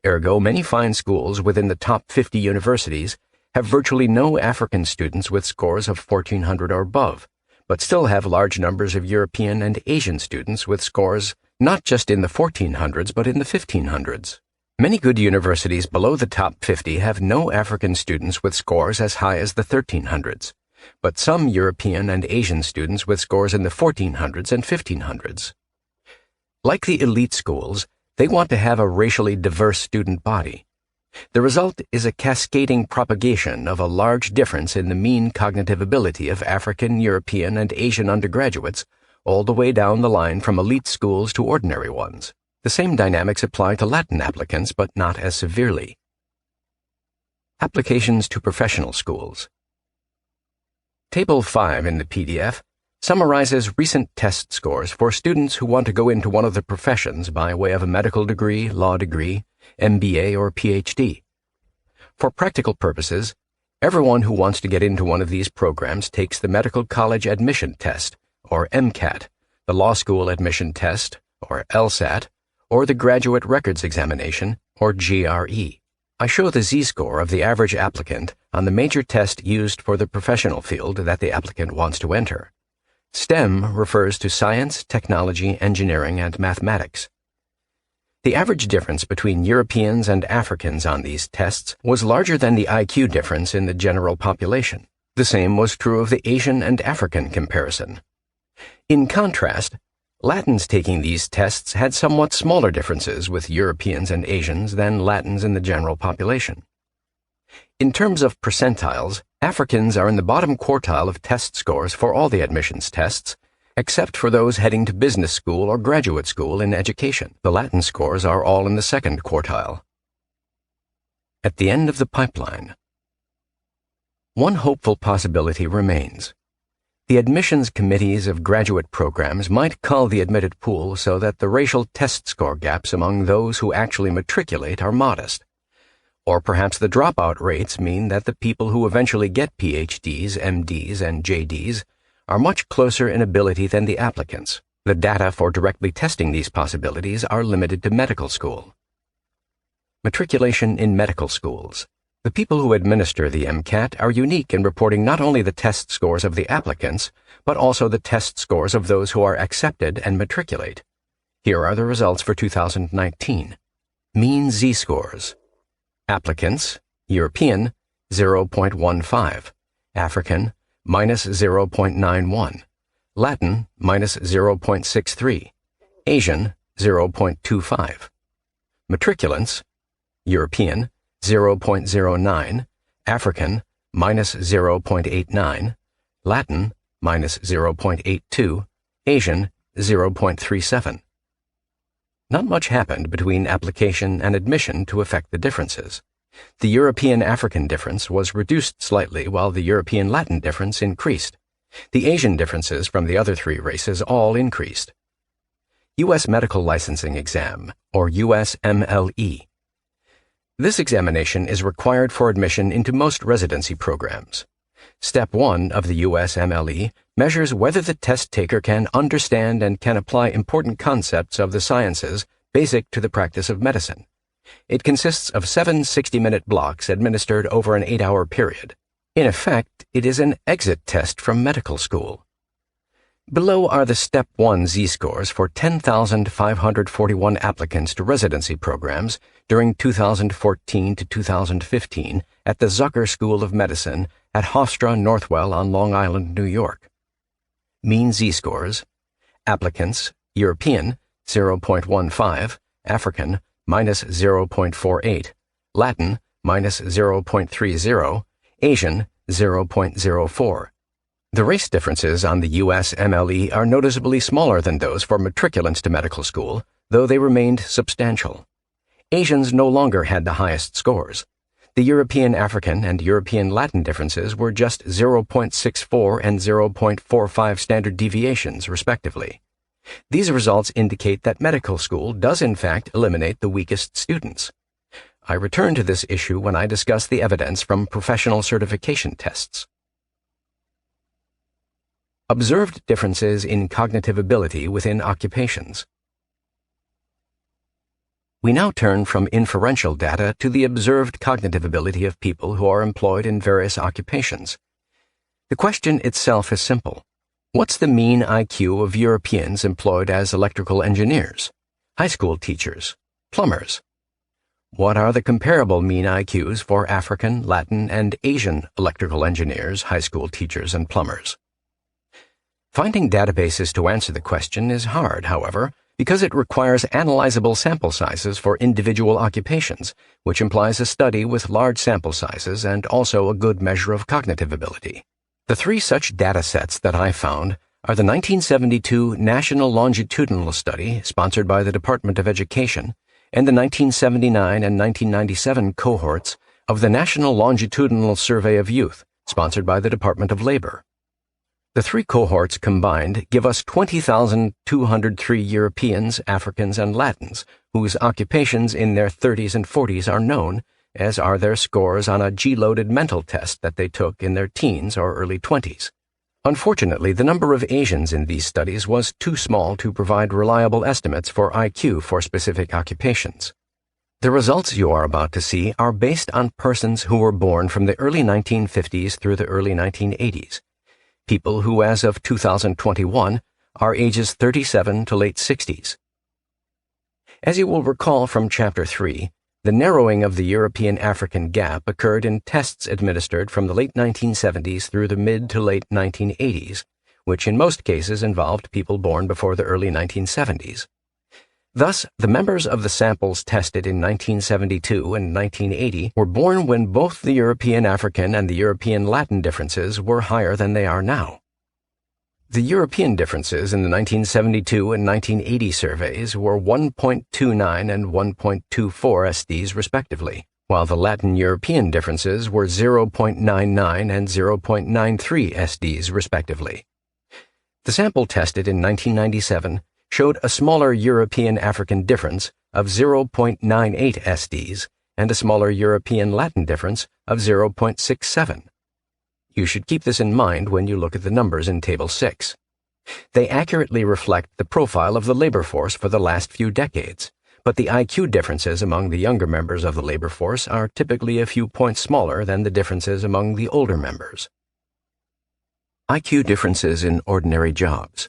Ergo, many fine schools within the top 50 universities have virtually no African students with scores of 1,400 or above, but still have large numbers of European and Asian students with scores not just in the 1,400s but in the 1,500s. Many good universities below the top 50 have no African students with scores as high as the 1,300s, but some European and Asian students with scores in the 1,400s and 1,500s. Like the elite schools, they want to have a racially diverse student body. The result is a cascading propagation of a large difference in the mean cognitive ability of African, European, and Asian undergraduates all the way down the line from elite schools to ordinary ones. The same dynamics apply to Latin applicants, but not as severely. Applications to professional schools. Table 5 in the PDF summarizes recent test scores for students who want to go into one of the professions by way of a medical degree, law degree, MBA, or PhD. For practical purposes, everyone who wants to get into one of these programs takes the Medical College Admission Test, or MCAT, the Law School Admission Test, or LSAT, or the Graduate Records Examination, or GRE. I show the Z-score of the average applicant on the major test used for the professional field that the applicant wants to enter. STEM refers to science, technology, engineering, and mathematics. The average difference between Europeans and Africans on these tests was larger than the IQ difference in the general population. The same was true of the Asian and African comparison. In contrast, Latins taking these tests had somewhat smaller differences with Europeans and Asians than Latins in the general population. In terms of percentiles, Africans are in the bottom quartile of test scores for all the admissions tests, except for those heading to business school or graduate school in education. The Latin scores are all in the second quartile. At the end of the pipeline. One hopeful possibility remains. The admissions committees of graduate programs might cull the admitted pool so that the racial test score gaps among those who actually matriculate are modest. Or perhaps the dropout rates mean that the people who eventually get PhDs, MDs, and JDs are much closer in ability than the applicants. The data for directly testing these possibilities are limited to medical school. Matriculation in medical schools. The people who administer the MCAT are unique in reporting not only the test scores of the applicants, but also the test scores of those who are accepted and matriculate. Here are the results for 2019. Mean Z-scores. Applicants, European, 0.15, African, minus 0.91, Latin, minus 0.63, Asian, 0.25. Matriculants, European, 0.09, African, minus 0.89, Latin, minus 0.82, Asian, 0.37. Not much happened between application and admission to affect the differences. The European-African difference was reduced slightly while the European-Latin difference increased. The Asian differences from the other three races all increased. U.S. Medical Licensing Exam, or USMLE. This examination is required for admission into most residency programs. Step 1 of the USMLE measures whether the test taker can understand and can apply important concepts of the sciences basic to the practice of medicine. It consists of 7 60-minute blocks administered over an 8-hour period. In effect, it is an exit test from medical school. Below are the Step 1 Z-scores for 10,541 applicants to residency programs during 2014 to 2015 at the Zucker School of Medicine at Hofstra Northwell on Long Island, New York. Mean Z-scores: applicants, European, 0.15, African, minus 0.48, Latin, minus 0.30, Asian, 0.04. The race differences on the USMLE are noticeably smaller than those for matriculants to medical school, though they remained substantial. Asians no longer had the highest scores. The European African and European Latin differences were just 0.64 and 0.45 standard deviations, respectively. These results indicate that medical school does in fact eliminate the weakest students. I return to this issue when I discuss the evidence from professional certification tests. Observed differences in cognitive ability within occupations. We now turn from inferential data to the observed cognitive ability of people who are employed in various occupations. The question itself is simple. What's the mean IQ of Europeans employed as electrical engineers, high school teachers, plumbers? What are the comparable mean IQs for African, Latin, and Asian electrical engineers, high school teachers, and plumbers? Finding databases to answer the question is hard, however, because it requires analyzable sample sizes for individual occupations, which implies a study with large sample sizes and also a good measure of cognitive ability. The three such data sets that I found are the 1972 National Longitudinal Study, sponsored by the Department of Education, and the 1979 and 1997 cohorts of the National Longitudinal Survey of Youth, sponsored by the Department of Labor. The three cohorts combined give us 20,203 Europeans, Africans, and Latins whose occupations in their 30s and 40s are known, as are their scores on a G-loaded mental test that they took in their teens or early 20s. Unfortunately, the number of Asians in these studies was too small to provide reliable estimates for IQ for specific occupations. The results you are about to see are based on persons who were born from the early 1950s through the early 1980s. People who, as of 2021, are ages 37 to late 60s. As you will recall from Chapter 3, the narrowing of the European-African gap occurred in tests administered from the late 1970s through the mid to late 1980s, which in most cases involved people born before the early 1970s. Thus, the members of the samples tested in 1972 and 1980 were born when both the European African and the European Latin differences were higher than they are now. The European differences in the 1972 and 1980 surveys were 1.29 and 1.24 SDs respectively, while the Latin European differences were 0.99 and 0.93 SDs respectively. The sample tested in 1997 showed a smaller European-African difference of 0.98 SDs and a smaller European-Latin difference of 0.67. You should keep this in mind when you look at the numbers in Table 6. They accurately reflect the profile of the labor force for the last few decades, but the IQ differences among the younger members of the labor force are typically a few points smaller than the differences among the older members. IQ differences in ordinary jobs.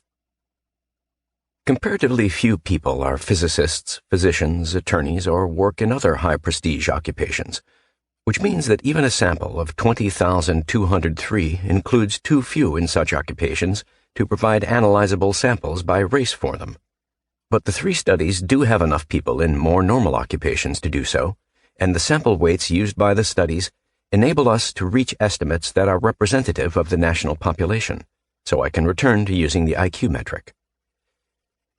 Comparatively few people are physicists, physicians, attorneys, or work in other high-prestige occupations, which means that even a sample of 20,203 includes too few in such occupations to provide analyzable samples by race for them. But the three studies do have enough people in more normal occupations to do so, and the sample weights used by the studies enable us to reach estimates that are representative of the national population, so I can return to using the IQ metric.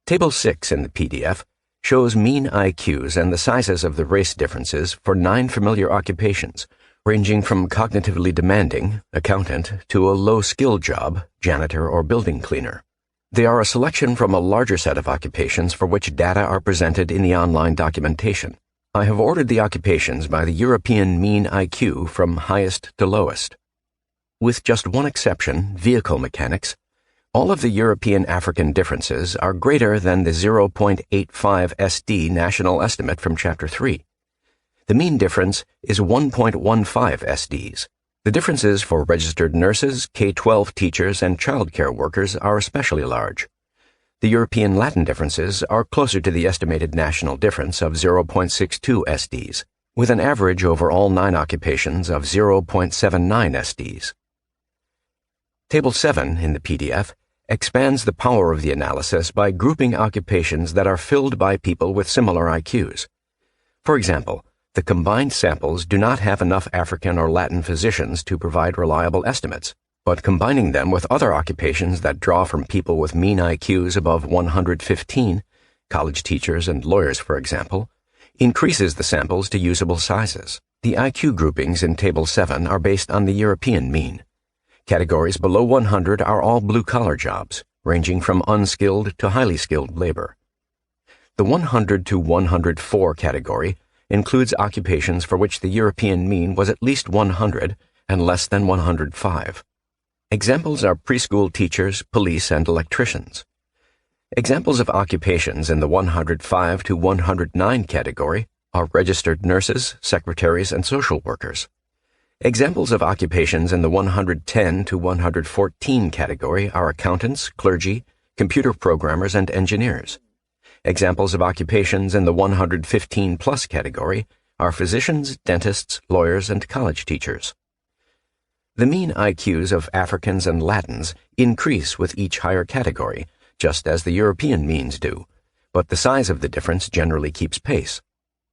Table 6 in the PDF shows mean IQs and the sizes of the race differences for 9 familiar occupations, ranging from cognitively demanding, accountant, to a low-skill job, janitor or building cleaner. They are a selection from a larger set of occupations for which data are presented in the online documentation. I have ordered the occupations by the European mean IQ from highest to lowest. With just one exception, vehicle mechanics, all of the European African differences are greater than the 0.85 SD national estimate from Chapter 3. The mean difference is 1.15 SDs. The differences for registered nurses, K-12 teachers, and childcare workers are especially large. The European Latin differences are closer to the estimated national difference of 0.62 SDs, with an average over all 9 occupations of 0.79 SDs. Table 7 in the PDF expands the power of the analysis by grouping occupations that are filled by people with similar IQs. For example, the combined samples do not have enough African or Latin physicians to provide reliable estimates, but combining them with other occupations that draw from people with mean IQs above 115, college teachers and lawyers for example, increases the samples to usable sizes. The IQ groupings in Table 7 are based on the European mean. Categories below 100 are all blue-collar jobs, ranging from unskilled to highly skilled labor. The 100 to 104 category includes occupations for which the European mean was at least 100 and less than 105. Examples are preschool teachers, police, and electricians. Examples of occupations in the 105 to 109 category are registered nurses, secretaries, and social workers. Examples of occupations in the 110 to 114 category are accountants, clergy, computer programmers, and engineers. Examples of occupations in the 115-plus category are physicians, dentists, lawyers, and college teachers. The mean IQs of Africans and Latins increase with each higher category, just as the European means do, but the size of the difference generally keeps pace.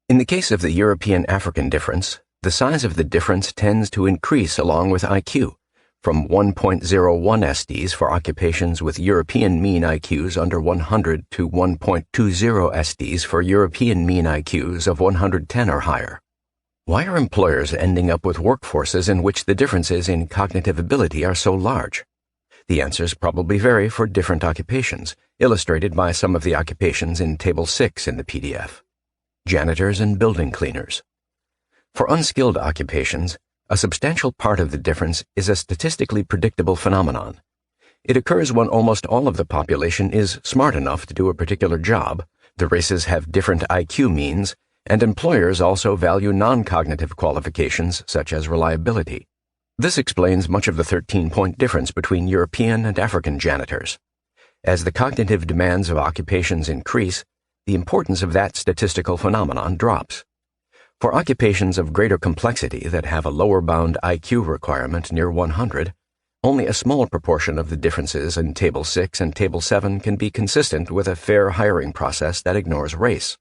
In the case of the European-African difference, the size of the difference tends to increase along with IQ, from 1.01 SDs for occupations with European mean IQs under 100 to 1.20 SDs for European mean IQs of 110 or higher. Why are employers ending up with workforces in which the differences in cognitive ability are so large? The answers probably vary for different occupations, illustrated by some of the occupations in Table 6 in the PDF. Janitors and building cleaners. For unskilled occupations, a substantial part of the difference is a statistically predictable phenomenon. It occurs when almost all of the population is smart enough to do a particular job, the races have different IQ means, and employers also value non-cognitive qualifications such as reliability. This explains much of the 13-point difference between European and African janitors. As the cognitive demands of occupations increase, the importance of that statistical phenomenon drops. For occupations of greater complexity that have a lower bound IQ requirement near 100, only a small proportion of the differences in Table 6 and Table 7 can be consistent with a fair hiring process that ignores race.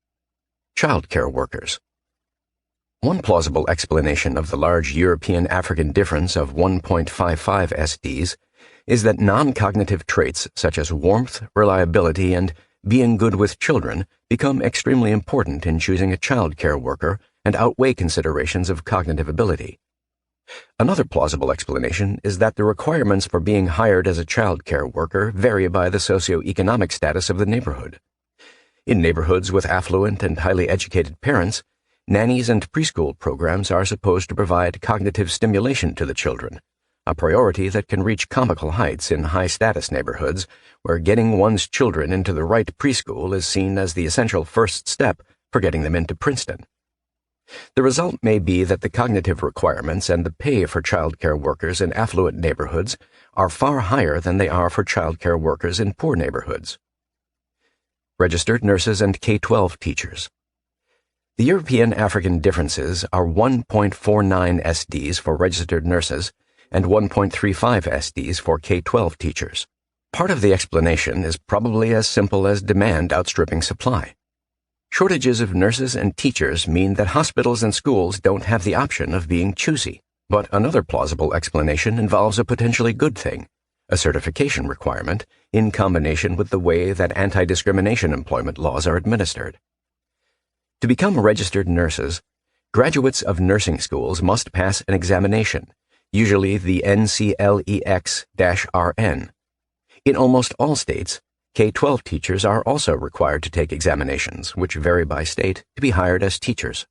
Childcare workers. One plausible explanation of the large European-African difference of 1.55 SDs is that non-cognitive traits such as warmth, reliability, and being good with children become extremely important in choosing a childcare worker and outweigh considerations of cognitive ability. Another plausible explanation is that the requirements for being hired as a childcare worker vary by the socioeconomic status of the neighborhood. In neighborhoods with affluent and highly educated parents, nannies and preschool programs are supposed to provide cognitive stimulation to the children, a priority that can reach comical heights in high-status neighborhoods where getting one's children into the right preschool is seen as the essential first step for getting them into Princeton. The result may be that the cognitive requirements and the pay for childcare workers in affluent neighborhoods are far higher than they are for childcare workers in poor neighborhoods. Registered nurses and K-12 teachers. The European-African differences are 1.49 SDs for registered nurses and 1.35 SDs for K-12 teachers. Part of the explanation is probably as simple as demand outstripping supply. Shortages of nurses and teachers mean that hospitals and schools don't have the option of being choosy. But another plausible explanation involves a potentially good thing, a certification requirement, in combination with the way that anti-discrimination employment laws are administered. To become registered nurses, Graduates of nursing schools must pass an examination, usually the NCLEX-RN. In almost all states, K-12 teachers are also required to take examinations, which vary by state, to be hired as teachers.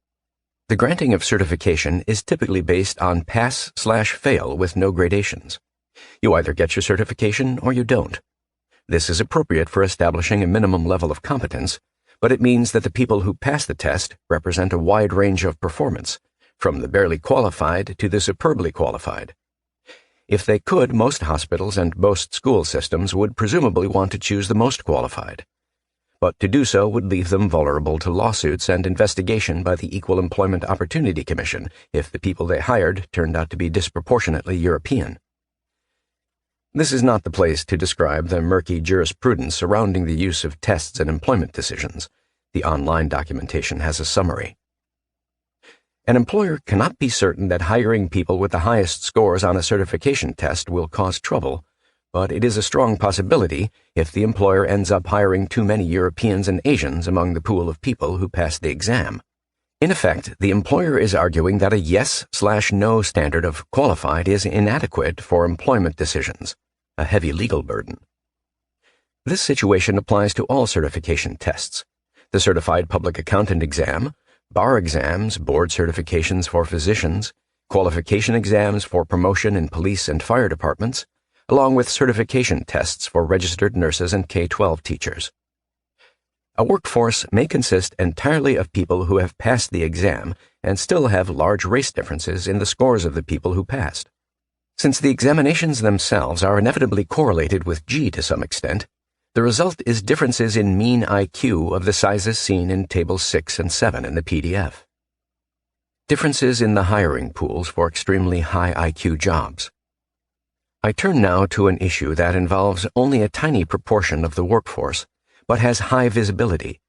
The granting of certification is typically based on pass/fail with no gradations. You either get your certification or you don't. This is appropriate for establishing a minimum level of competence, but it means that the people who pass the test represent a wide range of performance, from the barely qualified to the superbly qualified. If they could, most hospitals and most school systems would presumably want to choose the most qualified. But to do so would leave them vulnerable to lawsuits and investigation by the Equal Employment Opportunity Commission if the people they hired turned out to be disproportionately European. This is not the place to describe the murky jurisprudence surrounding the use of tests in employment decisions. The online documentation has a summary. An employer cannot be certain that hiring people with the highest scores on a certification test will cause trouble, but it is a strong possibility if the employer ends up hiring too many Europeans and Asians among the pool of people who pass the exam. In effect, the employer is arguing that a yes/no standard of qualified is inadequate for employment decisions, a heavy legal burden. This situation applies to all certification tests: the Certified Public Accountant exam, bar exams, board certifications for physicians, qualification exams for promotion in police and fire departments, along with certification tests for registered nurses and K-12 teachers. A workforce may consist entirely of people who have passed the exam and still have large race differences in the scores of the people who passed. Since the examinations themselves are inevitably correlated with G to some extent, the result is differences in mean IQ of the sizes seen in Tables 6 and 7 in the PDF. Differences in the hiring pools for extremely high IQ jobs. I turn now to an issue that involves only a tiny proportion of the workforce, but has high visibility: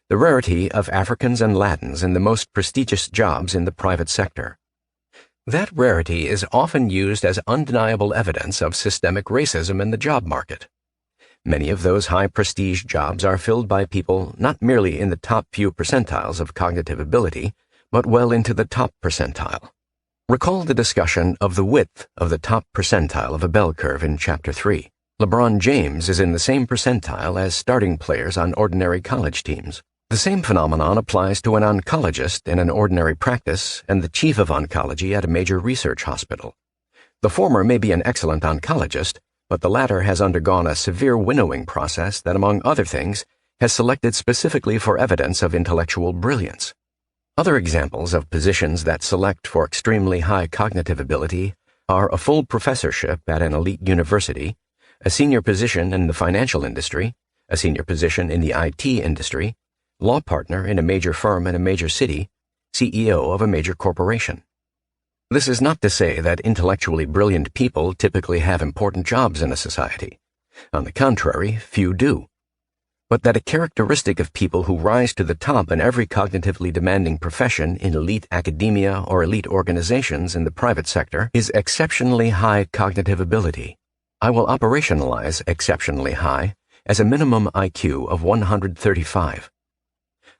the rarity of Africans and Latins in the most prestigious jobs in the private sector. That rarity is often used as undeniable evidence of systemic racism in the job market. Many of those high-prestige jobs are filled by people not merely in the top few percentiles of cognitive ability, but well into the top percentile. Recall the discussion of the width of the top percentile of a bell curve in Chapter 3. LeBron James is in the same percentile as starting players on ordinary college teams. The same phenomenon applies to an oncologist in an ordinary practice and the chief of oncology at a major research hospital. The former may be an excellent oncologist, but the latter has undergone a severe winnowing process that, among other things, has selected specifically for evidence of intellectual brilliance. Other examples of positions that select for extremely high cognitive ability are a full professorship at an elite university, a senior position in the financial industry, a senior position in the IT industry, law partner in a major firm in a major city, CEO of a major corporation. This is not to say that intellectually brilliant people typically have important jobs in a society. On the contrary, few do. But that a characteristic of people who rise to the top in every cognitively demanding profession in elite academia or elite organizations in the private sector is exceptionally high cognitive ability. I will operationalize exceptionally high as a minimum IQ of 135.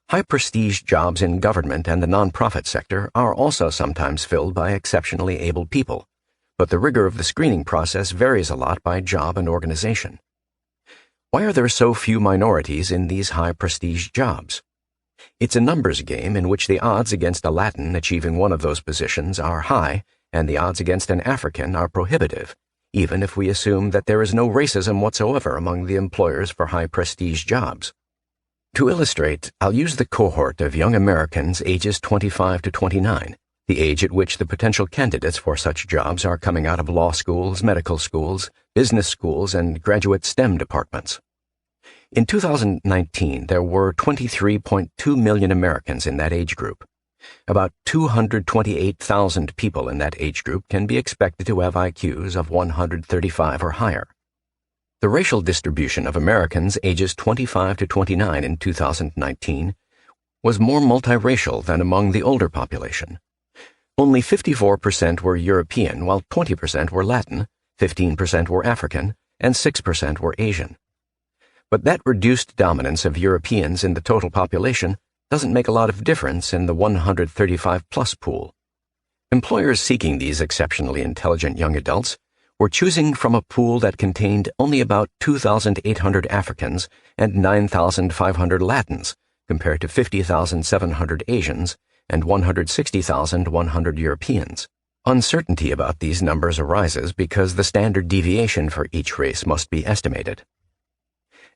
High-prestige jobs in government and the nonprofit sector are also sometimes filled by exceptionally able people, but the rigor of the screening process varies a lot by job and organization. Why are there so few minorities in these high-prestige jobs? It's a numbers game in which the odds against a Latin achieving one of those positions are high and the odds against an African are prohibitive, even if we assume that there is no racism whatsoever among the employers for high-prestige jobs. To illustrate, I'll use the cohort of young Americans ages 25 to 29, the age at which the potential candidates for such jobs are coming out of law schools, medical schools, business schools, and graduate STEM departments. In 2019, there were 23.2 million Americans in that age group. About 228,000 people in that age group can be expected to have IQs of 135 or higher. The racial distribution of Americans ages 25 to 29 in 2019 was more multiracial than among the older population. Only 54% were European, while 20% were Latin, 15% were African, and 6% were Asian. But that reduced dominance of Europeans in the total population doesn't make a lot of difference in the 135-plus pool. Employers seeking these exceptionally intelligent young adults were choosing from a pool that contained only about 2,800 Africans and 9,500 Latins, compared to 50,700 Asians and 160,100 Europeans. Uncertainty about these numbers arises because the standard deviation for each race must be estimated.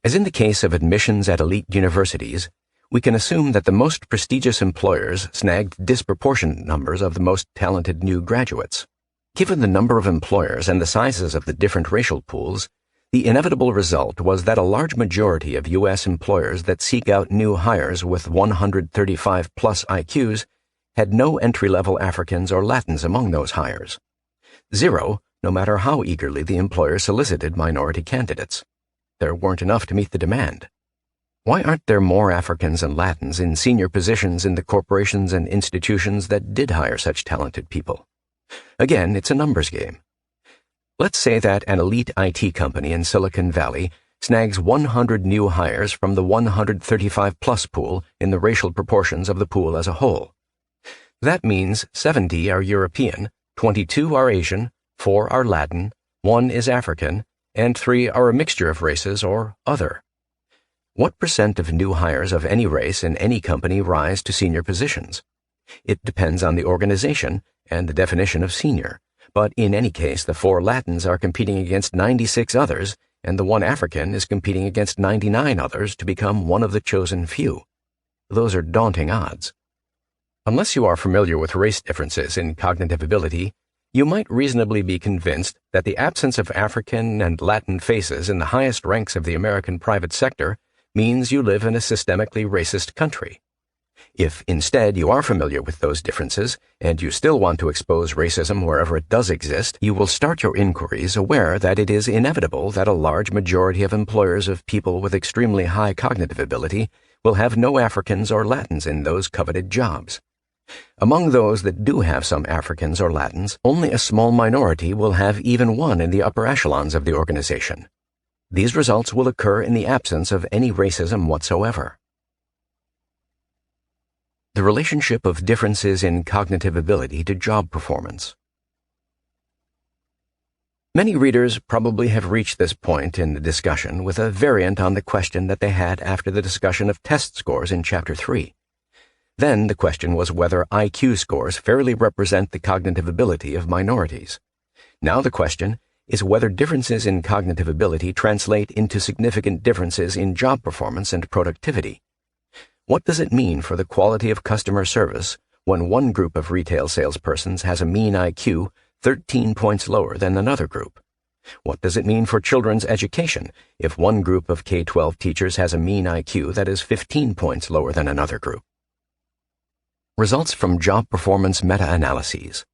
As in the case of admissions at elite universities, we can assume that the most prestigious employers snagged disproportionate numbers of the most talented new graduates. Given the number of employers and the sizes of the different racial pools, the inevitable result was that a large majority of U.S. employers that seek out new hires with 135-plus IQs had no entry-level Africans or Latins among those hires. Zero, no matter how eagerly the employer solicited minority candidates. There weren't enough to meet the demand. Why aren't there more Africans and Latins in senior positions in the corporations and institutions that did hire such talented people? Again, it's a numbers game. Let's say that an elite IT company in Silicon Valley snags 100 new hires from the 135-plus pool in the racial proportions of the pool as a whole. That means 70 are European, 22 are Asian, 4 are Latin, 1 is African, and 3 are a mixture of races or other. What percent of new hires of any race in any company rise to senior positions? It depends on the organization and the definition of senior, but in any case the 4 Latins are competing against 96 others, and the 1 African is competing against 99 others to become one of the chosen few. Those are daunting odds. Unless you are familiar with race differences in cognitive ability, you might reasonably be convinced that the absence of African and Latin faces in the highest ranks of the American private sector means you live in a systemically racist country. If instead you are familiar with those differences, and you still want to expose racism wherever it does exist, you will start your inquiries aware that it is inevitable that a large majority of employers of people with extremely high cognitive ability will have no Africans or Latins in those coveted jobs. Among those that do have some Africans or Latins, only a small minority will have even one in the upper echelons of the organization. These results will occur in the absence of any racism whatsoever. The relationship of differences in cognitive ability to job performance. Many readers probably have reached this point in the discussion with a variant on the question that they had after the discussion of test scores in Chapter 3. Then the question was whether IQ scores fairly represent the cognitive ability of minorities. Now the question is whether differences in cognitive ability translate into significant differences in job performance and productivity. What does it mean for the quality of customer service when one group of retail salespersons has a mean IQ 13 points lower than another group? What does it mean for children's education if one group of K-12 teachers has a mean IQ that is 15 points lower than another group? Results from job performance meta-analyses.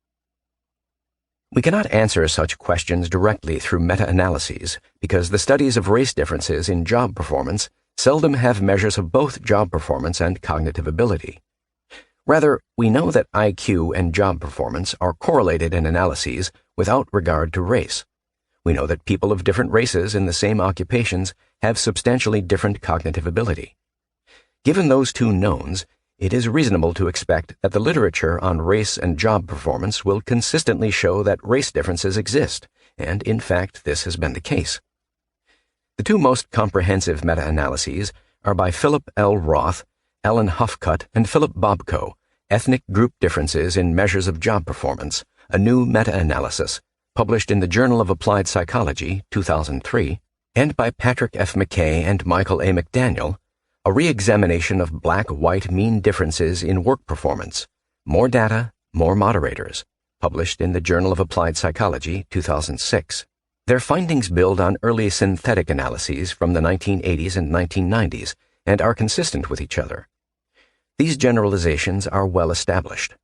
We cannot answer such questions directly through meta-analyses because the studies of race differences in job performance seldom have measures of both job performance and cognitive ability. Rather, we know that IQ and job performance are correlated in analyses without regard to race. We know that people of different races in the same occupations have substantially different cognitive ability. Given those two knowns, it is reasonable to expect that the literature on race and job performance will consistently show that race differences exist, and in fact this has been the case. The two most comprehensive meta-analyses are by Philip L. Roth, Alan Huffcutt, and Philip Bobko, Ethnic Group Differences in Measures of Job Performance, a New Meta-Analysis, published in the Journal of Applied Psychology, 2003, and by Patrick F. McKay and Michael A. McDaniel, a re-examination of black-white mean differences in work performance, More Data, More Moderators, published in the Journal of Applied Psychology, 2006. Their findings build on early synthetic analyses from the 1980s and 1990s and are consistent with each other. These generalizations are well established.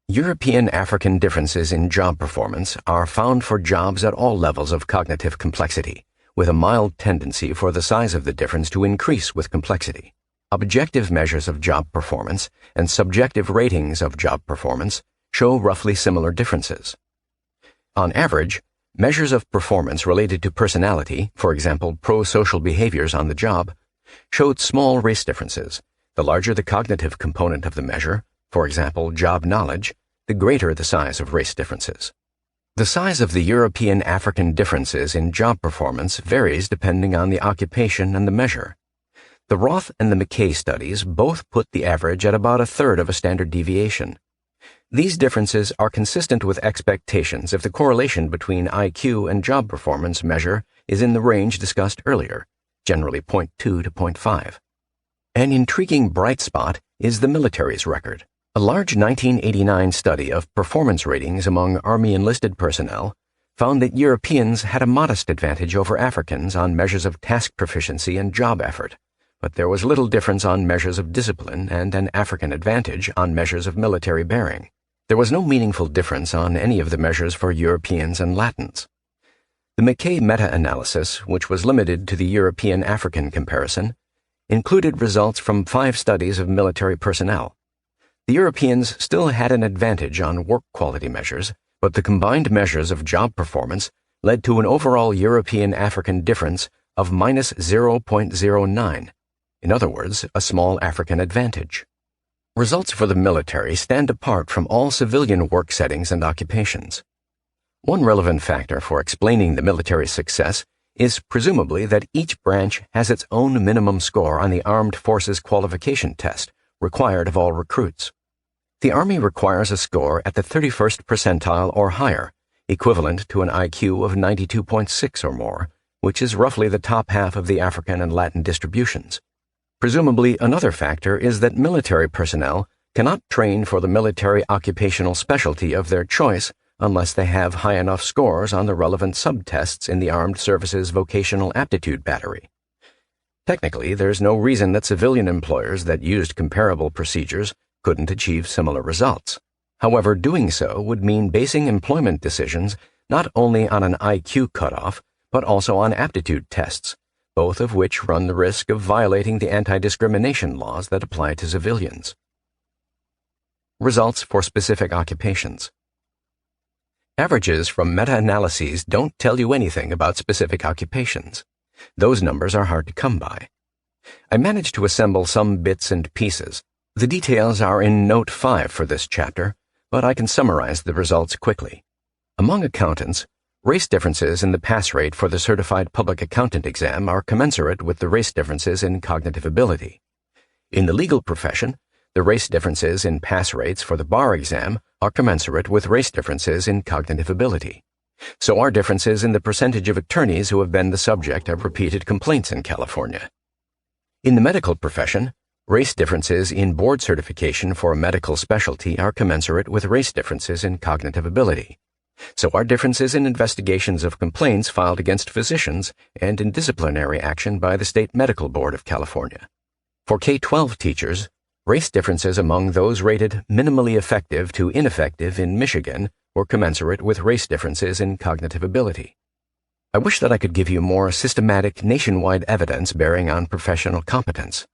European-African differences in job performance are found for jobs at all levels of cognitive complexity, with a mild tendency for the size of the difference to increase with complexity. Objective measures of job performance and subjective ratings of job performance show roughly similar differences. On average, measures of performance related to personality, for example, pro-social behaviors on the job, showed small race differences, The larger the cognitive component of the measure, for example, job knowledge, the greater the size of race differences. The size of the European-African differences in job performance varies depending on the occupation and the measure. The Roth and the McKay studies both put the average at about a third of a standard deviation. These differences are consistent with expectations if the correlation between IQ and job performance measure is in the range discussed earlier, generally 0.2 to 0.5. An intriguing bright spot is the military's record. A large 1989 study of performance ratings among Army enlisted personnel found that Europeans had a modest advantage over Africans on measures of task proficiency and job effort, but there was little difference on measures of discipline and an African advantage on measures of military bearing. There was no meaningful difference on any of the measures for Europeans and Latins. The McKay meta-analysis, which was limited to the European-African comparison, included results from 5 studies of military personnel. The Europeans still had an advantage on work quality measures, but the combined measures of job performance led to an overall European-African difference of minus 0.09. In other words, a small African advantage. Results for the military stand apart from all civilian work settings and occupations. One relevant factor for explaining the military's success is presumably that each branch has its own minimum score on the Armed Forces Qualification Test, required of all recruits. The Army requires a score at the 31st percentile or higher, equivalent to an IQ of 92.6 or more, which is roughly the top half of the African and Latin distributions. Presumably, another factor is that military personnel cannot train for the military occupational specialty of their choice unless they have high enough scores on the relevant subtests in the Armed Services Vocational Aptitude Battery. Technically, there's no reason that civilian employers that used comparable procedures couldn't achieve similar results. However, doing so would mean basing employment decisions not only on an IQ cutoff, but also on aptitude tests, both of which run the risk of violating the anti-discrimination laws that apply to civilians. Results for specific occupations. Averages from meta-analyses don't tell you anything about specific occupations. Those numbers are hard to come by. I managed to assemble some bits and pieces. The details are in Note 5 for this chapter, but I can summarize the results quickly. Among accountants, race differences in the pass rate for the Certified Public Accountant exam are commensurate with the race differences in cognitive ability. In the legal profession, the race differences in pass rates for the bar exam are commensurate with race differences in cognitive ability. So are differences in the percentage of attorneys who have been the subject of repeated complaints in California. In the medical profession, race differences in board certification for a medical specialty are commensurate with race differences in cognitive ability. So are differences in investigations of complaints filed against physicians and in disciplinary action by the State Medical Board of California. For K-12 teachers, race differences among those rated minimally effective to ineffective in Michigan were commensurate with race differences in cognitive ability. I wish that I could give you more systematic nationwide evidence bearing on professional competence.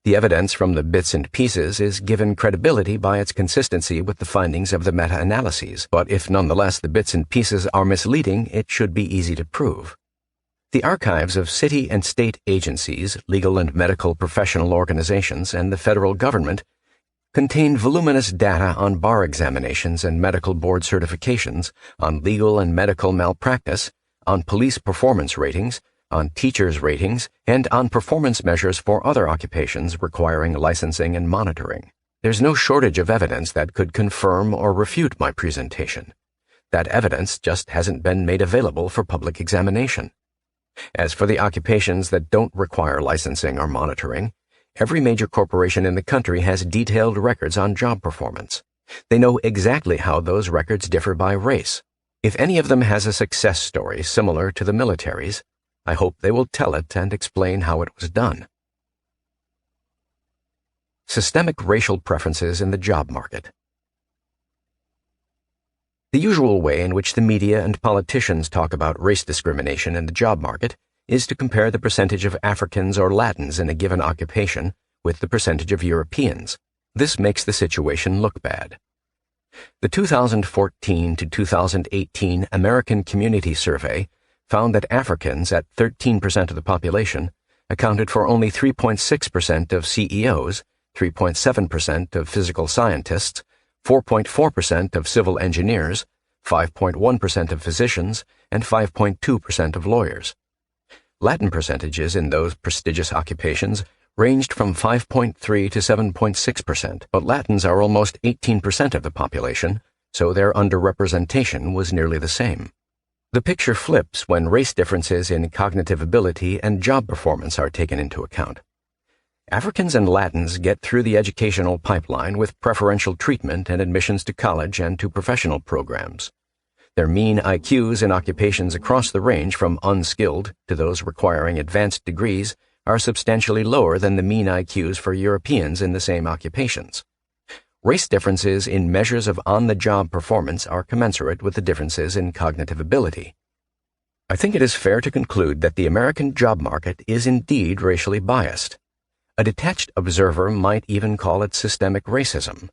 The evidence from the bits and pieces is given credibility by its consistency with the findings of the meta-analyses, but if nonetheless the bits and pieces are misleading, it should be easy to prove. The archives of city and state agencies, legal and medical professional organizations, and the federal government contain voluminous data on bar examinations and medical board certifications, on legal and medical malpractice, on police performance ratings, on teachers' ratings, and on performance measures for other occupations requiring licensing and monitoring. There's no shortage of evidence that could confirm or refute my presentation. That evidence just hasn't been made available for public examination. As for the occupations that don't require licensing or monitoring, every major corporation in the country has detailed records on job performance. They know exactly how those records differ by race. If any of them has a success story similar to the military's, I hope they will tell it and explain how it was done. Systemic racial preferences in the job market. The usual way in which the media and politicians talk about race discrimination in the job market is to compare the percentage of Africans or Latins in a given occupation with the percentage of Europeans. This makes the situation look bad. The 2014 to 2018 American Community Survey found that Africans, at 13% of the population, accounted for only 3.6% of CEOs 3.7% of physical scientists, 4.4% of civil engineers, 5.1% of physicians, and 5.2% of lawyers. Latin percentages in those prestigious occupations ranged from 5.3 to 7.6%, but Latins are almost 18% of the population, so their underrepresentation was nearly the same. The picture flips when race differences in cognitive ability and job performance are taken into account. Africans and Latins get through the educational pipeline with preferential treatment and admissions to college and to professional programs. Their mean IQs in occupations across the range from unskilled to those requiring advanced degrees are substantially lower than the mean IQs for Europeans in the same occupations. Race differences in measures of on-the-job performance are commensurate with the differences in cognitive ability. I think it is fair to conclude that the American job market is indeed racially biased. A detached observer might even call it systemic racism.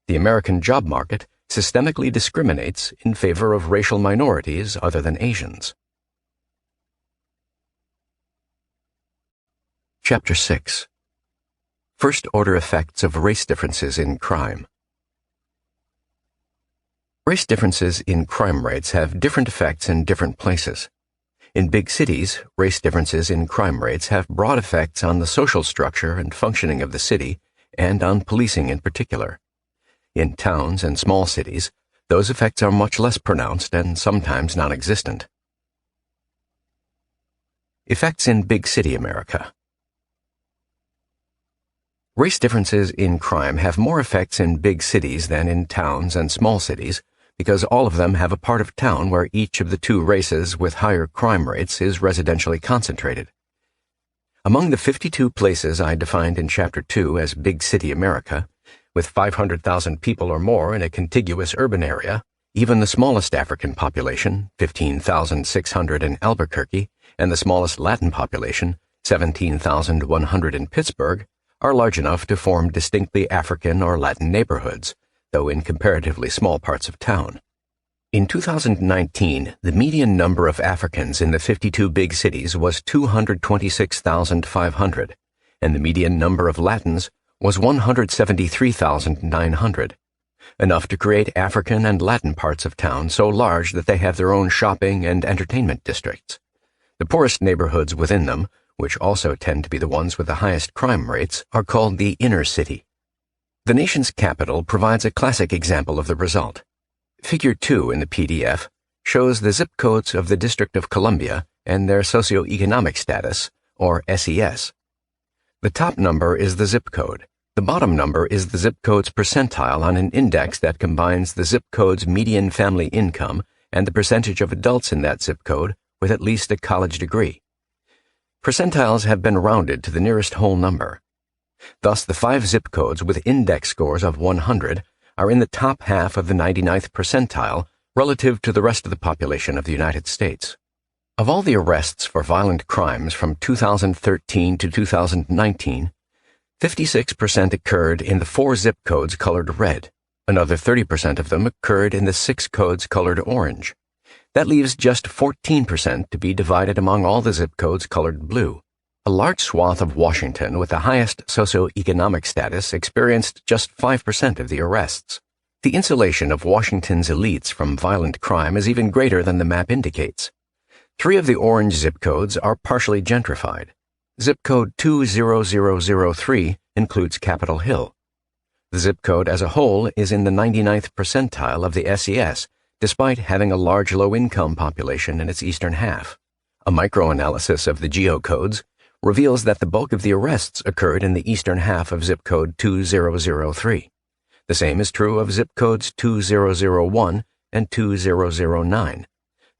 The American job market systemically discriminates in favor of racial minorities other than Asians. Chapter 6. First-order effects of race differences in crime. Race differences in crime rates have different effects in different places. In big cities, race differences in crime rates have broad effects on the social structure and functioning of the city and on policing in particular. In towns and small cities, those effects are much less pronounced and sometimes non-existent. Effects in big city America. Race differences in crime have more effects in big cities than in towns and small cities because all of them have a part of town where each of the two races with higher crime rates is residentially concentrated. Among the 52 places I defined in Chapter 2 as big city America, with 500,000 people or more in a contiguous urban area, even the smallest African population, 15,600 in Albuquerque, and the smallest Latin population, 17,100 in Pittsburgh, are large enough to form distinctly African or Latin neighborhoods, though in comparatively small parts of town. In 2019, the median number of Africans in the 52 big cities was 226,500, and the median number of Latins was 173,900, enough to create African and Latin parts of town so large that they have their own shopping and entertainment districts. The poorest neighborhoods within them, which also tend to be the ones with the highest crime rates, are called the inner city. The nation's capital provides a classic example of the result. Figure 2 in the PDF shows the zip codes of the District of Columbia and their socioeconomic status, or SES. The top number is the zip code. The bottom number is the zip code's percentile on an index that combines the zip code's median family income and the percentage of adults in that zip code with at least a college degree. Percentiles have been rounded to the nearest whole number. Thus, the 5 zip codes with index scores of 100 are in the top half of the 99th percentile relative to the rest of the population of the United States. Of all the arrests for violent crimes from 2013 to 2019, 56% occurred in the 4 zip codes colored red. Another 30% of them occurred in the 6 codes colored orange. That leaves just 14% to be divided among all the zip codes colored blue. A large swath of Washington with the highest socioeconomic status experienced just 5% of the arrests. The insulation of Washington's elites from violent crime is even greater than the map indicates. 3 of the orange zip codes are partially gentrified. Zip code 20003 includes Capitol Hill. The zip code as a whole is in the 99th percentile of the SES, despite having a large low-income population in its eastern half. A microanalysis of the geocodes reveals that the bulk of the arrests occurred in the eastern half of zip code 2003. The same is true of zip codes 2001 and 2009.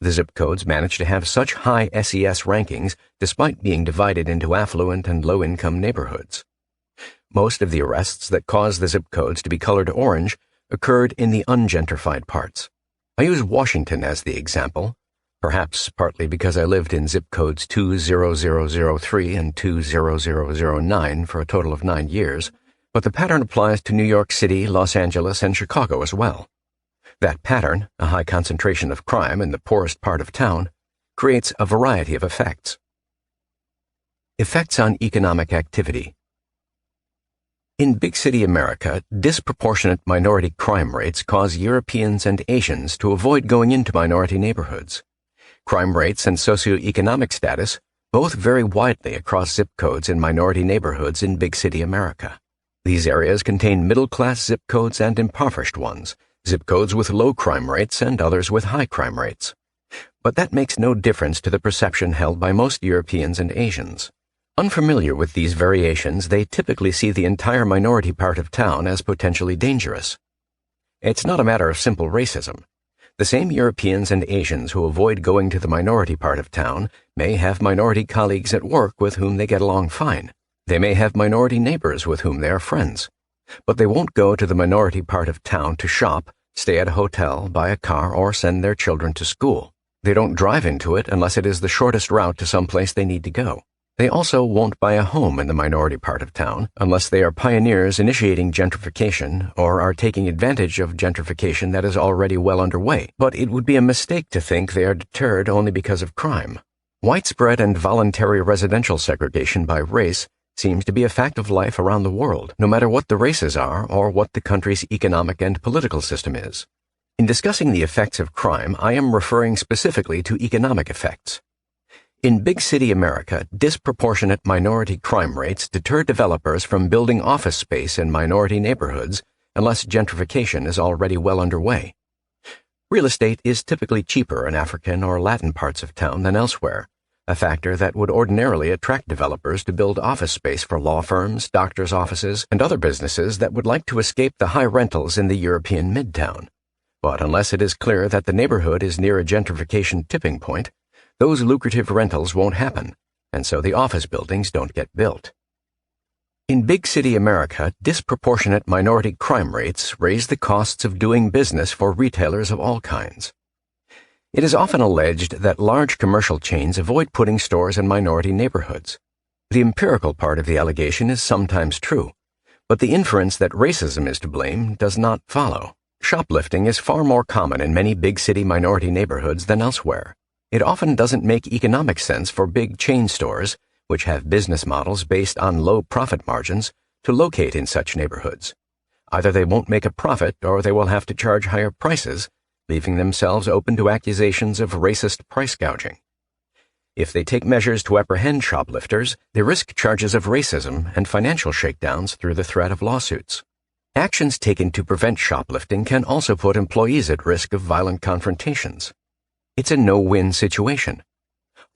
The zip codes managed to have such high SES rankings despite being divided into affluent and low-income neighborhoods. Most of the arrests that caused the zip codes to be colored orange occurred in the ungentrified parts. I use Washington as the example, perhaps partly because I lived in zip codes 20003 and 20009 for a total of 9 years, but the pattern applies to New York City, Los Angeles, and Chicago as well. That pattern, a high concentration of crime in the poorest part of town, creates a variety of effects. Effects on economic activity. In big city America, disproportionate minority crime rates cause Europeans and Asians to avoid going into minority neighborhoods. Crime rates and socioeconomic status both vary widely across zip codes in minority neighborhoods in big city America. These areas contain middle-class zip codes and impoverished ones, zip codes with low crime rates and others with high crime rates. But that makes no difference to the perception held by most Europeans and Asians. Unfamiliar with these variations, they typically see the entire minority part of town as potentially dangerous. It's not a matter of simple racism. The same Europeans and Asians who avoid going to the minority part of town may have minority colleagues at work with whom they get along fine. They may have minority neighbors with whom they are friends. But they won't go to the minority part of town to shop, stay at a hotel, buy a car, or send their children to school. They don't drive into it unless it is the shortest route to some place they need to go. They also won't buy a home in the minority part of town unless they are pioneers initiating gentrification or are taking advantage of gentrification that is already well underway. But it would be a mistake to think they are deterred only because of crime. Widespread and voluntary residential segregation by race seems to be a fact of life around the world, no matter what the races are or what the country's economic and political system is. In discussing the effects of crime, I am referring specifically to economic effects. In big city America, disproportionate minority crime rates deter developers from building office space in minority neighborhoods unless gentrification is already well underway. Real estate is typically cheaper in African or Latin parts of town than elsewhere, a factor that would ordinarily attract developers to build office space for law firms, doctors' offices, and other businesses that would like to escape the high rentals in the European midtown. But unless it is clear that the neighborhood is near a gentrification tipping point, those lucrative rentals won't happen, and so the office buildings don't get built. In big city America, disproportionate minority crime rates raise the costs of doing business for retailers of all kinds. It is often alleged that large commercial chains avoid putting stores in minority neighborhoods. The empirical part of the allegation is sometimes true, but the inference that racism is to blame does not follow. Shoplifting is far more common in many big city minority neighborhoods than elsewhere. It often doesn't make economic sense for big chain stores, which have business models based on low profit margins, to locate in such neighborhoods. Either they won't make a profit or they will have to charge higher prices, leaving themselves open to accusations of racist price gouging. If they take measures to apprehend shoplifters, they risk charges of racism and financial shakedowns through the threat of lawsuits. Actions taken to prevent shoplifting can also put employees at risk of violent confrontations. It's a no-win situation.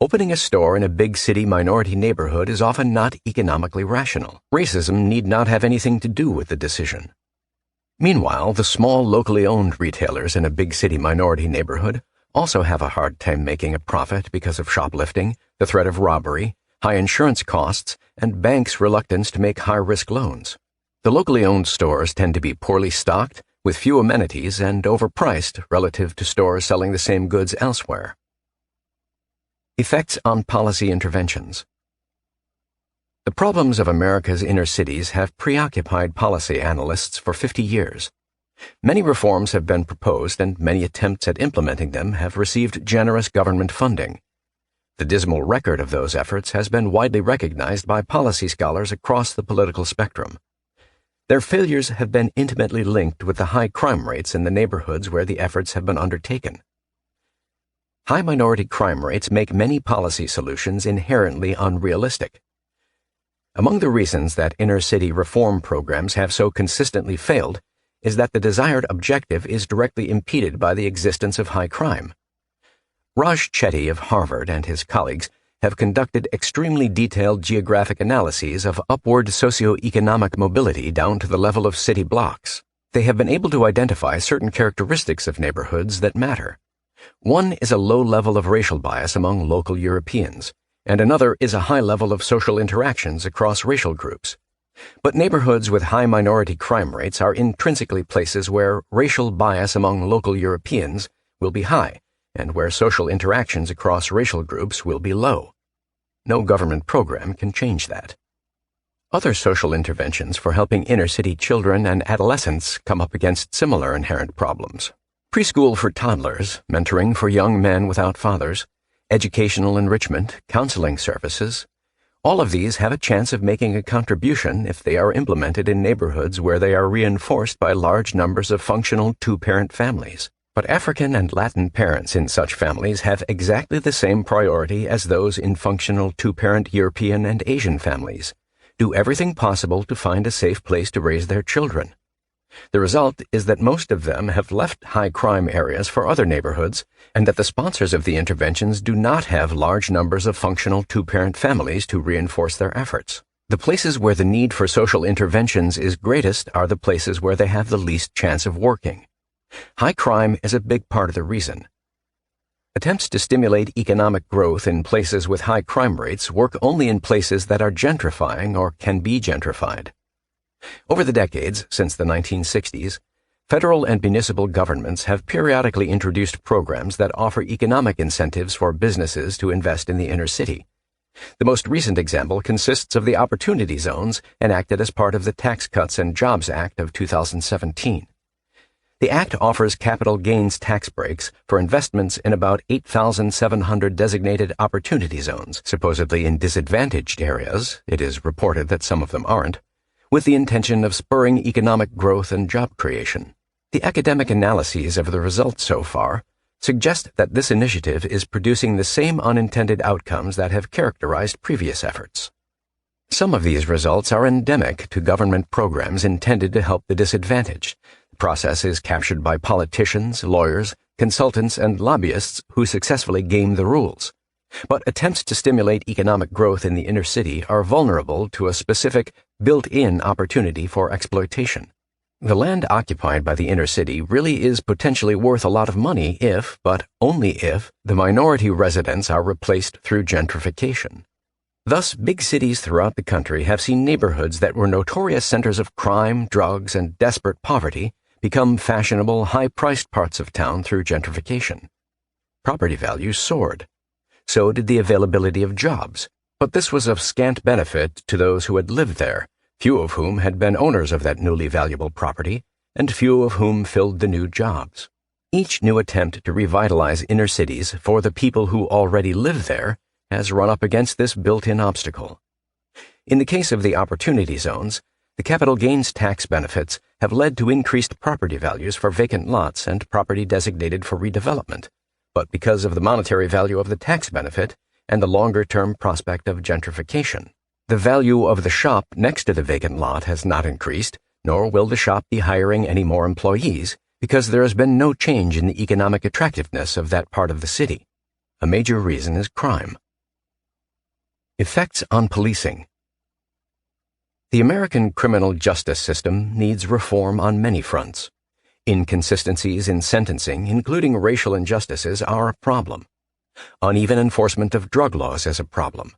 Opening a store in a big city minority neighborhood is often not economically rational. Racism need not have anything to do with the decision. Meanwhile, the small locally owned retailers in a big city minority neighborhood also have a hard time making a profit because of shoplifting, the threat of robbery, high insurance costs, and banks' reluctance to make high-risk loans. The locally owned stores tend to be poorly stocked, with few amenities and overpriced relative to stores selling the same goods elsewhere. Effects on policy interventions. The problems of America's inner cities have preoccupied policy analysts for 50 years. Many reforms have been proposed and many attempts at implementing them have received generous government funding. The dismal record of those efforts has been widely recognized by policy scholars across the political spectrum. Their failures have been intimately linked with the high crime rates in the neighborhoods where the efforts have been undertaken. High minority crime rates make many policy solutions inherently unrealistic. Among the reasons that inner-city reform programs have so consistently failed is that the desired objective is directly impeded by the existence of high crime. Raj Chetty of Harvard and his colleagues have conducted extremely detailed geographic analyses of upward socioeconomic mobility down to the level of city blocks. They have been able to identify certain characteristics of neighborhoods that matter. One is a low level of racial bias among local Europeans, and another is a high level of social interactions across racial groups. But neighborhoods with high minority crime rates are intrinsically places where racial bias among local Europeans will be high, and where social interactions across racial groups will be low. No government program can change that. Other social interventions for helping inner-city children and adolescents come up against similar inherent problems. Preschool for toddlers, mentoring for young men without fathers, educational enrichment, counseling services, All of these have a chance of making a contribution if they are implemented in neighborhoods where they are reinforced by large numbers of functional two-parent families. But African and Latin parents in such families have exactly the same priority as those in functional two-parent European and Asian families. Do everything possible to find a safe place to raise their children. The result is that most of them have left high-crime areas for other neighborhoods, and that the sponsors of the interventions do not have large numbers of functional two-parent families to reinforce their efforts. The places where the need for social interventions is greatest are the places where they have the least chance of working. High crime is a big part of the reason. Attempts to stimulate economic growth in places with high crime rates work only in places that are gentrifying or can be gentrified. Over the decades, since the 1960s, federal and municipal governments have periodically introduced programs that offer economic incentives for businesses to invest in the inner city. The most recent example consists of the Opportunity Zones enacted as part of the Tax Cuts and Jobs Act of 2017. The Act offers capital gains tax breaks for investments in about 8,700 designated opportunity zones, supposedly in disadvantaged areas, it is reported that some of them aren't, with the intention of spurring economic growth and job creation. The academic analyses of the results so far suggest that this initiative is producing the same unintended outcomes that have characterized previous efforts. Some of these results are endemic to government programs intended to help the disadvantaged. The process is captured by politicians, lawyers, consultants, and lobbyists who successfully game the rules. But attempts to stimulate economic growth in the inner city are vulnerable to a specific, built-in opportunity for exploitation. The land occupied by the inner city really is potentially worth a lot of money if, but only if, the minority residents are replaced through gentrification. Thus, big cities throughout the country have seen neighborhoods that were notorious centers of crime, drugs, and desperate poverty become fashionable, high-priced parts of town through gentrification. Property values soared. So did the availability of jobs, but this was of scant benefit to those who had lived there, few of whom had been owners of that newly valuable property, and few of whom filled the new jobs. Each new attempt to revitalize inner cities for the people who already live there has run up against this built-in obstacle. In the case of the opportunity zones, the capital gains tax benefits have led to increased property values for vacant lots and property designated for redevelopment, but because of the monetary value of the tax benefit and the longer-term prospect of gentrification, the value of the shop next to the vacant lot has not increased, nor will the shop be hiring any more employees because there has been no change in the economic attractiveness of that part of the city. A major reason is crime. Effects on policing. The American criminal justice system needs reform on many fronts. Inconsistencies in sentencing, including racial injustices, are a problem. Uneven enforcement of drug laws is a problem.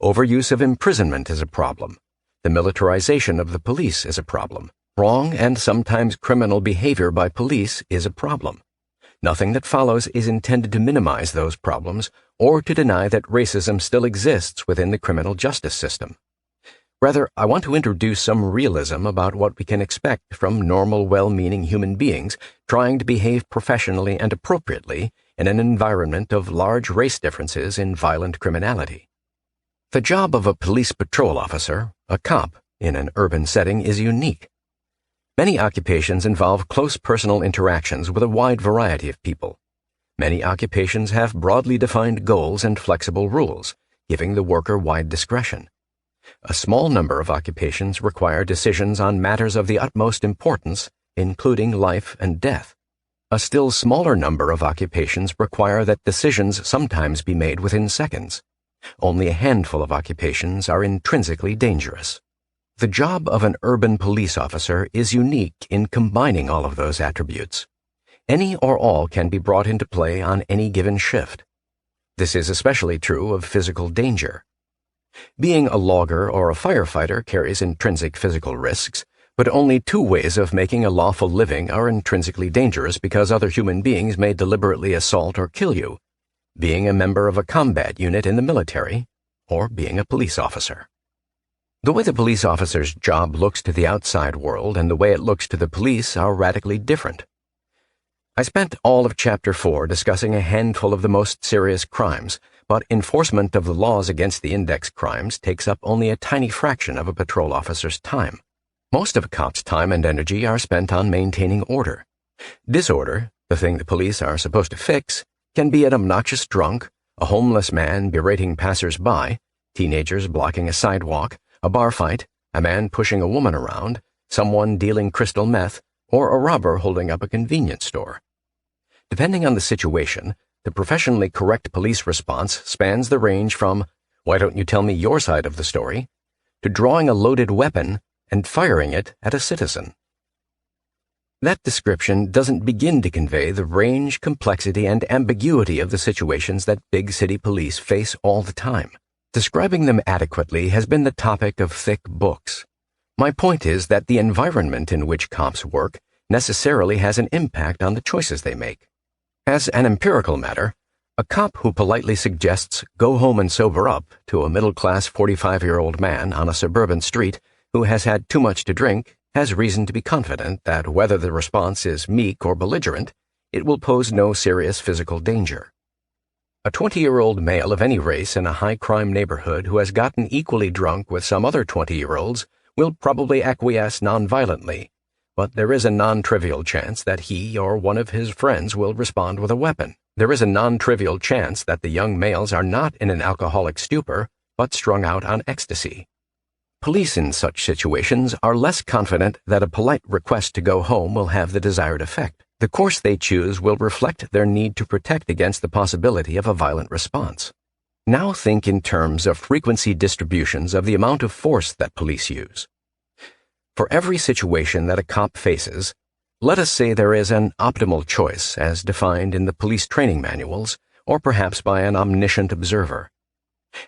Overuse of imprisonment is a problem. The militarization of the police is a problem. Wrong and sometimes criminal behavior by police is a problem. Nothing that follows is intended to minimize those problems or to deny that racism still exists within the criminal justice system. Rather, I want to introduce some realism about what we can expect from normal, well-meaning human beings trying to behave professionally and appropriately in an environment of large race differences in violent criminality. The job of a police patrol officer, a cop, in an urban setting is unique. Many occupations involve close personal interactions with a wide variety of people. Many occupations have broadly defined goals and flexible rules, giving the worker wide discretion. A small number of occupations require decisions on matters of the utmost importance, including life and death. A still smaller number of occupations require that decisions sometimes be made within seconds. Only a handful of occupations are intrinsically dangerous. The job of an urban police officer is unique in combining all of those attributes. Any or all can be brought into play on any given shift. This is especially true of physical danger. Being a logger or a firefighter carries intrinsic physical risks, but only two ways of making a lawful living are intrinsically dangerous because other human beings may deliberately assault or kill you: being a member of a combat unit in the military, or being a police officer. The way the police officer's job looks to the outside world and the way it looks to the police are radically different. I spent all of Chapter 4 discussing a handful of the most serious crimes, but enforcement of the laws against the index crimes takes up only a tiny fraction of a patrol officer's time. Most of a cop's time and energy are spent on maintaining order. Disorder, the thing the police are supposed to fix, can be an obnoxious drunk, a homeless man berating passers-by, teenagers blocking a sidewalk, a bar fight, a man pushing a woman around, someone dealing crystal meth, or a robber holding up a convenience store. Depending on the situation, the professionally correct police response spans the range from, "Why don't you tell me your side of the story?" to drawing a loaded weapon and firing it at a citizen. That description doesn't begin to convey the range, complexity, and ambiguity of the situations that big city police face all the time. Describing them adequately has been the topic of thick books. My point is that the environment in which cops work necessarily has an impact on the choices they make. As an empirical matter, a cop who politely suggests "go home and sober up" to a middle-class 45-year-old man on a suburban street who has had too much to drink has reason to be confident that whether the response is meek or belligerent, it will pose no serious physical danger. A 20-year-old male of any race in a high-crime neighborhood who has gotten equally drunk with some other 20-year-olds will probably acquiesce nonviolently, but there is a non-trivial chance that he or one of his friends will respond with a weapon. There is a non-trivial chance that the young males are not in an alcoholic stupor, but strung out on ecstasy. Police in such situations are less confident that a polite request to go home will have the desired effect. The course they choose will reflect their need to protect against the possibility of a violent response. Now think in terms of frequency distributions of the amount of force that police use. For every situation that a cop faces, let us say there is an optimal choice as defined in the police training manuals, or perhaps by an omniscient observer.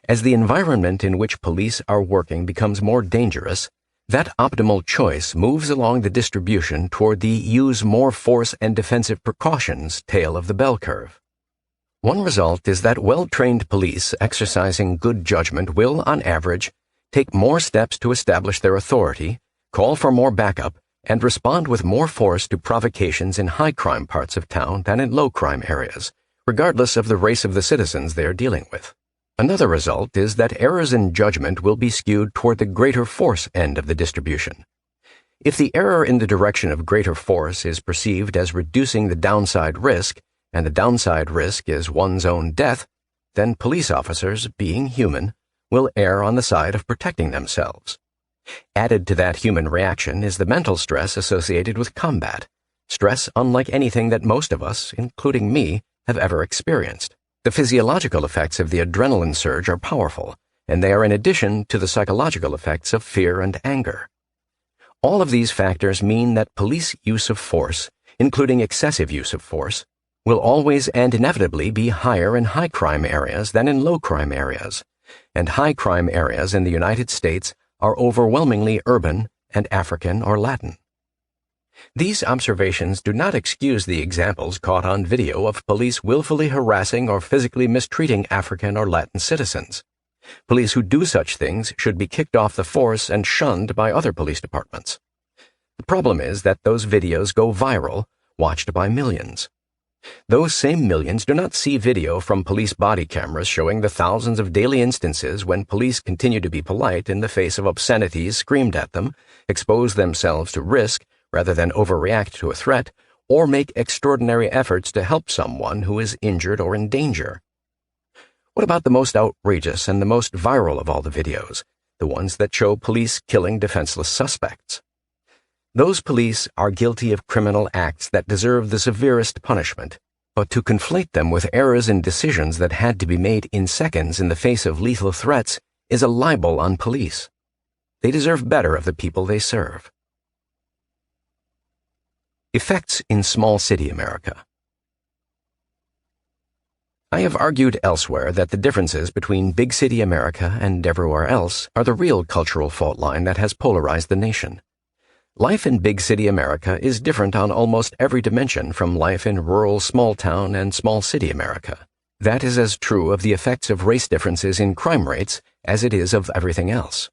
As the environment in which police are working becomes more dangerous, that optimal choice moves along the distribution toward the use more force and defensive precautions tail of the bell curve. One result is that well-trained police exercising good judgment will, on average, take more steps to establish their authority, call for more backup, and respond with more force to provocations in high-crime parts of town than in low-crime areas, regardless of the race of the citizens they are dealing with. Another result is that errors in judgment will be skewed toward the greater force end of the distribution. If the error in the direction of greater force is perceived as reducing the downside risk, and the downside risk is one's own death, then police officers, being human, will err on the side of protecting themselves. Added to that human reaction is the mental stress associated with combat, stress unlike anything that most of us, including me, have ever experienced. The physiological effects of the adrenaline surge are powerful, and they are in addition to the psychological effects of fear and anger. All of these factors mean that police use of force, including excessive use of force, will always and inevitably be higher in high-crime areas than in low-crime areas, and high-crime areas in the United States are overwhelmingly urban and African or Latin. These observations do not excuse the examples caught on video of police willfully harassing or physically mistreating African or Latin citizens. Police who do such things should be kicked off the force and shunned by other police departments. The problem is that those videos go viral, watched by millions. Those same millions do not see video from police body cameras showing the thousands of daily instances when police continue to be polite in the face of obscenities screamed at them, expose themselves to risk rather than overreact to a threat, or make extraordinary efforts to help someone who is injured or in danger. What about the most outrageous and the most viral of all the videos, the ones that show police killing defenseless suspects? Those police are guilty of criminal acts that deserve the severest punishment, but to conflate them with errors in decisions that had to be made in seconds in the face of lethal threats is a libel on police. They deserve better of the people they serve. Effects in small city America. I have argued elsewhere that the differences between big city America and everywhere else are the real cultural fault line that has polarized the nation. Life in big city America is different on almost every dimension from life in rural small town and small city America. That is as true of the effects of race differences in crime rates as it is of everything else.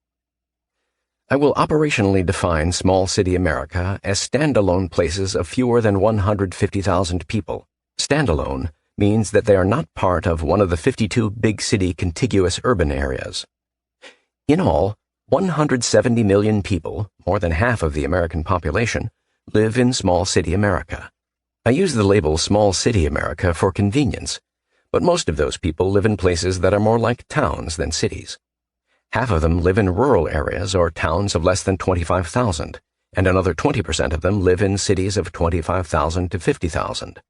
I will operationally define small city America as standalone places of fewer than 150,000 people. Standalone means that they are not part of one of the 52 big city contiguous urban areas. In all, 170 million people, more than half of the American population, live in small city America. I use the label small city America for convenience, but most of those people live in places that are more like towns than cities. Half of them live in rural areas or towns of less than 25,000, and another 20% of them live in cities of 25,000 to 50,000.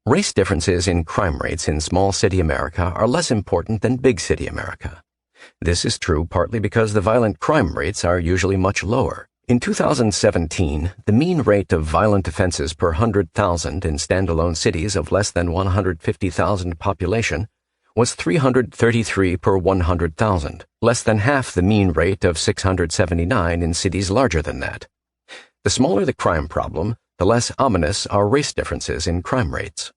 Race differences in crime rates in small city America are less important than big city America. This is true partly because the violent crime rates are usually much lower. In 2017, the mean rate of violent offenses per 100,000 in standalone cities of less than 150,000 population was 333 per 100,000, less than half the mean rate of 679 in cities larger than that. The smaller the crime problem, the less ominous are race differences in crime rates.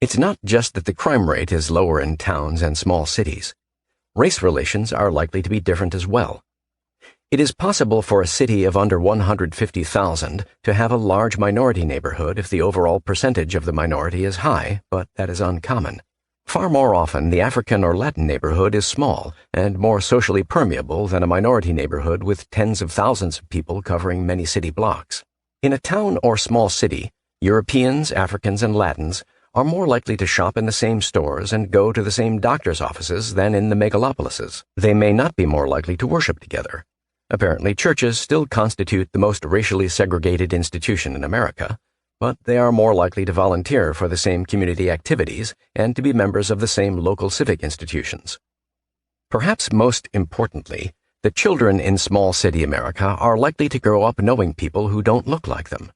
It's not just that the crime rate is lower in towns and small cities. Race relations are likely to be different as well. It is possible for a city of under 150,000 to have a large minority neighborhood if the overall percentage of the minority is high, but that is uncommon. Far more often, the African or Latin neighborhood is small and more socially permeable than a minority neighborhood with tens of thousands of people covering many city blocks. In a town or small city, Europeans, Africans, and Latins are more likely to shop in the same stores and go to the same doctor's offices than in the megalopolises. They may not be more likely to worship together. Apparently, churches still constitute the most racially segregated institution in America, but they are more likely to volunteer for the same community activities and to be members of the same local civic institutions. Perhaps most importantly, the children in small city America are likely to grow up knowing people who don't look like them.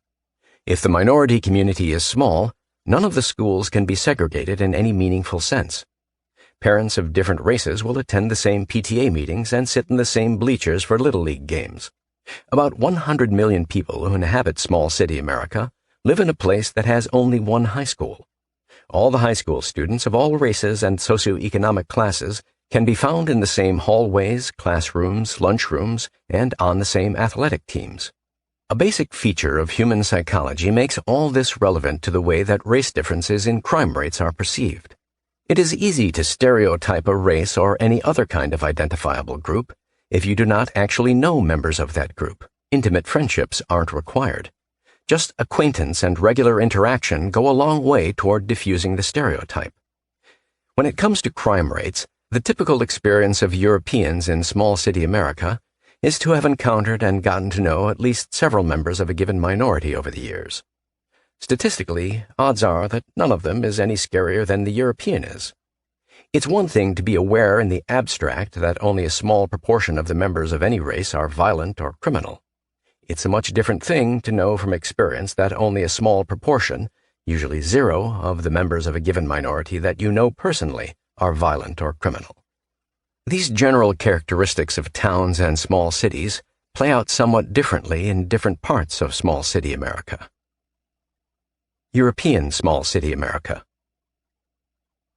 If the minority community is small, none of the schools can be segregated in any meaningful sense. Parents of different races will attend the same PTA meetings and sit in the same bleachers for Little League games. About 100 million people who inhabit small city America live in a place that has only one high school. All the high school students of all races and socioeconomic classes can be found in the same hallways, classrooms, lunchrooms, and on the same athletic teams. A basic feature of human psychology makes all this relevant to the way that race differences in crime rates are perceived. It is easy to stereotype a race or any other kind of identifiable group if you do not actually know members of that group. Intimate friendships aren't required. Just acquaintance and regular interaction go a long way toward diffusing the stereotype. When it comes to crime rates, the typical experience of Europeans in small city America is to have encountered and gotten to know at least several members of a given minority over the years. Statistically, odds are that none of them is any scarier than the European is. It's one thing to be aware in the abstract that only a small proportion of the members of any race are violent or criminal. It's a much different thing to know from experience that only a small proportion, usually 0, of the members of a given minority that you know personally are violent or criminal. These general characteristics of towns and small cities play out somewhat differently in different parts of small city America. European small city America.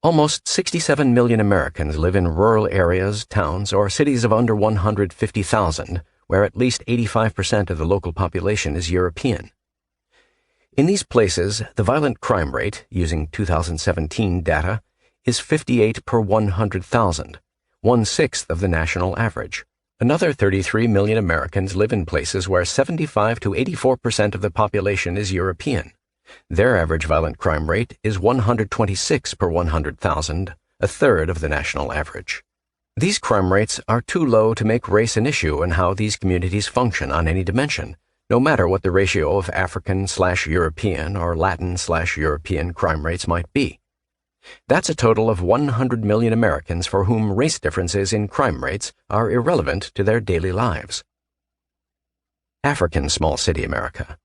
Almost 67 million Americans live in rural areas, towns, or cities of under 150,000, where at least 85% of the local population is European. In these places, the violent crime rate, using 2017 data, is 58 per 100,000, 1/6 of the national average. Another 33 million Americans live in places where 75 to 84% of the population is European. Their average violent crime rate is 126 per 100,000, 1/3 of the national average. These crime rates are too low to make race an issue in how these communities function on any dimension, no matter what the ratio of African/European or Latin/European crime rates might be. That's a total of 100 million Americans for whom race differences in crime rates are irrelevant to their daily lives. African small city America.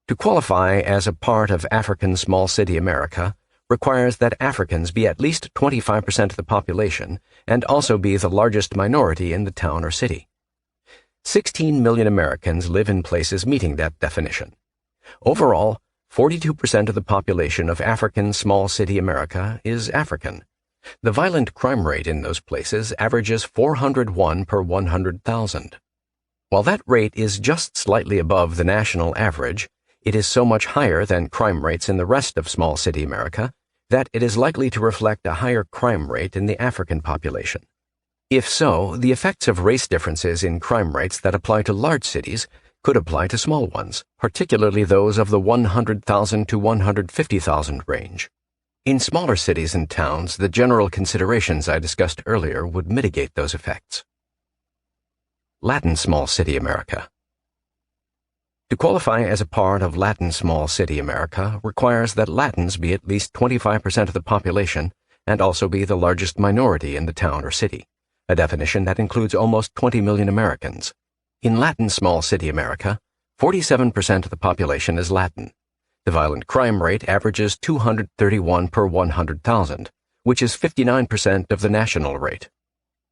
To qualify as a part of African small city America requires that Africans be at least 25% of the population and also be the largest minority in the town or city. 16 million Americans live in places meeting that definition. Overall, 42% of the population of African small city America is African. The violent crime rate in those places averages 401 per 100,000. While that rate is just slightly above the national average, It is so much higher than crime rates in the rest of small city America that it is likely to reflect a higher crime rate in the African population. If so, the effects of race differences in crime rates that apply to large cities could apply to small ones, particularly those of the 100,000 to 150,000 range. In smaller cities and towns, the general considerations I discussed earlier would mitigate those effects. Latin small city America. To qualify as a part of Latin small city America requires that Latins be at least 25% of the population and also be the largest minority in the town or city, a definition that includes almost 20 million Americans. In Latin small city America, 47% of the population is Latin. The violent crime rate averages 231 per 100,000, which is 59% of the national rate.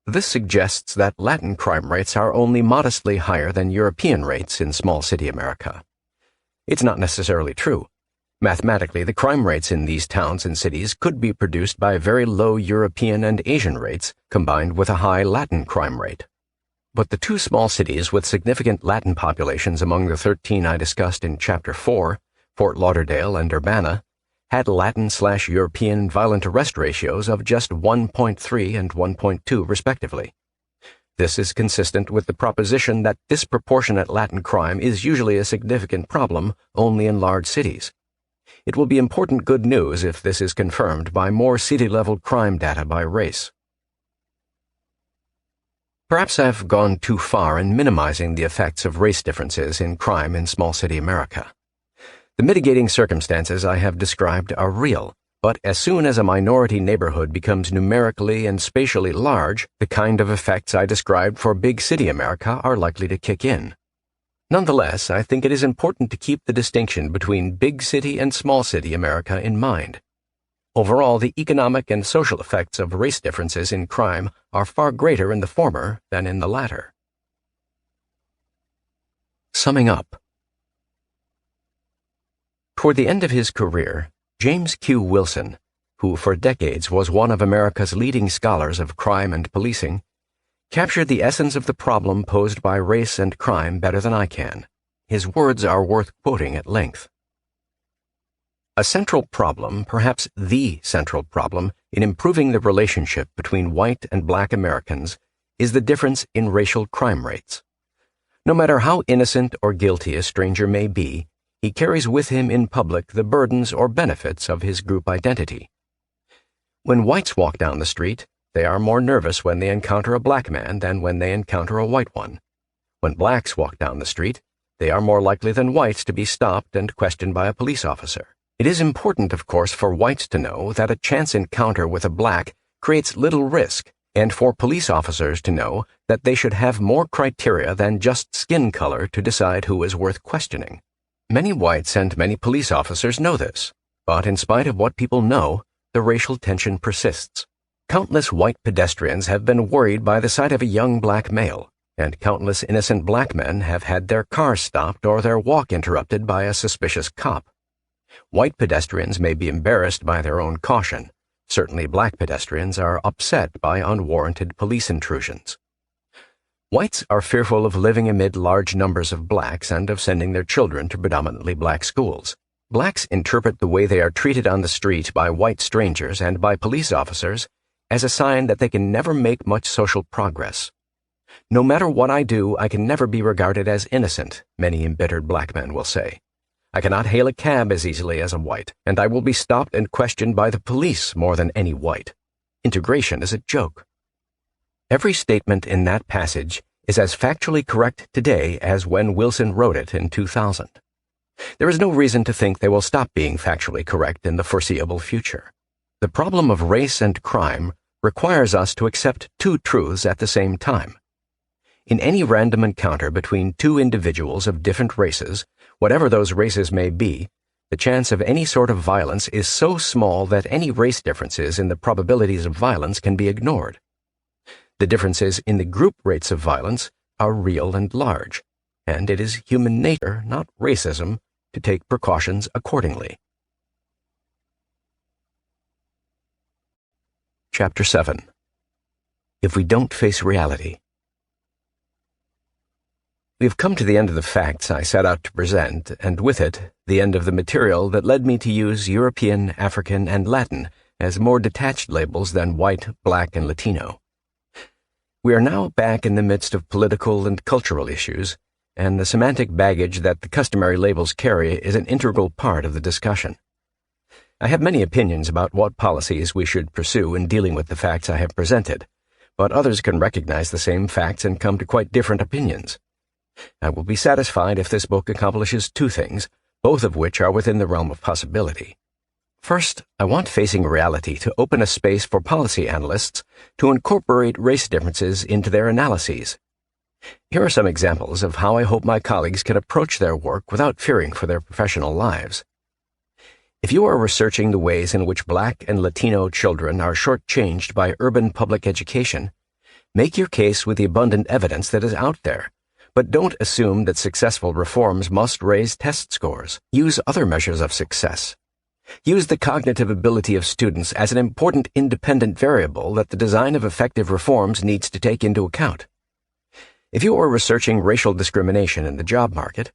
This suggests that Latin crime rates are only modestly higher than European rates in small city America. It's not necessarily true. Mathematically, the crime rates in these towns and cities could be produced by very low European and Asian rates combined with a high Latin crime rate. But the two small cities with significant Latin populations among the 13 I discussed in Chapter 4, Fort Lauderdale and Urbana, had Latin/European violent arrest ratios of just 1.3 and 1.2 respectively. This is consistent with the proposition that disproportionate Latin crime is usually a significant problem only in large cities. It will be important good news if this is confirmed by more city-level crime data by race. Perhaps I've gone too far in minimizing the effects of race differences in crime in small city America. The mitigating circumstances I have described are real, but as soon as a minority neighborhood becomes numerically and spatially large, the kind of effects I described for big city America are likely to kick in. Nonetheless, I think it is important to keep the distinction between big city and small city America in mind. Overall, the economic and social effects of race differences in crime are far greater in the former than in the latter. Summing up. Toward the end of his career, James Q. Wilson, who for decades was one of America's leading scholars of crime and policing, captured the essence of the problem posed by race and crime better than I can. His words are worth quoting at length. A central problem, perhaps the central problem, in improving the relationship between white and black Americans is the difference in racial crime rates. No matter how innocent or guilty a stranger may be, he carries with him in public the burdens or benefits of his group identity. When whites walk down the street, they are more nervous when they encounter a black man than when they encounter a white one. When blacks walk down the street, they are more likely than whites to be stopped and questioned by a police officer. It is important, of course, for whites to know that a chance encounter with a black creates little risk, and for police officers to know that they should have more criteria than just skin color to decide who is worth questioning. Many whites and many police officers know this, but in spite of what people know, the racial tension persists. Countless white pedestrians have been worried by the sight of a young black male, and countless innocent black men have had their cars stopped or their walk interrupted by a suspicious cop. White pedestrians may be embarrassed by their own caution. Certainly black pedestrians are upset by unwarranted police intrusions. Whites are fearful of living amid large numbers of blacks and of sending their children to predominantly black schools. Blacks interpret the way they are treated on the street by white strangers and by police officers as a sign that they can never make much social progress. No matter what I do, I can never be regarded as innocent, many embittered black men will say. I cannot hail a cab as easily as a white, and I will be stopped and questioned by the police more than any white. Integration is a joke. Every statement in that passage is as factually correct today as when Wilson wrote it in 2000. There is no reason to think they will stop being factually correct in the foreseeable future. The problem of race and crime requires us to accept two truths at the same time. In any random encounter between two individuals of different races, whatever those races may be, the chance of any sort of violence is so small that any race differences in the probabilities of violence can be ignored. The differences in the group rates of violence are real and large, and it is human nature, not racism, to take precautions accordingly. Chapter 7. If we don't face reality. We have come to the end of the facts I set out to present, and with it, the end of the material that led me to use European, African, and Latin as more detached labels than white, black, and Latino. We are now back in the midst of political and cultural issues, and the semantic baggage that the customary labels carry is an integral part of the discussion. I have many opinions about what policies we should pursue in dealing with the facts I have presented, but others can recognize the same facts and come to quite different opinions. I will be satisfied if this book accomplishes two things, both of which are within the realm of possibility. First, I want Facing Reality to open a space for policy analysts to incorporate race differences into their analyses. Here are some examples of how I hope my colleagues can approach their work without fearing for their professional lives. If you are researching the ways in which Black and Latino children are shortchanged by urban public education, make your case with the abundant evidence that is out there. But don't assume that successful reforms must raise test scores. Use other measures of success. Use the cognitive ability of students as an important independent variable that the design of effective reforms needs to take into account. If you are researching racial discrimination in the job market,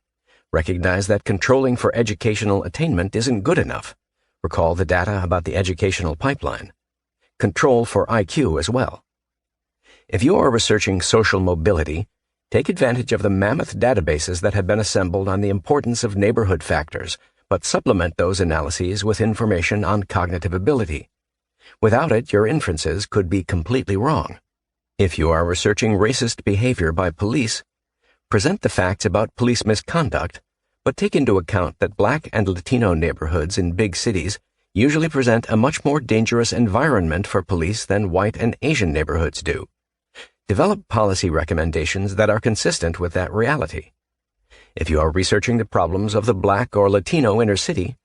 recognize that controlling for educational attainment isn't good enough. Recall the data about the educational pipeline. Control for IQ as well. If you are researching social mobility, take advantage of the mammoth databases that have been assembled on the importance of neighborhood factors, but supplement those analyses with information on cognitive ability. Without it, your inferences could be completely wrong. If you are researching racist behavior by police, present the facts about police misconduct, but take into account that Black and Latino neighborhoods in big cities usually present a much more dangerous environment for police than white and Asian neighborhoods do. Develop policy recommendations that are consistent with that reality. If you are researching the problems of the Black or Latino inner city,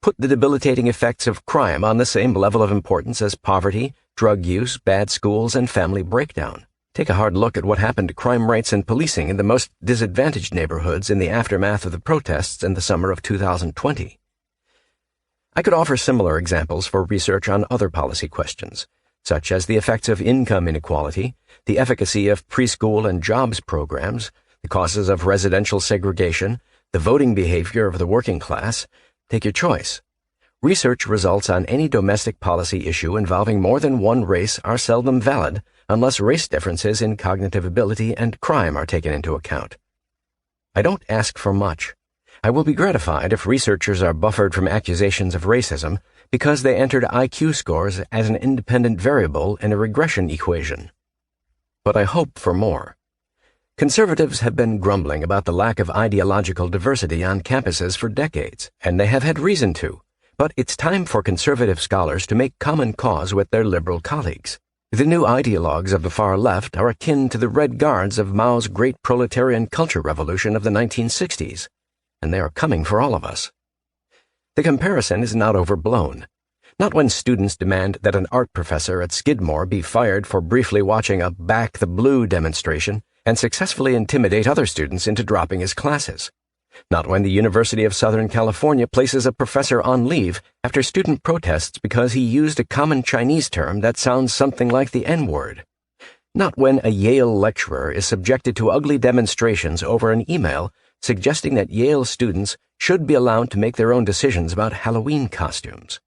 put the debilitating effects of crime on the same level of importance as poverty, drug use, bad schools, and family breakdown. Take a hard look at what happened to crime rates and policing in the most disadvantaged neighborhoods in the aftermath of the protests in the summer of 2020. I could offer similar examples for research on other policy questions, such as the effects of income inequality, the efficacy of preschool and jobs programs, the causes of residential segregation, the voting behavior of the working class. Take your choice. Research results on any domestic policy issue involving more than one race are seldom valid unless race differences in cognitive ability and crime are taken into account. I don't ask for much. I will be gratified if researchers are buffered from accusations of racism because they entered IQ scores as an independent variable in a regression equation. But I hope for more. Conservatives have been grumbling about the lack of ideological diversity on campuses for decades, and they have had reason to. But it's time for conservative scholars to make common cause with their liberal colleagues. The new ideologues of the far left are akin to the Red Guards of Mao's great proletarian culture revolution of the 1960s, and they are coming for all of us. The comparison is not overblown. Not when students demand that an art professor at Skidmore be fired for briefly watching a Back the Blue demonstration and successfully intimidate other students into dropping his classes. Not when the University of Southern California places a professor on leave after student protests because he used a common Chinese term that sounds something like the N-word. Not when a Yale lecturer is subjected to ugly demonstrations over an email suggesting that Yale students should be allowed to make their own decisions about Halloween costumes.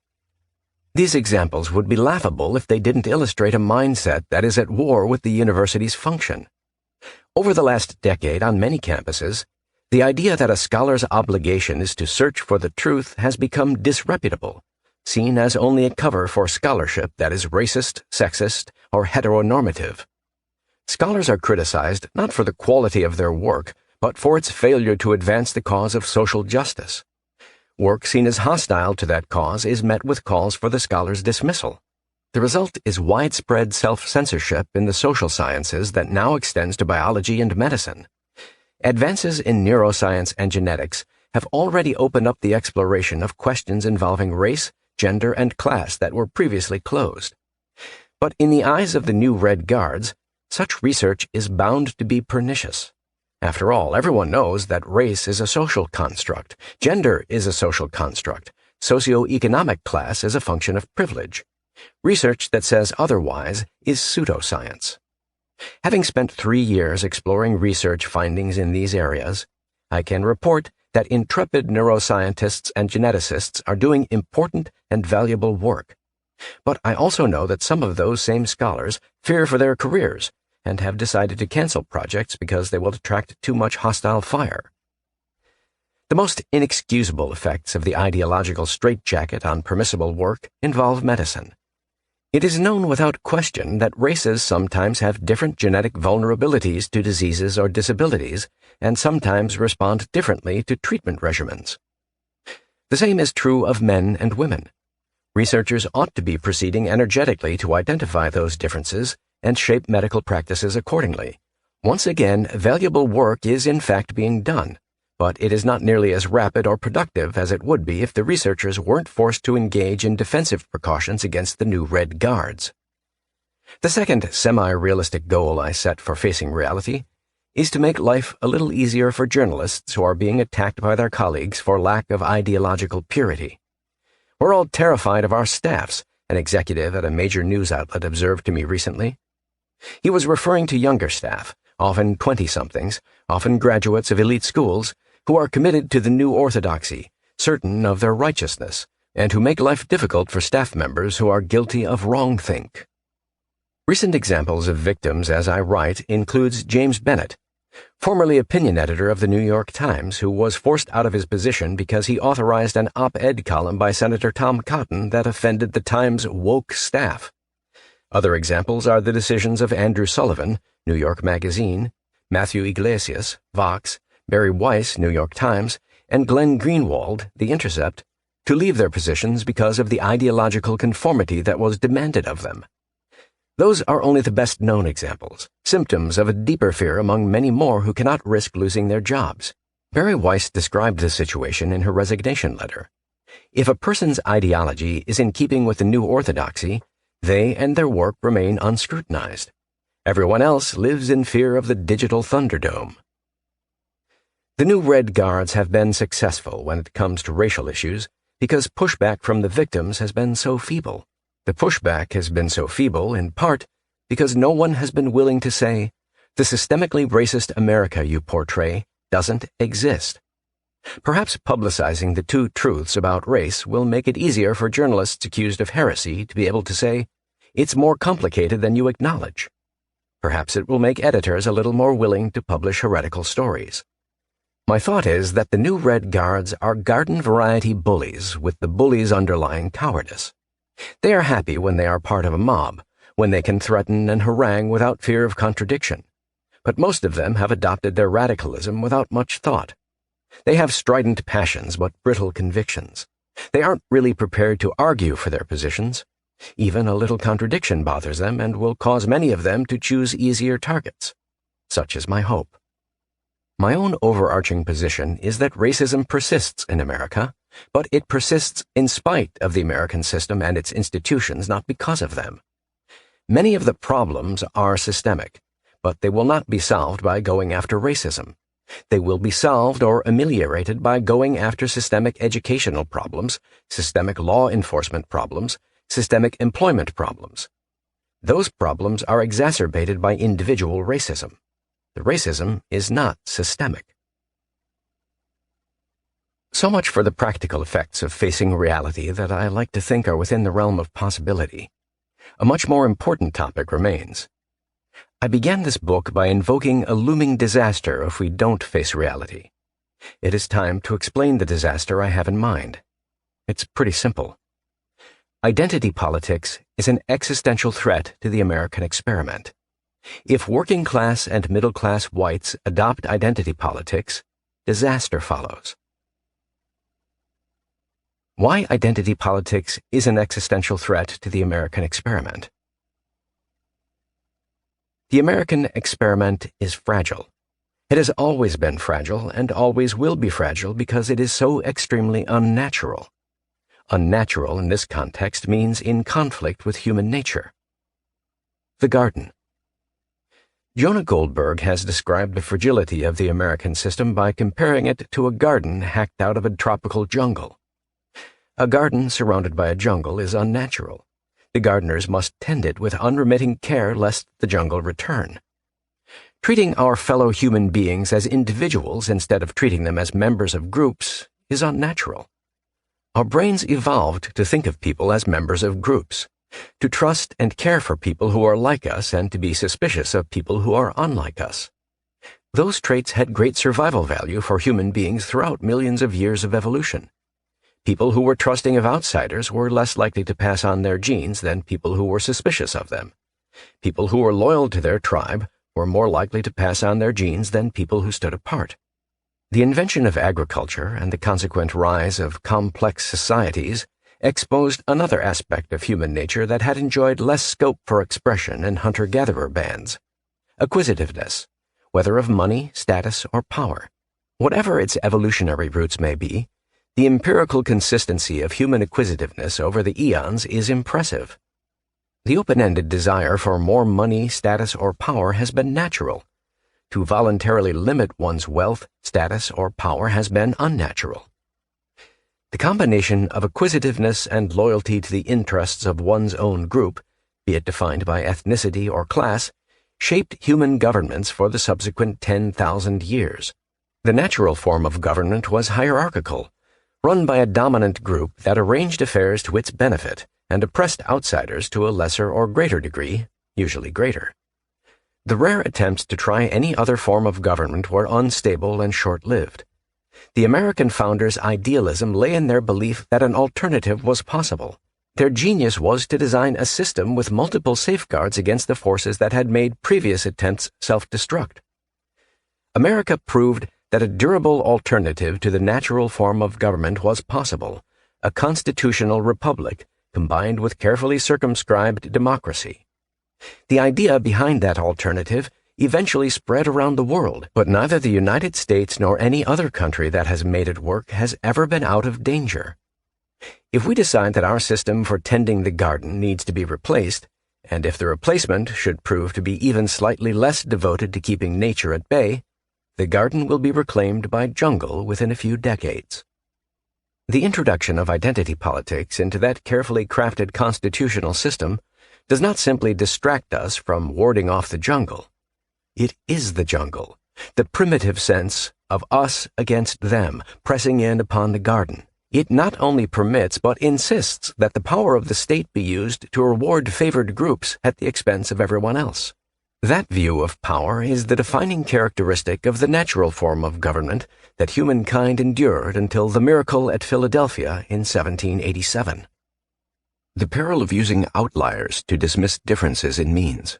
These examples would be laughable if they didn't illustrate a mindset that is at war with the university's function. Over the last decade on many campuses, the idea that a scholar's obligation is to search for the truth has become disreputable, seen as only a cover for scholarship that is racist, sexist, or heteronormative. Scholars are criticized not for the quality of their work, but for its failure to advance the cause of social justice. Work seen as hostile to that cause is met with calls for the scholar's dismissal. The result is widespread self-censorship in the social sciences that now extends to biology and medicine. Advances in neuroscience and genetics have already opened up the exploration of questions involving race, gender, and class that were previously closed. But in the eyes of the new Red Guards, such research is bound to be pernicious. After all, everyone knows that race is a social construct, gender is a social construct, socioeconomic class is a function of privilege. Research that says otherwise is pseudoscience. Having spent 3 years exploring research findings in these areas, I can report that intrepid neuroscientists and geneticists are doing important and valuable work. But I also know that some of those same scholars fear for their careers and have decided to cancel projects because they will attract too much hostile fire. The most inexcusable effects of the ideological straitjacket on permissible work involve medicine. It is known without question that races sometimes have different genetic vulnerabilities to diseases or disabilities, and sometimes respond differently to treatment regimens. The same is true of men and women. Researchers ought to be proceeding energetically to identify those differences and shape medical practices accordingly. Once again, valuable work is in fact being done, but it is not nearly as rapid or productive as it would be if the researchers weren't forced to engage in defensive precautions against the new Red Guards. The second semi-realistic goal I set for facing reality is to make life a little easier for journalists who are being attacked by their colleagues for lack of ideological purity. We're all terrified of our staffs, an executive at a major news outlet observed to me recently. He was referring to younger staff, often 20-somethings, often graduates of elite schools, who are committed to the new orthodoxy, certain of their righteousness, and who make life difficult for staff members who are guilty of wrongthink. Recent examples of victims as I write includes James Bennett, formerly opinion editor of the New York Times, who was forced out of his position because he authorized an op-ed column by Senator Tom Cotton that offended the Times' woke staff. Other examples are the decisions of Andrew Sullivan, New York Magazine, Matthew Iglesias, Vox, Barry Weiss, New York Times, and Glenn Greenwald, The Intercept, to leave their positions because of the ideological conformity that was demanded of them. Those are only the best-known examples, symptoms of a deeper fear among many more who cannot risk losing their jobs. Barry Weiss described the situation in her resignation letter. If a person's ideology is in keeping with the new orthodoxy, they and their work remain unscrutinized. Everyone else lives in fear of the digital Thunderdome. The new Red Guards have been successful when it comes to racial issues because pushback from the victims has been so feeble. The pushback has been so feeble in part because no one has been willing to say, the systemically racist America you portray doesn't exist. Perhaps publicizing the two truths about race will make it easier for journalists accused of heresy to be able to say, it's more complicated than you acknowledge. Perhaps it will make editors a little more willing to publish heretical stories. My thought is that the new Red Guards are garden-variety bullies with the bully's underlying cowardice. They are happy when they are part of a mob, when they can threaten and harangue without fear of contradiction. But most of them have adopted their radicalism without much thought. They have strident passions but brittle convictions. They aren't really prepared to argue for their positions. Even a little contradiction bothers them and will cause many of them to choose easier targets. Such is my hope. My own overarching position is that racism persists in America, but it persists in spite of the American system and its institutions, not because of them. Many of the problems are systemic, but they will not be solved by going after racism. They will be solved or ameliorated by going after systemic educational problems, systemic law enforcement problems, systemic employment problems. Those problems are exacerbated by individual racism. The racism is not systemic. So much for the practical effects of facing reality that I like to think are within the realm of possibility. A much more important topic remains. I began this book by invoking a looming disaster if we don't face reality. It is time to explain the disaster I have in mind. It's pretty simple. Identity politics is an existential threat to the American experiment. If working-class and middle-class whites adopt identity politics, disaster follows. Why identity politics is an existential threat to the American experiment. The American experiment is fragile. It has always been fragile and always will be fragile because it is so extremely unnatural. Unnatural in this context means in conflict with human nature. The garden. Jonah Goldberg has described the fragility of the American system by comparing it to a garden hacked out of a tropical jungle. A garden surrounded by a jungle is unnatural. The gardeners must tend it with unremitting care lest the jungle return. Treating our fellow human beings as individuals instead of treating them as members of groups is unnatural. Our brains evolved to think of people as members of groups, to trust and care for people who are like us and to be suspicious of people who are unlike us. Those traits had great survival value for human beings throughout millions of years of evolution. People who were trusting of outsiders were less likely to pass on their genes than people who were suspicious of them. People who were loyal to their tribe were more likely to pass on their genes than people who stood apart. The invention of agriculture and the consequent rise of complex societies exposed another aspect of human nature that had enjoyed less scope for expression in hunter-gatherer bands: acquisitiveness, whether of money, status, or power. Whatever its evolutionary roots may be, the empirical consistency of human acquisitiveness over the eons is impressive. The open-ended desire for more money, status, or power has been natural. To voluntarily limit one's wealth, status, or power has been unnatural. The combination of acquisitiveness and loyalty to the interests of one's own group, be it defined by ethnicity or class, shaped human governments for the subsequent 10,000 years. The natural form of government was hierarchical, run by a dominant group that arranged affairs to its benefit and oppressed outsiders to a lesser or greater degree, usually greater. The rare attempts to try any other form of government were unstable and short-lived. The American founders' idealism lay in their belief that an alternative was possible. Their genius was to design a system with multiple safeguards against the forces that had made previous attempts self-destruct. America proved that a durable alternative to the natural form of government was possible, a constitutional republic combined with carefully circumscribed democracy. The idea behind that alternative eventually spread around the world, but neither the United States nor any other country that has made it work has ever been out of danger. If we decide that our system for tending the garden needs to be replaced, and if the replacement should prove to be even slightly less devoted to keeping nature at bay, the garden will be reclaimed by jungle within a few decades. The introduction of identity politics into that carefully crafted constitutional system does not simply distract us from warding off the jungle. It is the jungle, the primitive sense of us against them, pressing in upon the garden. It not only permits but insists that the power of the state be used to reward favored groups at the expense of everyone else. That view of power is the defining characteristic of the natural form of government that humankind endured until the miracle at Philadelphia in 1787. The peril of using outliers to dismiss differences in means.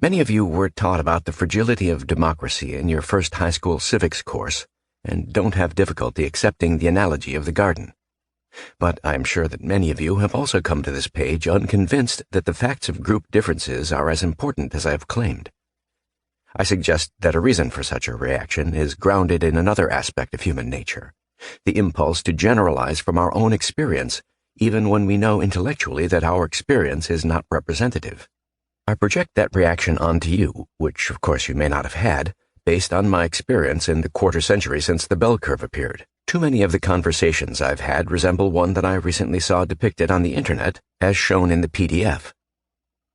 Many of you were taught about the fragility of democracy in your first high school civics course and don't have difficulty accepting the analogy of the garden. But I am sure that many of you have also come to this page unconvinced that the facts of group differences are as important as I have claimed. I suggest that a reason for such a reaction is grounded in another aspect of human nature, the impulse to generalize from our own experience, even when we know intellectually that our experience is not representative. I project that reaction onto you, which of course you may not have had, based on my experience in the quarter century since the bell curve appeared. Too many of the conversations I've had resemble one that I recently saw depicted on the internet, as shown in the PDF.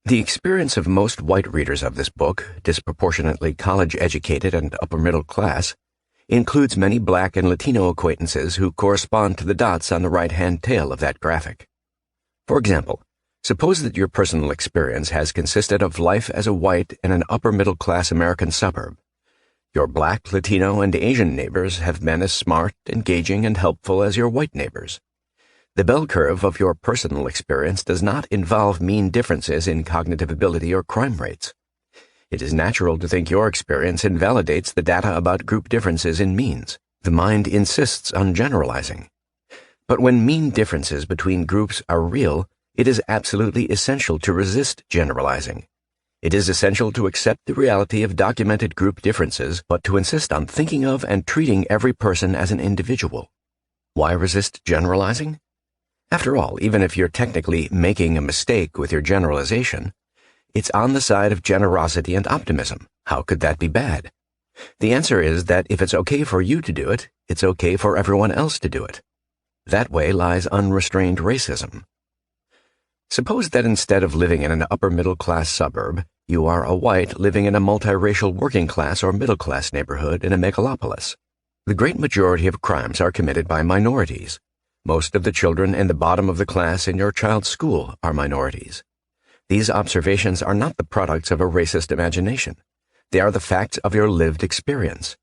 The experience of most white readers of this book, disproportionately college-educated and upper-middle class, includes many black and Latino acquaintances who correspond to the dots on the right-hand tail of that graphic. For example, suppose that your personal experience has consisted of life as a white in an upper-middle-class American suburb. Your black, Latino, and Asian neighbors have been as smart, engaging, and helpful as your white neighbors. The bell curve of your personal experience does not involve mean differences in cognitive ability or crime rates. It is natural to think your experience invalidates the data about group differences in means. The mind insists on generalizing. But when mean differences between groups are real, it is absolutely essential to resist generalizing. It is essential to accept the reality of documented group differences, but to insist on thinking of and treating every person as an individual. Why resist generalizing? After all, even if you're technically making a mistake with your generalization, it's on the side of generosity and optimism. How could that be bad? The answer is that if it's okay for you to do it, it's okay for everyone else to do it. That way lies unrestrained racism. Suppose that instead of living in an upper-middle-class suburb, You are a white living in a multiracial working class or middle class neighborhood in a megalopolis. The great majority of crimes are committed by minorities. Most of the children in the bottom of the class in your child's school are minorities. These observations are not the products of a racist imagination. They are the facts of your lived experience.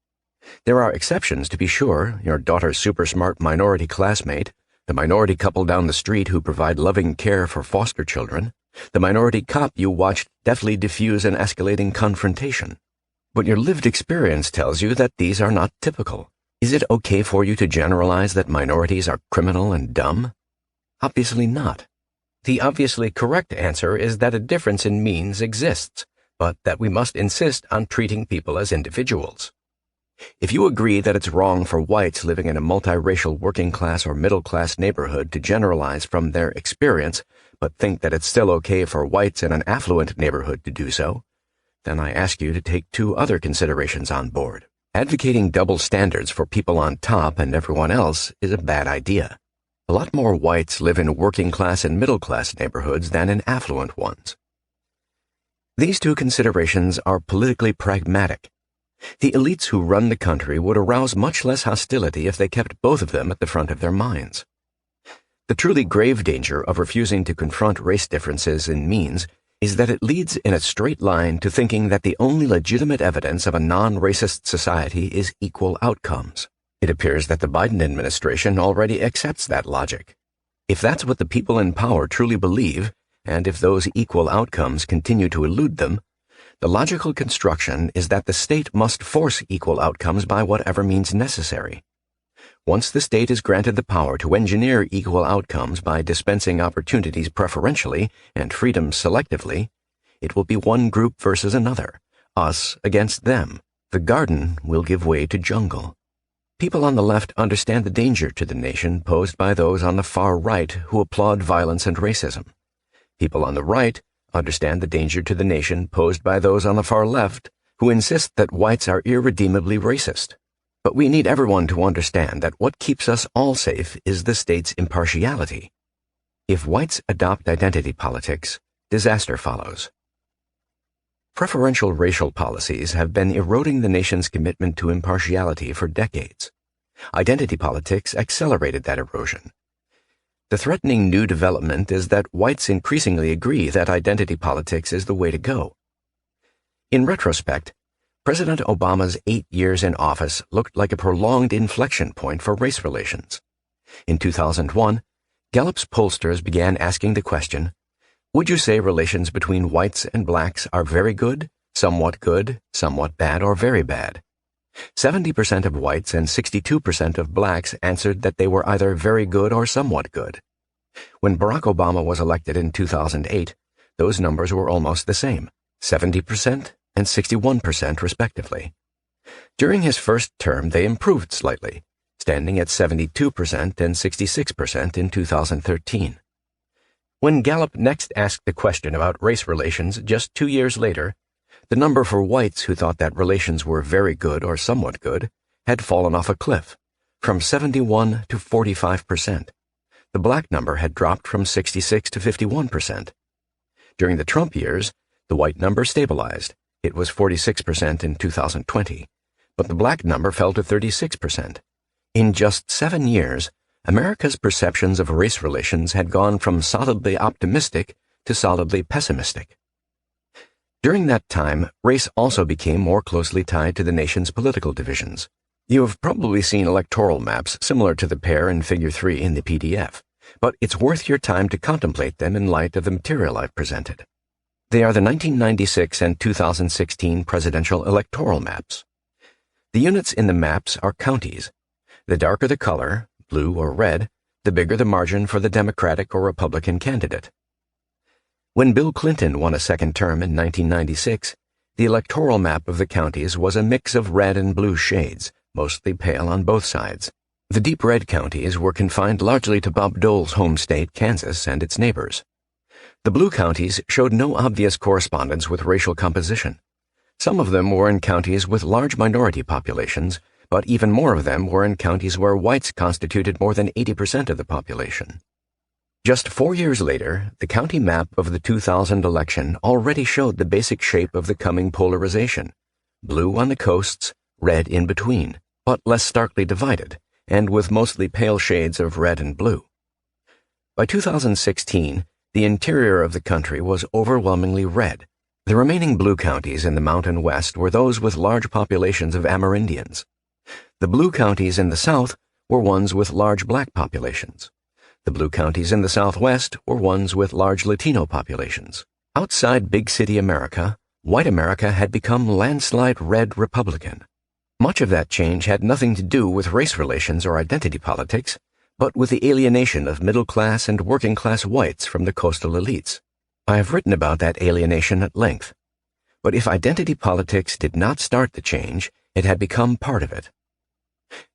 There are exceptions, to be sure, your daughter's super smart minority classmate, the minority couple down the street who provide loving care for foster children, the minority cop you watched deftly diffuse an escalating confrontation. But your lived experience tells you that these are not typical. Is it okay for you to generalize that minorities are criminal and dumb? Obviously not. The obviously correct answer is that a difference in means exists, but that we must insist on treating people as individuals. If you agree that it's wrong for whites living in a multiracial working class or middle class neighborhood to generalize from their experience, but think that it's still okay for whites in an affluent neighborhood to do so, then I ask you to take two other considerations on board. Advocating double standards for people on top and everyone else is a bad idea. A lot more whites live in working class and middle class neighborhoods than in affluent ones. These two considerations are politically pragmatic. The elites who run the country would arouse much less hostility if they kept both of them at the front of their minds. The truly grave danger of refusing to confront race differences in means is that it leads in a straight line to thinking that the only legitimate evidence of a non-racist society is equal outcomes. It appears that the Biden administration already accepts that logic. If that's what the people in power truly believe, and if those equal outcomes continue to elude them, the logical construction is that the state must force equal outcomes by whatever means necessary. Once the state is granted the power to engineer equal outcomes by dispensing opportunities preferentially and freedoms selectively, it will be one group versus another, us against them. The garden will give way to jungle. People on the left understand the danger to the nation posed by those on the far right who applaud violence and racism. People on the right understand the danger to the nation posed by those on the far left who insist that whites are irredeemably racist. But we need everyone to understand that what keeps us all safe is the state's impartiality. If whites adopt identity politics, disaster follows. Preferential racial policies have been eroding the nation's commitment to impartiality for decades. Identity politics accelerated that erosion. The threatening new development is that whites increasingly agree that identity politics is the way to go. In retrospect, President Obama's 8 years in office looked like a prolonged inflection point for race relations. In 2001, Gallup's pollsters began asking the question, would you say relations between whites and blacks are very good, somewhat bad, or very bad? 70% of whites and 62% of blacks answered that they were either very good or somewhat good. When Barack Obama was elected in 2008, those numbers were almost the same, 70% and 61% respectively. During his first term, they improved slightly, standing at 72% and 66% in 2013. When Gallup next asked the question about race relations just 2 years later, the number for whites who thought that relations were very good or somewhat good had fallen off a cliff, from 71 to 45%. The black number had dropped from 66 to 51%. During the Trump years, the white number stabilized. It was 46% in 2020, but the black number fell to 36%. In just 7 years, America's perceptions of race relations had gone from solidly optimistic to solidly pessimistic. During that time, race also became more closely tied to the nation's political divisions. You have probably seen electoral maps similar to the pair in Figure 3 in the PDF, but it's worth your time to contemplate them in light of the material I've presented. They are the 1996 and 2016 presidential electoral maps. The units in the maps are counties. The darker the color, blue or red, the bigger the margin for the Democratic or Republican candidate. When Bill Clinton won a second term in 1996, the electoral map of the counties was a mix of red and blue shades, mostly pale on both sides. The deep red counties were confined largely to Bob Dole's home state, Kansas, and its neighbors. The blue counties showed no obvious correspondence with racial composition. Some of them were in counties with large minority populations, but even more of them were in counties where whites constituted more than 80% of the population. Just 4 years later, the county map of the 2000 election already showed the basic shape of the coming polarization: blue on the coasts, red in between, but less starkly divided, and with mostly pale shades of red and blue. By 2016, the interior of the country was overwhelmingly red. The remaining blue counties in the Mountain West were those with large populations of Amerindians. The blue counties in the South were ones with large black populations. The blue counties in the Southwest were ones with large Latino populations. Outside big city America, white America had become landslide red Republican. Much of that change had nothing to do with race relations or identity politics, but with the alienation of middle-class and working-class whites from the coastal elites. I have written about that alienation at length. But if identity politics did not start the change, it had become part of it.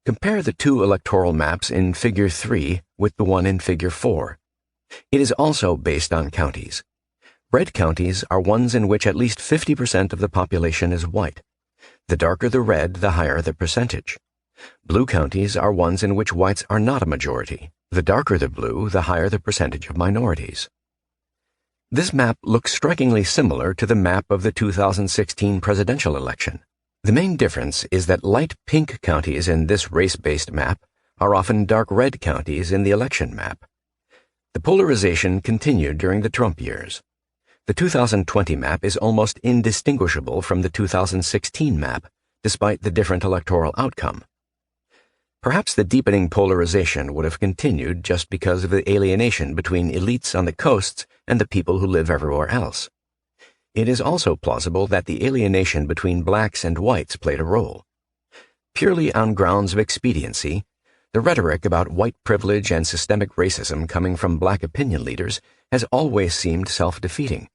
Compare the two electoral maps in Figure 3 with the one in Figure 4. It is also based on counties. Red counties are ones in which at least 50% of the population is white. The darker the red, the higher the percentage. Blue counties are ones in which whites are not a majority. The darker the blue, the higher the percentage of minorities. This map looks strikingly similar to the map of the 2016 presidential election. The main difference is that light pink counties in this race-based map are often dark red counties in the election map. The polarization continued during the Trump years. The 2020 map is almost indistinguishable from the 2016 map, despite the different electoral outcome. Perhaps the deepening polarization would have continued just because of the alienation between elites on the coasts and the people who live everywhere else. It is also plausible that the alienation between blacks and whites played a role. Purely on grounds of expediency, the rhetoric about white privilege and systemic racism coming from black opinion leaders has always seemed self-defeating.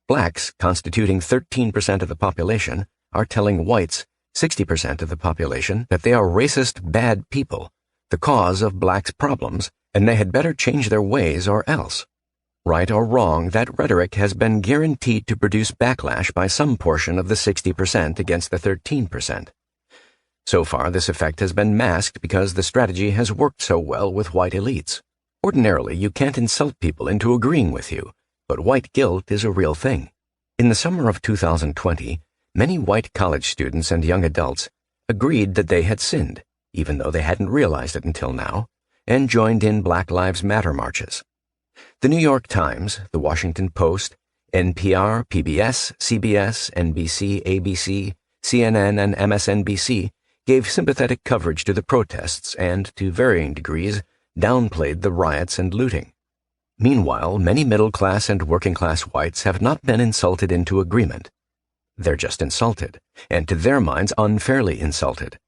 Blacks, constituting 13% of the population, are telling whites, 60% of the population, that they are racist, bad people, the cause of blacks' problems, and they had better change their ways or else. Right or wrong, that rhetoric has been guaranteed to produce backlash by some portion of the 60% against the 13%. So far, this effect has been masked because the strategy has worked so well with white elites. Ordinarily, you can't insult people into agreeing with you, but white guilt is a real thing. In the summer of 2020, many white college students and young adults agreed that they had sinned, even though they hadn't realized it until now, and joined in Black Lives Matter marches. The New York Times, The Washington Post, NPR, PBS, CBS, NBC, ABC, CNN, and MSNBC gave sympathetic coverage to the protests and, to varying degrees, downplayed the riots and looting. Meanwhile, many middle-class and working-class whites have not been insulted into agreement. They're just insulted, and to their minds unfairly insulted.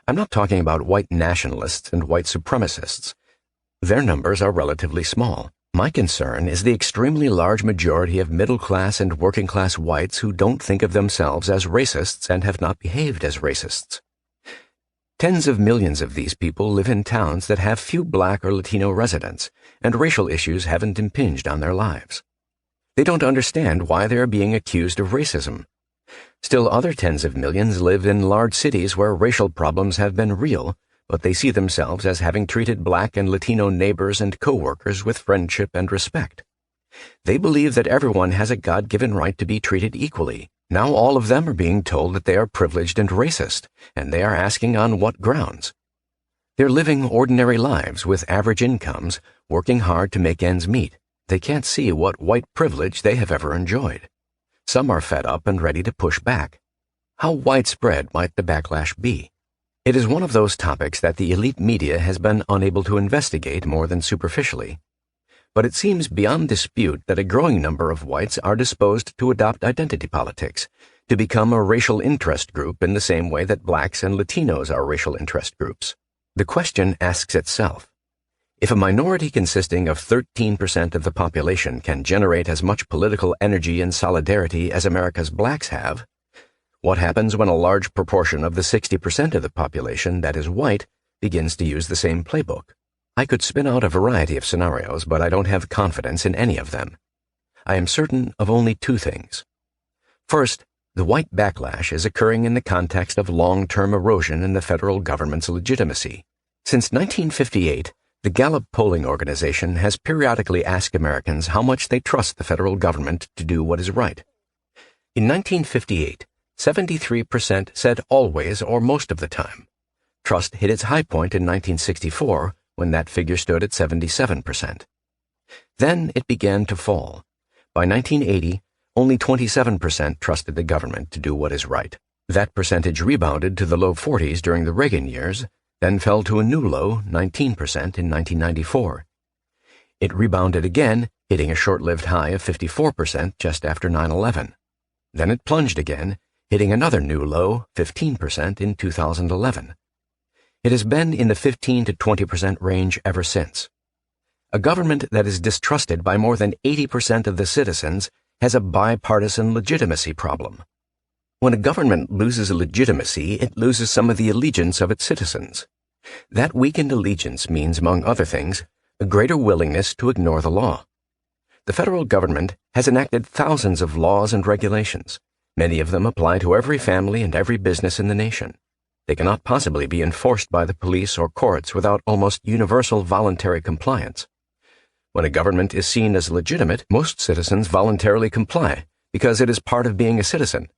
I'm not talking about white nationalists and white supremacists. Their numbers are relatively small. My concern is the extremely large majority of middle-class and working-class whites who don't think of themselves as racists and have not behaved as racists. Tens of millions of these people live in towns that have few black or Latino residents, and racial issues haven't impinged on their lives. They don't understand why they are being accused of racism. Still, other tens of millions live in large cities where racial problems have been real, but they see themselves as having treated black and Latino neighbors and co-workers with friendship and respect. They believe that everyone has a God-given right to be treated equally. Now all of them are being told that they are privileged and racist, and they are asking on what grounds. They're living ordinary lives with average incomes, working hard to make ends meet. They can't see what white privilege they have ever enjoyed. Some are fed up and ready to push back. How widespread might the backlash be? It is one of those topics that the elite media has been unable to investigate more than superficially. But it seems beyond dispute that a growing number of whites are disposed to adopt identity politics, to become a racial interest group in the same way that blacks and Latinos are racial interest groups. The question asks itself, if a minority consisting of 13% of the population can generate as much political energy and solidarity as America's blacks have, what happens when a large proportion of the 60% of the population that is white begins to use the same playbook? I could spin out a variety of scenarios, but I don't have confidence in any of them. I am certain of only two things. First, the white backlash is occurring in the context of long-term erosion in the federal government's legitimacy. Since 1958, The Gallup polling organization has periodically asked Americans how much they trust the federal government to do what is right. In 1958, 73% said always or most of the time. Trust hit its high point in 1964 when that figure stood at 77%. Then it began to fall. By 1980, only 27% trusted the government to do what is right. That percentage rebounded to the low 40s during the Reagan years, then fell to a new low, 19% in 1994. It rebounded again, hitting a short-lived high of 54% just after 9/11. Then it plunged again, hitting another new low, 15% in 2011. It has been in the 15 to 20% range ever since. A government that is distrusted by more than 80% of the citizens has a bipartisan legitimacy problem. When a government loses legitimacy, it loses some of the allegiance of its citizens. That weakened allegiance means, among other things, a greater willingness to ignore the law. The federal government has enacted thousands of laws and regulations. Many of them apply to every family and every business in the nation. They cannot possibly be enforced by the police or courts without almost universal voluntary compliance. When a government is seen as legitimate, most citizens voluntarily comply because it is part of being a citizen.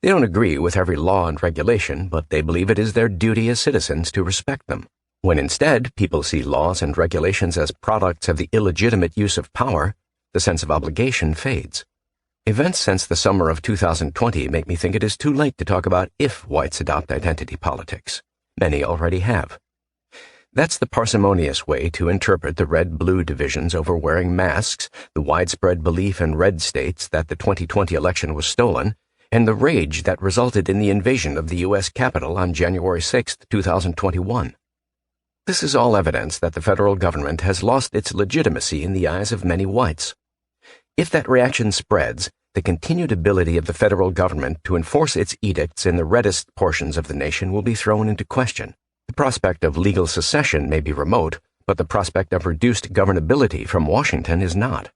They don't agree with every law and regulation, but they believe it is their duty as citizens to respect them. When instead people see laws and regulations as products of the illegitimate use of power, the sense of obligation fades. Events since the summer of 2020 make me think it is too late to talk about if whites adopt identity politics. Many already have. That's the parsimonious way to interpret the red-blue divisions over wearing masks, the widespread belief in red states that the 2020 election was stolen, and the rage that resulted in the invasion of the U.S. Capitol on January 6, 2021. This is all evidence that the federal government has lost its legitimacy in the eyes of many whites. If that reaction spreads, the continued ability of the federal government to enforce its edicts in the reddest portions of the nation will be thrown into question. The prospect of legal secession may be remote, but the prospect of reduced governability from Washington is not.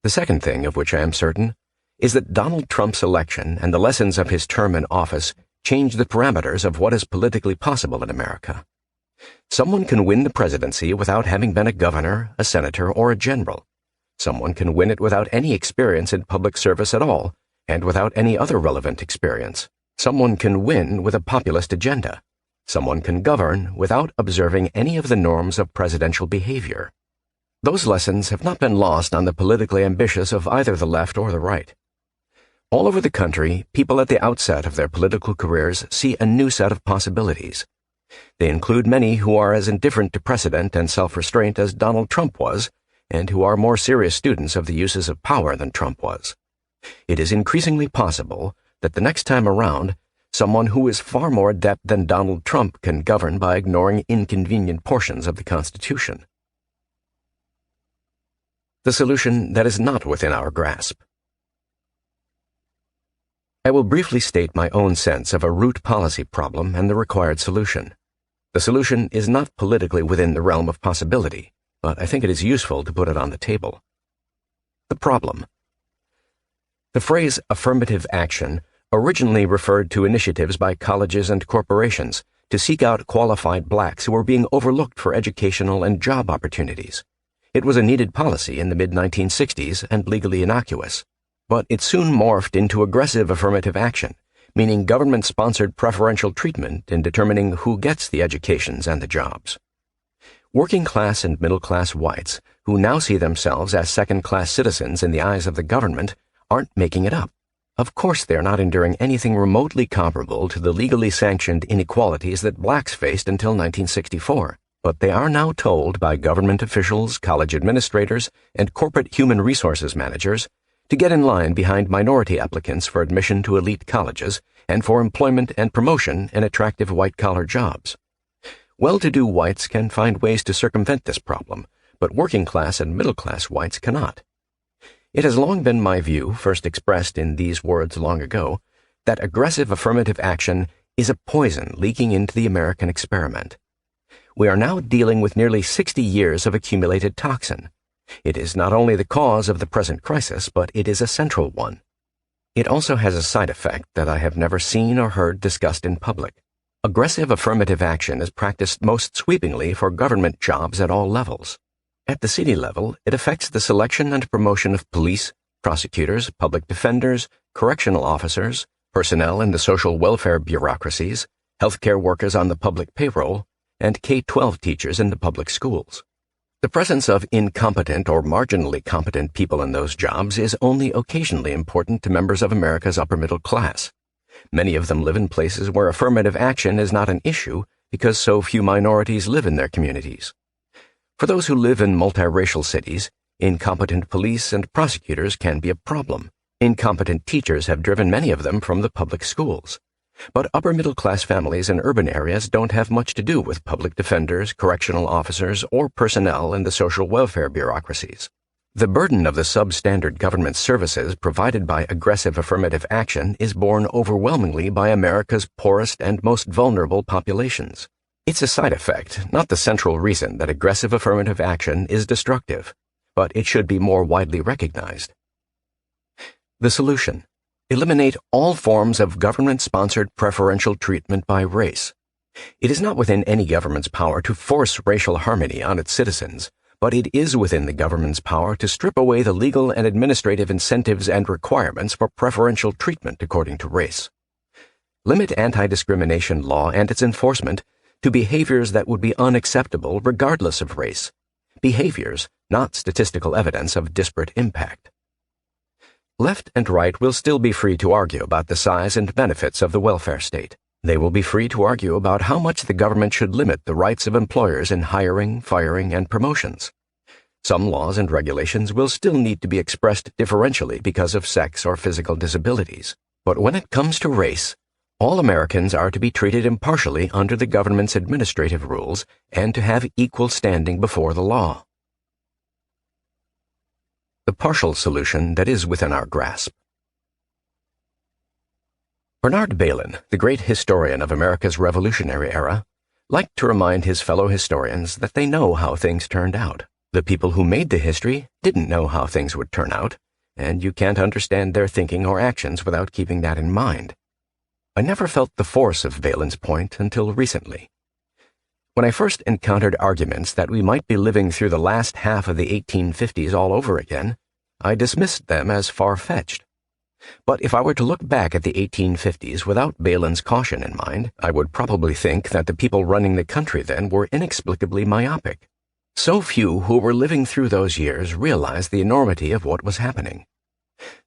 The second thing of which I am certain is that Donald Trump's election and the lessons of his term in office change the parameters of what is politically possible in America. Someone can win the presidency without having been a governor, a senator, or a general. Someone can win it without any experience in public service at all, and without any other relevant experience. Someone can win with a populist agenda. Someone can govern without observing any of the norms of presidential behavior. Those lessons have not been lost on the politically ambitious of either the left or the right. All over the country, people at the outset of their political careers see a new set of possibilities. They include many who are as indifferent to precedent and self-restraint as Donald Trump was, and who are more serious students of the uses of power than Trump was. It is increasingly possible that the next time around, someone who is far more adept than Donald Trump can govern by ignoring inconvenient portions of the Constitution. The solution that is not within our grasp. I will briefly state my own sense of a root policy problem and the required solution. The solution is not politically within the realm of possibility, but I think it is useful to put it on the table. The problem. The phrase affirmative action originally referred to initiatives by colleges and corporations to seek out qualified blacks who were being overlooked for educational and job opportunities. It was a needed policy in the mid-1960s and legally innocuous. But it soon morphed into aggressive affirmative action, meaning government-sponsored preferential treatment in determining who gets the educations and the jobs. Working-class and middle-class whites, who now see themselves as second-class citizens in the eyes of the government, aren't making it up. Of course they are not enduring anything remotely comparable to the legally sanctioned inequalities that blacks faced until 1964, but they are now told by government officials, college administrators, and corporate human resources managers to get in line behind minority applicants for admission to elite colleges and for employment and promotion in attractive white-collar jobs. Well-to-do whites can find ways to circumvent this problem, but working-class and middle-class whites cannot. It has long been my view, first expressed in these words long ago, that aggressive affirmative action is a poison leaking into the American experiment. We are now dealing with nearly 60 years of accumulated toxin. It is not only the cause of the present crisis, but it is a central one. It also has a side effect that I have never seen or heard discussed in public. Aggressive affirmative action is practiced most sweepingly for government jobs at all levels. At the city level, it affects the selection and promotion of police, prosecutors, public defenders, correctional officers, personnel in the social welfare bureaucracies, healthcare workers on the public payroll, and K-12 teachers in the public schools. The presence of incompetent or marginally competent people in those jobs is only occasionally important to members of America's upper middle class. Many of them live in places where affirmative action is not an issue because so few minorities live in their communities. For those who live in multiracial cities, incompetent police and prosecutors can be a problem. Incompetent teachers have driven many of them from the public schools. But upper-middle-class families in urban areas don't have much to do with public defenders, correctional officers, or personnel in the social welfare bureaucracies. The burden of the substandard government services provided by aggressive affirmative action is borne overwhelmingly by America's poorest and most vulnerable populations. It's a side effect, not the central reason that aggressive affirmative action is destructive, but it should be more widely recognized. The solution: eliminate all forms of government-sponsored preferential treatment by race. It is not within any government's power to force racial harmony on its citizens, but it is within the government's power to strip away the legal and administrative incentives and requirements for preferential treatment according to race. Limit anti-discrimination law and its enforcement to behaviors that would be unacceptable regardless of race. Behaviors, not statistical evidence of disparate impact. Left and right will still be free to argue about the size and benefits of the welfare state. They will be free to argue about how much the government should limit the rights of employers in hiring, firing, and promotions. Some laws and regulations will still need to be expressed differentially because of sex or physical disabilities. But when it comes to race, all Americans are to be treated impartially under the government's administrative rules and to have equal standing before the law. The partial solution that is within our grasp. Bernard Bailyn, the great historian of America's Revolutionary era, liked to remind his fellow historians that they know how things turned out. The people who made the history didn't know how things would turn out, and you can't understand their thinking or actions without keeping that in mind. I never felt the force of Bailyn's point until recently. When I first encountered arguments that we might be living through the last half of the 1850s all over again, I dismissed them as far-fetched. But if I were to look back at the 1850s without Bailyn's caution in mind, I would probably think that the people running the country then were inexplicably myopic. So few who were living through those years realized the enormity of what was happening.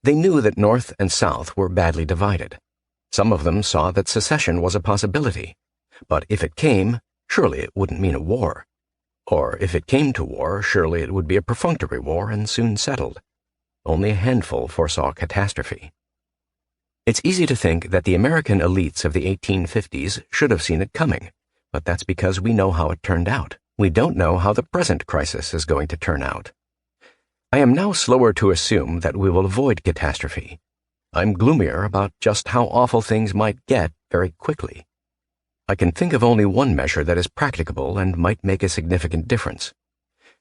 They knew that North and South were badly divided. Some of them saw that secession was a possibility, but if it came, surely it wouldn't mean a war. Or if it came to war, surely it would be a perfunctory war and soon settled. Only a handful foresaw catastrophe. It's easy to think that the American elites of the 1850s should have seen it coming, but that's because we know how it turned out. We don't know how the present crisis is going to turn out. I am now slower to assume that we will avoid catastrophe. I'm gloomier about just how awful things might get very quickly. I can think of only one measure that is practicable and might make a significant difference: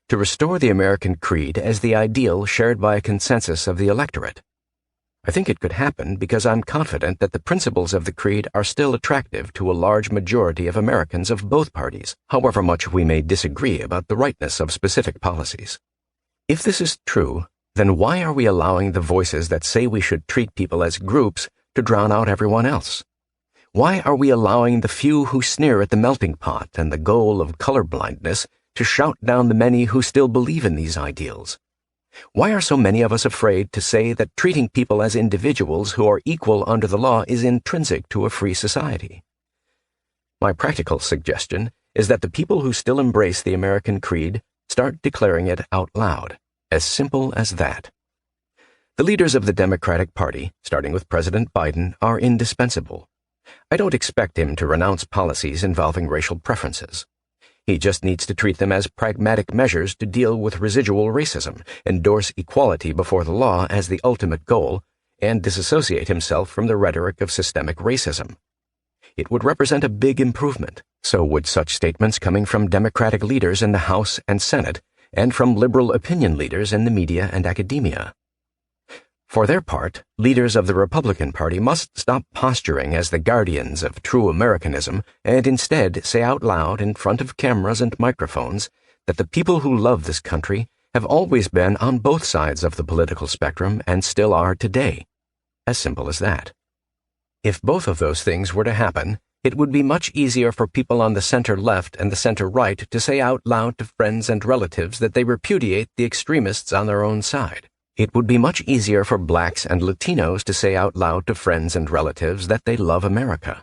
to restore the American creed as the ideal shared by a consensus of the electorate. I think it could happen because I'm confident that the principles of the creed are still attractive to a large majority of Americans of both parties, however much we may disagree about the rightness of specific policies. If this is true, then why are we allowing the voices that say we should treat people as groups to drown out everyone else? Why are we allowing the few who sneer at the melting pot and the goal of colorblindness to shout down the many who still believe in these ideals? Why are so many of us afraid to say that treating people as individuals who are equal under the law is intrinsic to a free society? My practical suggestion is that the people who still embrace the American creed start declaring it out loud. As simple as that. The leaders of the Democratic Party, starting with President Biden, are indispensable. I don't expect him to renounce policies involving racial preferences. He just needs to treat them as pragmatic measures to deal with residual racism, endorse equality before the law as the ultimate goal, and disassociate himself from the rhetoric of systemic racism. It would represent a big improvement. So would such statements coming from Democratic leaders in the House and Senate, and from liberal opinion leaders in the media and academia. For their part, leaders of the Republican Party must stop posturing as the guardians of true Americanism and instead say out loud in front of cameras and microphones that the people who love this country have always been on both sides of the political spectrum and still are today. As simple as that. If both of those things were to happen, it would be much easier for people on the center-left and the center-right to say out loud to friends and relatives that they repudiate the extremists on their own side. It would be much easier for blacks and Latinos to say out loud to friends and relatives that they love America.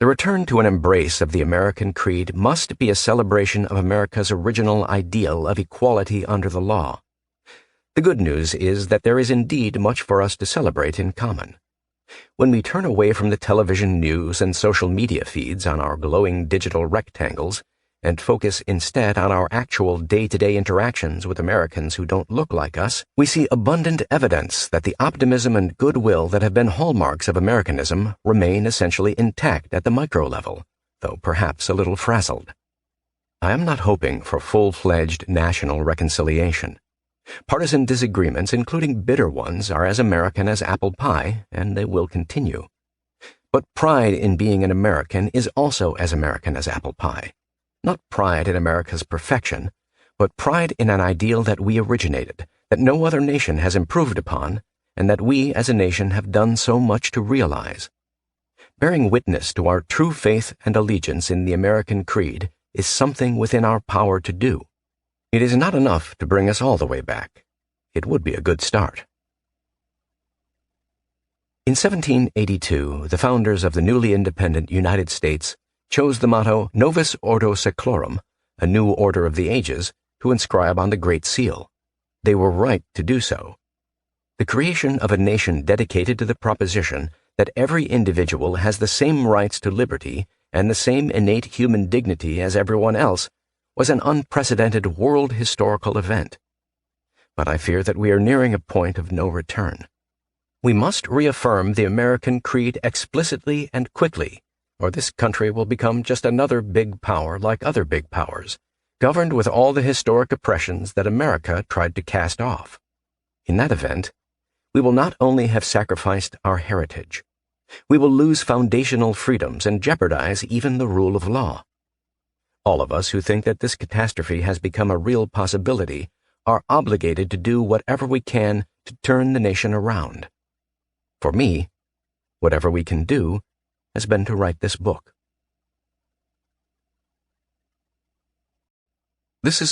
The return to an embrace of the American creed must be a celebration of America's original ideal of equality under the law. The good news is that there is indeed much for us to celebrate in common. When we turn away from the television news and social media feeds on our glowing digital rectangles and focus instead on our actual day-to-day interactions with Americans who don't look like us, we see abundant evidence that the optimism and goodwill that have been hallmarks of Americanism remain essentially intact at the micro level, though perhaps a little frazzled. I am not hoping for full-fledged national reconciliation. Partisan disagreements, including bitter ones, are as American as apple pie, and they will continue. But pride in being an American is also as American as apple pie. Not pride in America's perfection, but pride in an ideal that we originated, that no other nation has improved upon, and that we as a nation have done so much to realize. Bearing witness to our true faith and allegiance in the American creed is something within our power to do. It is not enough to bring us all the way back. It would be a good start. In 1782, the founders of the newly independent United States chose the motto Novus Ordo Seclorum, a new order of the ages, to inscribe on the Great Seal. They were right to do so. The creation of a nation dedicated to the proposition that every individual has the same rights to liberty and the same innate human dignity as everyone else was an unprecedented world historical event. But I fear that we are nearing a point of no return. We must reaffirm the American creed explicitly and quickly, or this country will become just another big power like other big powers, governed with all the historic oppressions that America tried to cast off. In that event, we will not only have sacrificed our heritage, we will lose foundational freedoms and jeopardize even the rule of law. All of us who think that this catastrophe has become a real possibility are obligated to do whatever we can to turn the nation around. For me, whatever we can do has been to write this book. This is